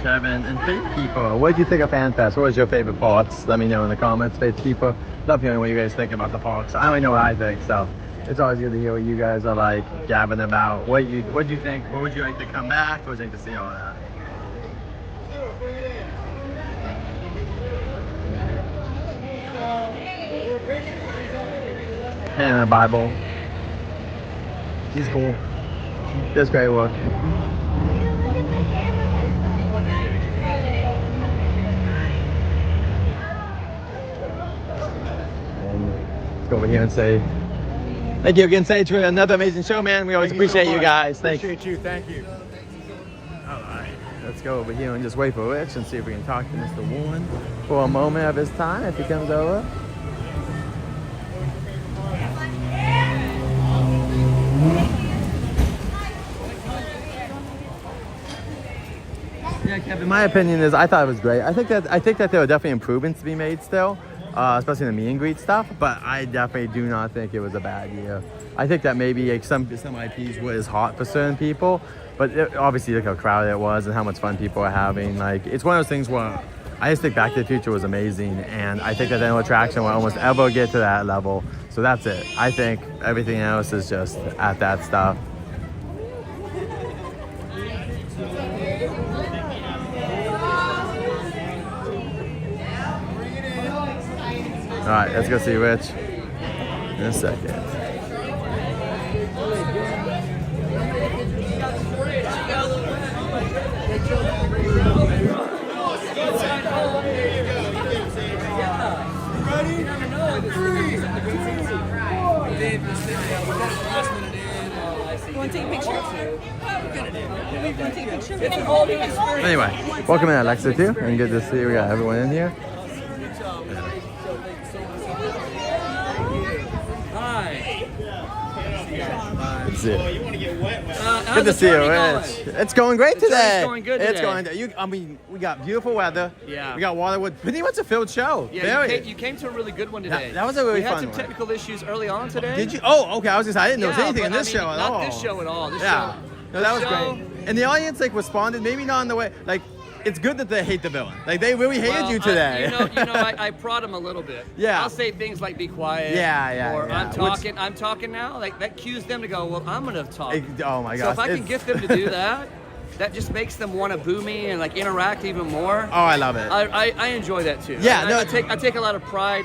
Kevin and Faith People. What did you think of FanFest? What was your favorite parts? Let me know in the comments, Faith People. Love hearing what you guys think about the parks. I only know what I think, so it's always good to hear what you guys are like gabbing about. What do you think? What would you like to come back? What would you like to see all that? And the Bible. He's cool. Does great work. Let's go over here and say thank you again, Sage, for another amazing show, man. We always appreciate you guys. Thanks.
Appreciate you. Thank you.
All right, let's go over here and just wait for Rich and see if we can talk to Mr. Warren for a moment of his time if he comes over. Yeah, Kevin, my opinion is I thought it was great. I think that there are definitely improvements to be made still. especially the meet and greet stuff. But I definitely do not think it was a bad year. I think that maybe like some IPs was hot for certain people, but obviously look how crowded it was and how much fun people are having. Like, it's one of those things where I just think Back to the Future was amazing, and I think that no attraction will almost ever get to that level. So that's it. I think everything else is just at that stuff. All right, let's go see Rich in a second. Anyway, welcome in Alexa too, and good to see we got everyone in here. That's it. Good to see you, Rich. It's going great today.
It's going good today.
It's going. I mean, we got beautiful weather.
Yeah.
We got Waterwood. Pretty much a filled show.
Yeah, you came to a really good one today.
That was a really fun one.
We had some technical issues early on today.
Did you? Oh, okay. I was just. I didn't notice anything in this show at all.
Not this show at all. This
yeah.
show.
No, that was great. And the audience like responded. Maybe not in the way like. It's good that they hate the villain. Like, they really hated you today.
I prod them a little bit.
Yeah.
I'll say things like "be quiet." Or I'm talking now. Like that cues them to go. Well, I'm gonna talk.
Oh my gosh.
So if I can get them to do that, that just makes them want to boo me and like interact even more.
Oh, I love it.
I enjoy that too.
Yeah.
I take a lot of pride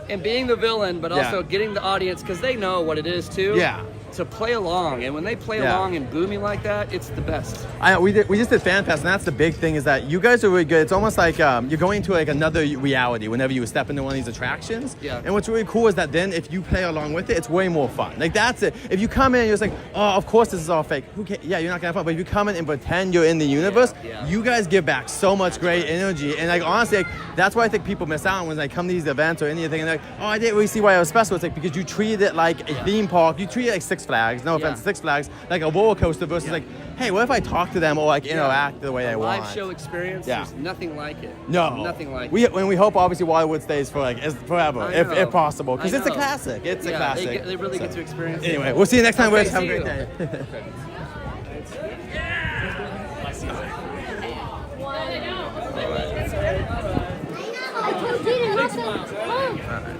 in being the villain, but also getting the audience because they know what it is too.
Yeah.
To play along, and when they play along and boo me like that, it's the best.
We just did Fan Fest, and that's the big thing is that you guys are really good. It's almost like you're going into like another reality whenever you step into one of these attractions.
Yeah.
And what's really cool is that then if you play along with it, it's way more fun. Like that's it. If you come in and you're just like, oh, of course this is all fake. Who cares? Yeah, you're not gonna have fun. But if you come in and pretend you're in the universe, you guys give back so much great energy. And like honestly, like, that's why I think people miss out when they come to these events or anything. And they're like, oh, I didn't really see why it was special. It's like because you treated it like a theme park. You treat it like Six Flags. No offense. Six Flags, like a roller coaster versus like, hey, what if I talk to them or like interact the way they want?
Live show experience, there's nothing like it.
No,
nothing like it.
We hope obviously Waterwood stays for like forever, if possible, because it's a classic. It's a classic.
They really get to experience it.
Anyway, we'll see you next time. Have a great day.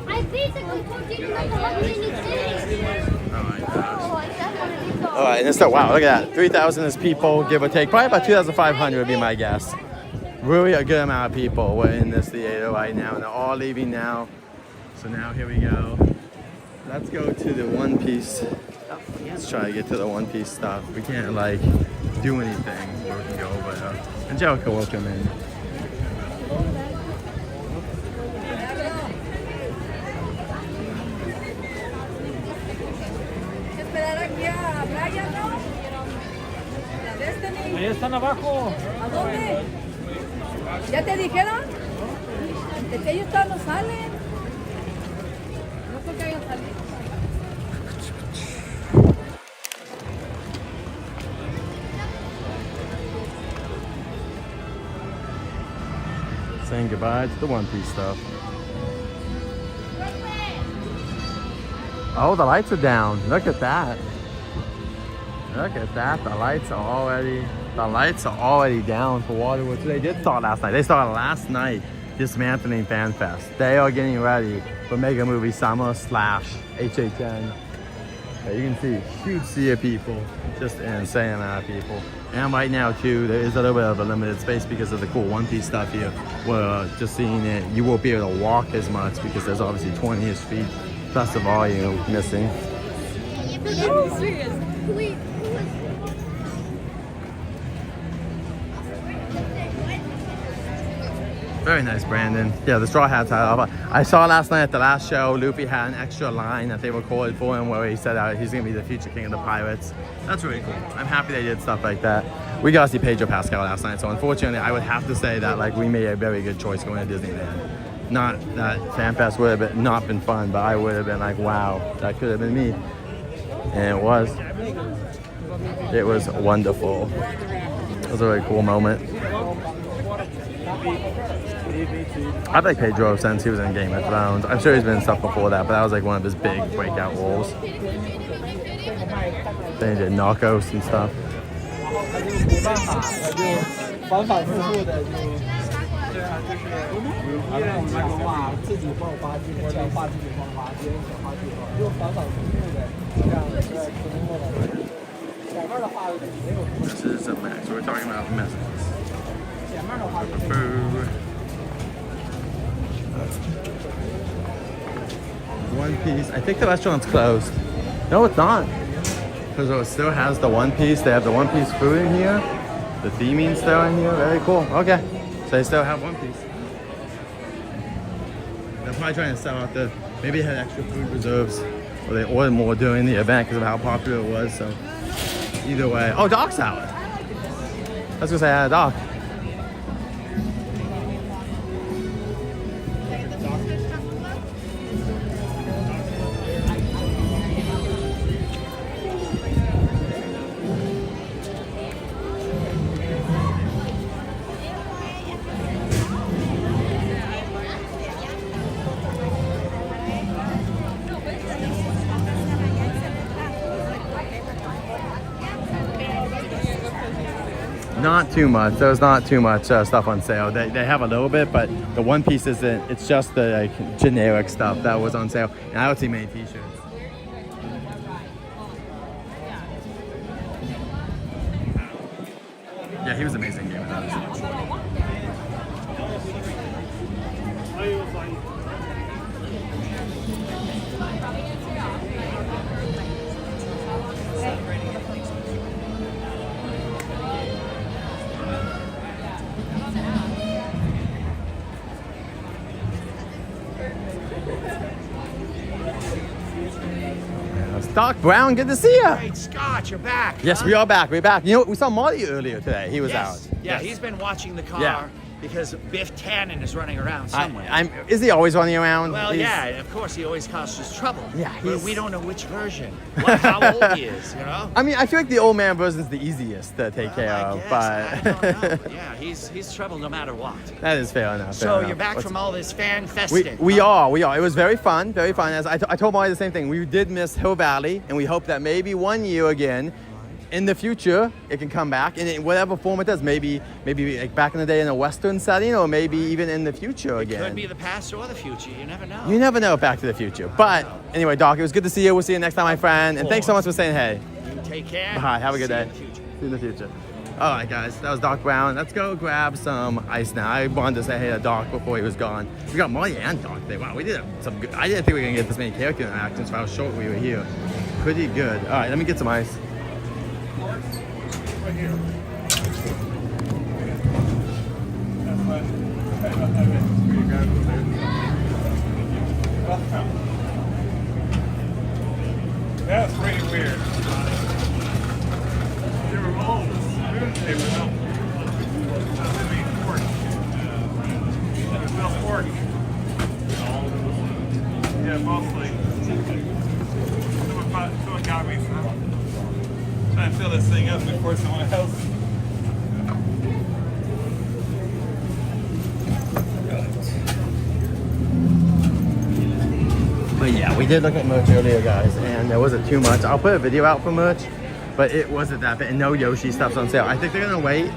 I basically told you not to let me in.
All right, and it's wow, look at that. 3,000 is people, give or take. Probably about 2,500 would be my guess. Really a good amount of people were in this theater right now, and they're all leaving now. So now here we go. Let's go to the One Piece. Let's try to get to the One Piece stuff. We can't like do anything where we can go over there. Angelica, welcome in.
Ahí están abajo.
¿A dónde? ¿Ya te dijeron? Es que ellos todavía no salen. No creo que hayan salido.
Saying goodbye to the One Piece stuff. Oh, the lights are down. Look at that. Look at that. The lights are already down for Waterwood. So they did start last night. They started last night dismantling Fan Fest. They are getting ready for Mega Movie Summer / HHN. You can see a huge sea of people, just an insane amount of people. And right now too, there is a little bit of a limited space because of the cool One Piece stuff here. We're just seeing it, you won't be able to walk as much because there's obviously 20-ish feet plus the volume missing. Very nice, Brandon. Yeah, the Straw Hats had off. I saw last night at the last show, Luffy had an extra line that they recorded for him where he said he's going to be the future king of the pirates. That's really cool. I'm happy they did stuff like that. We got to see Pedro Pascal last night, so unfortunately, I would have to say that like we made a very good choice going to Disneyland. Not that Fan Fest would have not been fun, but I would have been like, wow, that could have been me. And it was. It was wonderful. It was a very cool moment. I like Pedro since he was in Game of Thrones. I'm sure he's been in stuff before that, but that was like one of his big breakout roles. Then he did Narcos and stuff. This is a Max. We're talking about messages. One Piece. I think the restaurant's closed. No, it's not. Because it still has the One Piece. They have the One Piece food in here. The theming's still in here. Very cool. Okay. So they still have One Piece. They're probably trying to sell out the... Maybe they had extra food reserves. Or they ordered more during the event because of how popular it was. So either way. Oh, Doc salad. I was going to say I had a Doc. Not too much. There's not too much stuff on sale. They have a little bit, but the One Piece isn't. It's just the like, generic stuff that was on sale. And I don't see many t-shirts. Yeah, he was amazing Game of Thrones. Doc Brown, good to see you.
Great, Scott, you're back.
Yes,
huh?
we are back. We're back. You know, we saw Marty earlier today. He was out.
Yeah,
Yes.
he's been watching the car
Yeah.
because Biff Tannen is running around somewhere.
Is he always running around?
Well,
He's-
yeah, of course he always causes trouble.
Yeah,
but
he's-
we don't know which version, how old he is, you know?
I mean, I feel like the old man version's the easiest to take care of,
I don't
but
know. Yeah, he's trouble no matter what.
that is fair enough.
So
fair enough.
you're back
Let's-
from all this fan
We
festing.
are. It was very fun, very fun. As I told Molly the same thing. We did miss Hill Valley, and we hope that maybe one year again, in the future, it can come back in whatever form it does. Maybe like back in the day in a Western setting, or maybe even in the future again.
Could be the past or the future. You never know.
You never know Back to the Future. But anyway, Doc, it was good to see you. We'll see you next time, my friend. And thanks so much for saying hey.
You take care.
Bye. Have a good
See you
day.
in the future.
See you in the future. All right, guys. That was Doc Brown. Let's go grab some ice now. I wanted to say hey to Doc before he was gone. We got Molly and Doc today. Wow, we did some good. I didn't think we were going to get this many character interactions for how short we were here. Pretty good. All right, let me get some ice.
Right here. That's pretty weird. They were all they were all pork. It was all pork. Yeah, mostly. Someone got me some. Trying to fill this thing up before someone else.
But yeah, we did look at merch earlier, guys, and there wasn't too much. I'll put a video out for merch, but it wasn't that bad. And no Yoshi stuff's on sale. I think they're gonna wait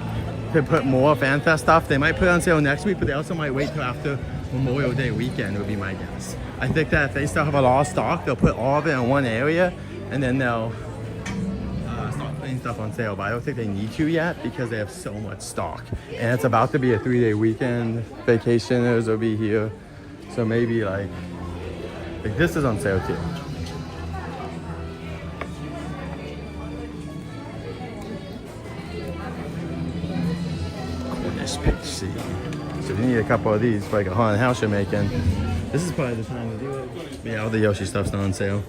to put more FanFest stuff. They might put it on sale next week, but they also might wait till after Memorial Day weekend would be my guess. I think that if they still have a lot of stock, they'll put all of it in one area, and then they'll start putting stuff on sale. But I don't think they need to yet because they have so much stock. And it's about to be a 3-day weekend. Vacationers will be here. So maybe like this is on sale too. Cornish pig seed. So we need a couple of these for like a haunted house you're making. This is probably the time to do it. Yeah, all the Yoshi stuff's not on sale.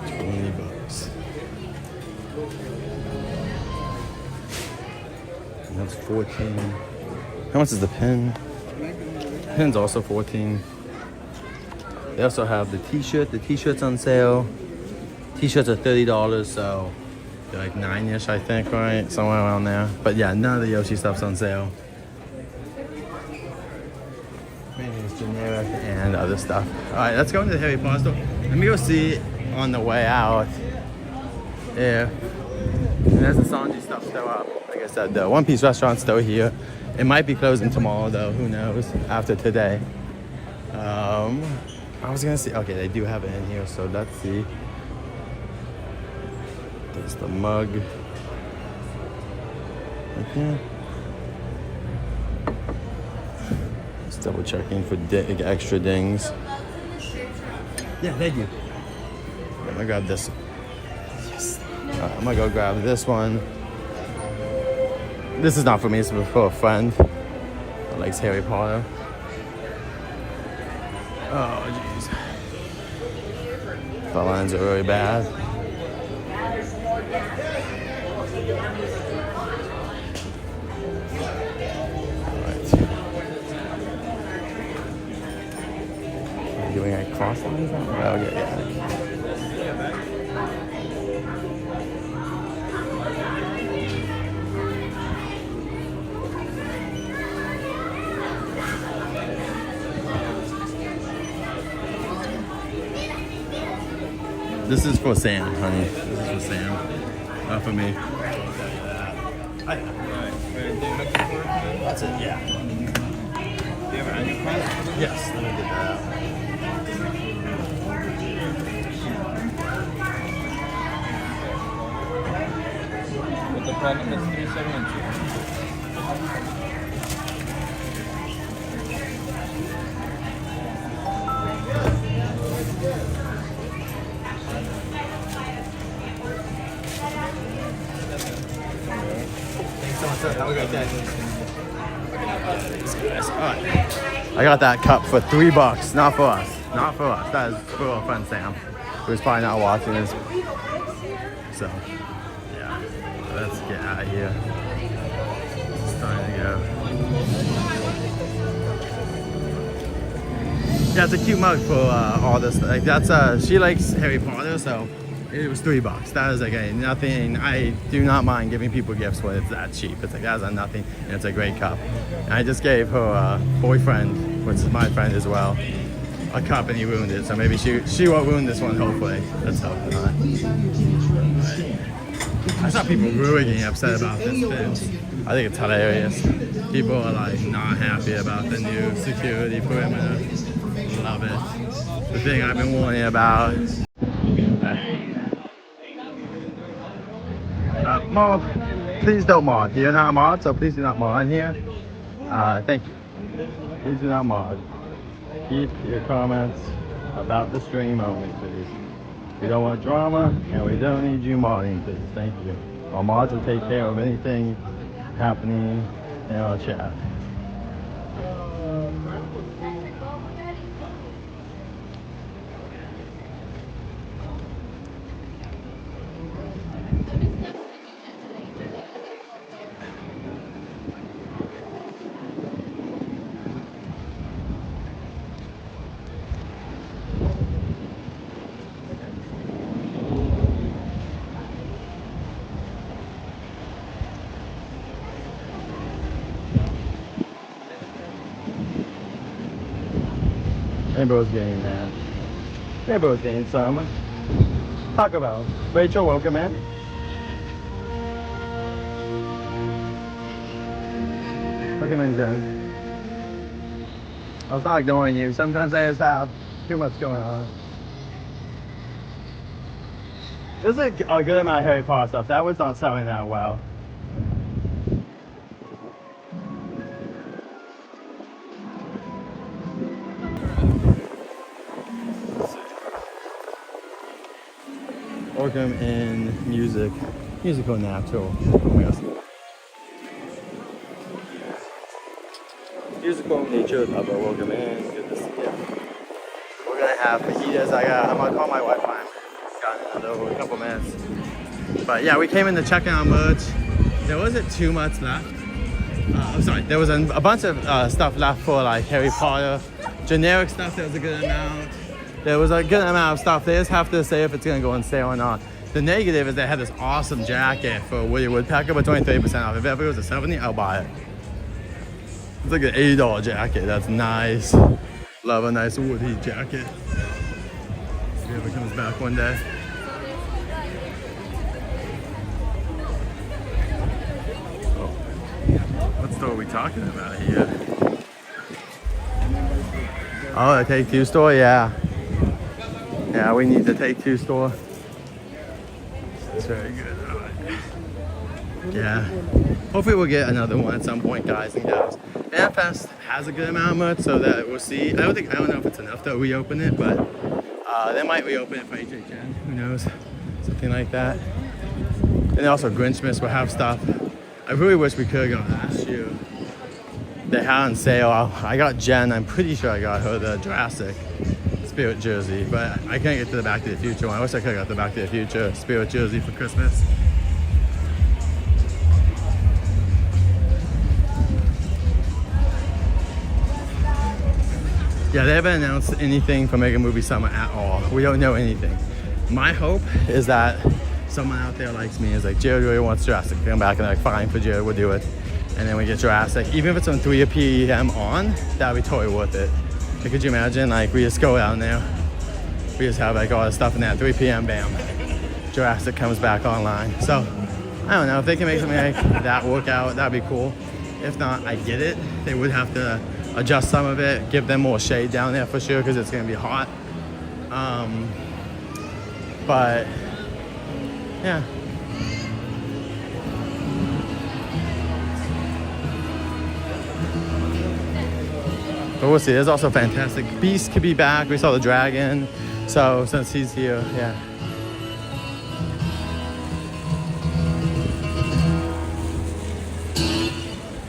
$20. And that's 14. How much is the pen? The pen's also 14. They also have the t-shirt. The t-shirt's on sale. T-shirts are $30, so they're like 9-ish, I think, right? Somewhere around there. But yeah, none of the Yoshi stuff's on sale. Maybe it's generic and other stuff. All right, let's go into the Harry Potter store. Let me go see on the way out. Yeah. And there's the Sanji stuff still up. Like I said, the One Piece restaurant's still here. It might be closing tomorrow, though. Who knows? After today. I was gonna see. Okay, they do have it in here, so let's see. There's the mug. Right there. Just double checking for extra dings. Yeah, thank you. I'm gonna grab this. Yes. I'm gonna go grab this one. This is not for me, it's for a friend that likes Harry Potter. Oh, jeez. The lines are really bad. Are you doing like cross lines now? Oh, okay, yeah. This is for Sam, honey. This is for Sam. Not for me. That's it, yeah. Do you have an annual pass? Yes, let me get that out.
But the problem is 372.
Have a great day. Alright. I got that cup for $3. Not for us. Not for us. That is for our friend Sam, who's probably not watching this. So, yeah. Let's get out of here. It's time to go. Yeah, it's a cute mug for all this. Like that's she likes Harry Potter, so it was $3. That is like nothing. I do not mind giving people gifts when it's that cheap. It's like that's a nothing, and it's a great cup. And I just gave her boyfriend, which is my friend as well, a cup, and he ruined it. So maybe she won't ruin this one. Hopefully, let's hope. I saw people really getting upset about this thing. I think it's hilarious. People are like not happy about the new security perimeter. Love it. The thing I've been warning about. Mod, please don't mod. You're not a mod, so please do not mod here. Thank you. Please do not mod. Keep your comments about the stream only, please. We don't want drama, and we don't need you modding, please. Thank you. Our mods will take care of anything happening in our chat. Rainbow's getting that. Rainbow's getting some. Taco Bell. Rachel, welcome in. Welcome in, Jen. I was not ignoring you. Sometimes I just have too much going on. There's a good amount of Harry Potter stuff. That was not selling that well. Welcome in musical natural. Oh my gosh. musical nature of a welcome in. Good to see you. We're gonna have fajitas. I'm gonna call my wife. Got another couple minutes. But yeah, we came in to check out merch. There wasn't too much left. I'm sorry, there was a bunch of stuff left for like Harry Potter. Generic stuff, there was a good amount. There was a good amount of stuff. They just have to say if it's gonna go on sale or not. The negative is they had this awesome jacket for Woody Woodpecker, but 23% off. If it was a 70, I'll buy it. It's like an $80 jacket. That's nice. Love a nice Woody jacket. If he ever comes back one day. Oh. What store are we talking about here? Oh, the Take-Two store? Yeah. Yeah, we need the Take-Two store. It's very good. All right. Yeah. Hopefully we'll get another one at some point, guys and gals. FanFest has a good amount of merch, so that we'll see. I don't know if it's enough to reopen it, but they might reopen it for HHN. Who knows? Something like that. And also Grinchmas will have stuff. I really wish we could have gone last year. They had on sale. I got Jen. I'm pretty sure I got her the Jurassic Spirit jersey, but I can't get to the Back to the Future one. I wish I could have got the Back to the Future Spirit jersey for Christmas. Yeah, they haven't announced anything for Mega Movie Summer at all. We don't know anything. My hope is that someone out there likes me is like, Jared really wants Jurassic. Come back and like, fine for Jared, we'll do it. And then we get Jurassic. Even if it's on 3 p.m. on, that'd be totally worth it. Like, could you imagine? Like, we just go down there. We just have like all the stuff in that 3 p.m. bam. Jurassic comes back online. So, I don't know. If they can make something like that work out, that'd be cool. If not, I get it. They would have to adjust some of it, give them more shade down there for sure, because it's gonna be hot. But yeah. But we'll see. There's also Fantastic Beast could be back. We saw the dragon. So since he's here, yeah.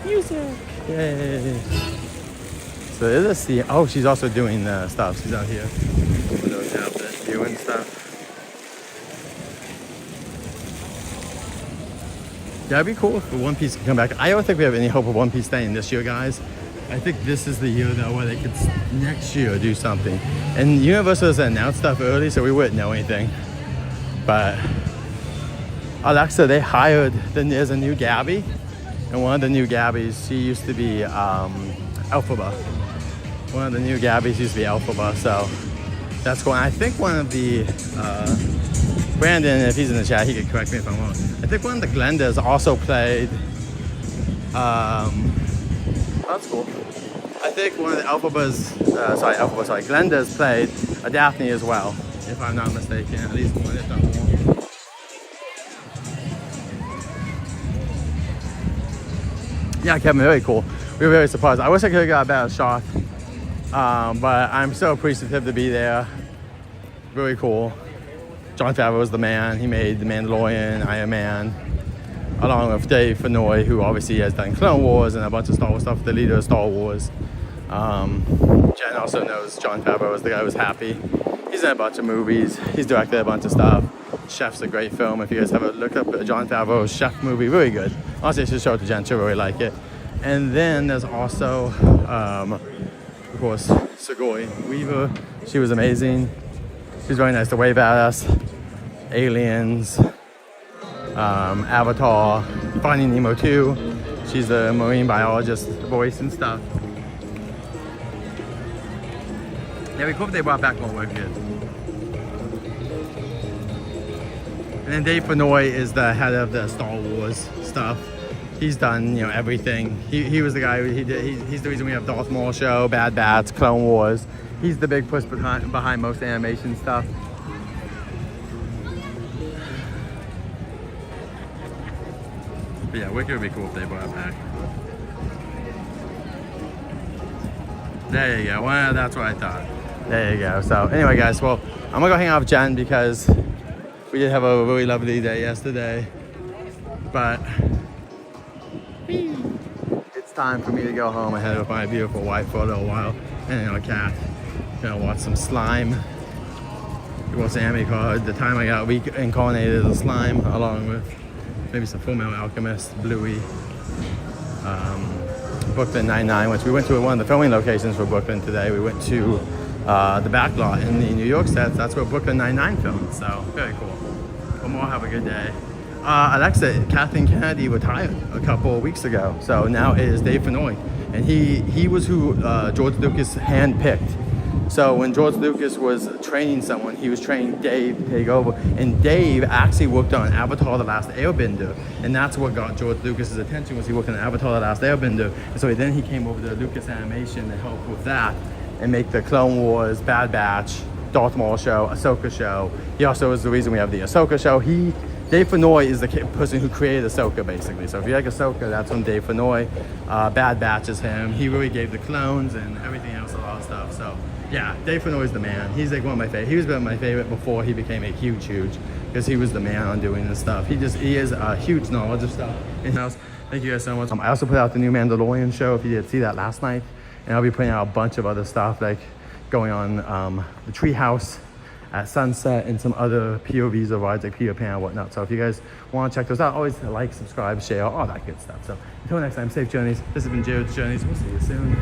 Music. Yay. So there's a sea. Oh, she's also doing the stuff. She's out here. For those out there viewing stuff. Yeah, it'd be cool if One Piece could come back. I don't think we have any hope of One Piece staying this year, guys. I think this is the year though where they could next year do something. And Universal has announced stuff early, so we wouldn't know anything. But Alexa, they hired. Then there's a new Gabby, and one of the new Gabbies, she used to be Elphaba. One of the new Gabbies used to be Elphaba, so that's cool. And I think one of the Brandon, if he's in the chat, he could correct me if I'm wrong. I think one of the Glendas also played. That's cool. I think one of the Glendas played a Daphne as well, if I'm not mistaken. At least one, if not more. Yeah, Kevin, very cool. We were very surprised. I wish I could have got a better shot, but I'm so appreciative to be there. Really cool. Jon Favreau was the man. He made The Mandalorian, Iron Man, along with Dave Filoni, who obviously has done Clone Wars and a bunch of Star Wars stuff, the leader of Star Wars. Jen also knows Jon Favreau as the guy who was Happy. He's in a bunch of movies. He's directed a bunch of stuff. Chef's a great film. If you guys have a look up Jon Favreau's Chef movie, really good. Honestly, I should show it to Jen. She'll really like it. And then there's also, of course, Sigourney Weaver. She was amazing. She's very nice to wave at us. Aliens. Avatar, Finding Nemo 2. She's a marine biologist voice and stuff. Yeah, we hope they brought back more work here. And then Dave Filoni is the head of the Star Wars stuff. He's done, everything. He was the guy he's the reason we have Darth Maul show, Bad Batch, Clone Wars. He's the big push behind most animation stuff. But yeah, Wicked would be cool if they brought it back. There you go. Well, that's what I thought. There you go. So anyway, guys, well, I'm gonna go hang out with Jen because we did have a really lovely day yesterday. But it's time for me to go home. I had with my beautiful wife for a little while, and a cat. Gonna watch some slime. Well, Sammy called the time I got reincarnated as a slime, along with maybe some Full Metal Alchemist, Bluey, Brooklyn Nine-Nine, which we went to one of the filming locations for Brooklyn today. We went to the back lot in the New York sets. That's where Brooklyn Nine-Nine filmed, so very cool. One more, have a good day. Alexa, Kathleen Kennedy retired a couple of weeks ago, so now it is Dave Fennoy, and he was who George Lucas handpicked. So when George Lucas was training someone, he was training Dave to take over, and Dave actually worked on Avatar: The Last Airbender, and that's what got George Lucas's attention, was he worked on Avatar: The Last Airbender, and so then he came over to Lucas Animation to help with that and make the Clone Wars, Bad Batch, Darth Maul show, Ahsoka show. He also is the reason we have the Ahsoka show. Dave Fennoy is the person who created Ahsoka, basically. So if you like Ahsoka, that's from Dave Fennoy. Bad Batch is him. He really gave the clones and everything else a lot of stuff. So yeah, Dave Fennoy is the man. He's like one of my favorite. He was one of my favorite before he became a huge, because he was the man on doing this stuff. He is a huge knowledge of stuff in-house. Thank you guys so much. I also put out the new Mandalorian show, if you did see that last night. And I'll be putting out a bunch of other stuff, like going on the Treehouse at sunset and some other POVs of rides like Peter Pan and whatnot. So if you guys want to check those out, always like, subscribe, share, all that good stuff. So until next time, safe journeys. This has been Jared's Journeys. We'll see you soon.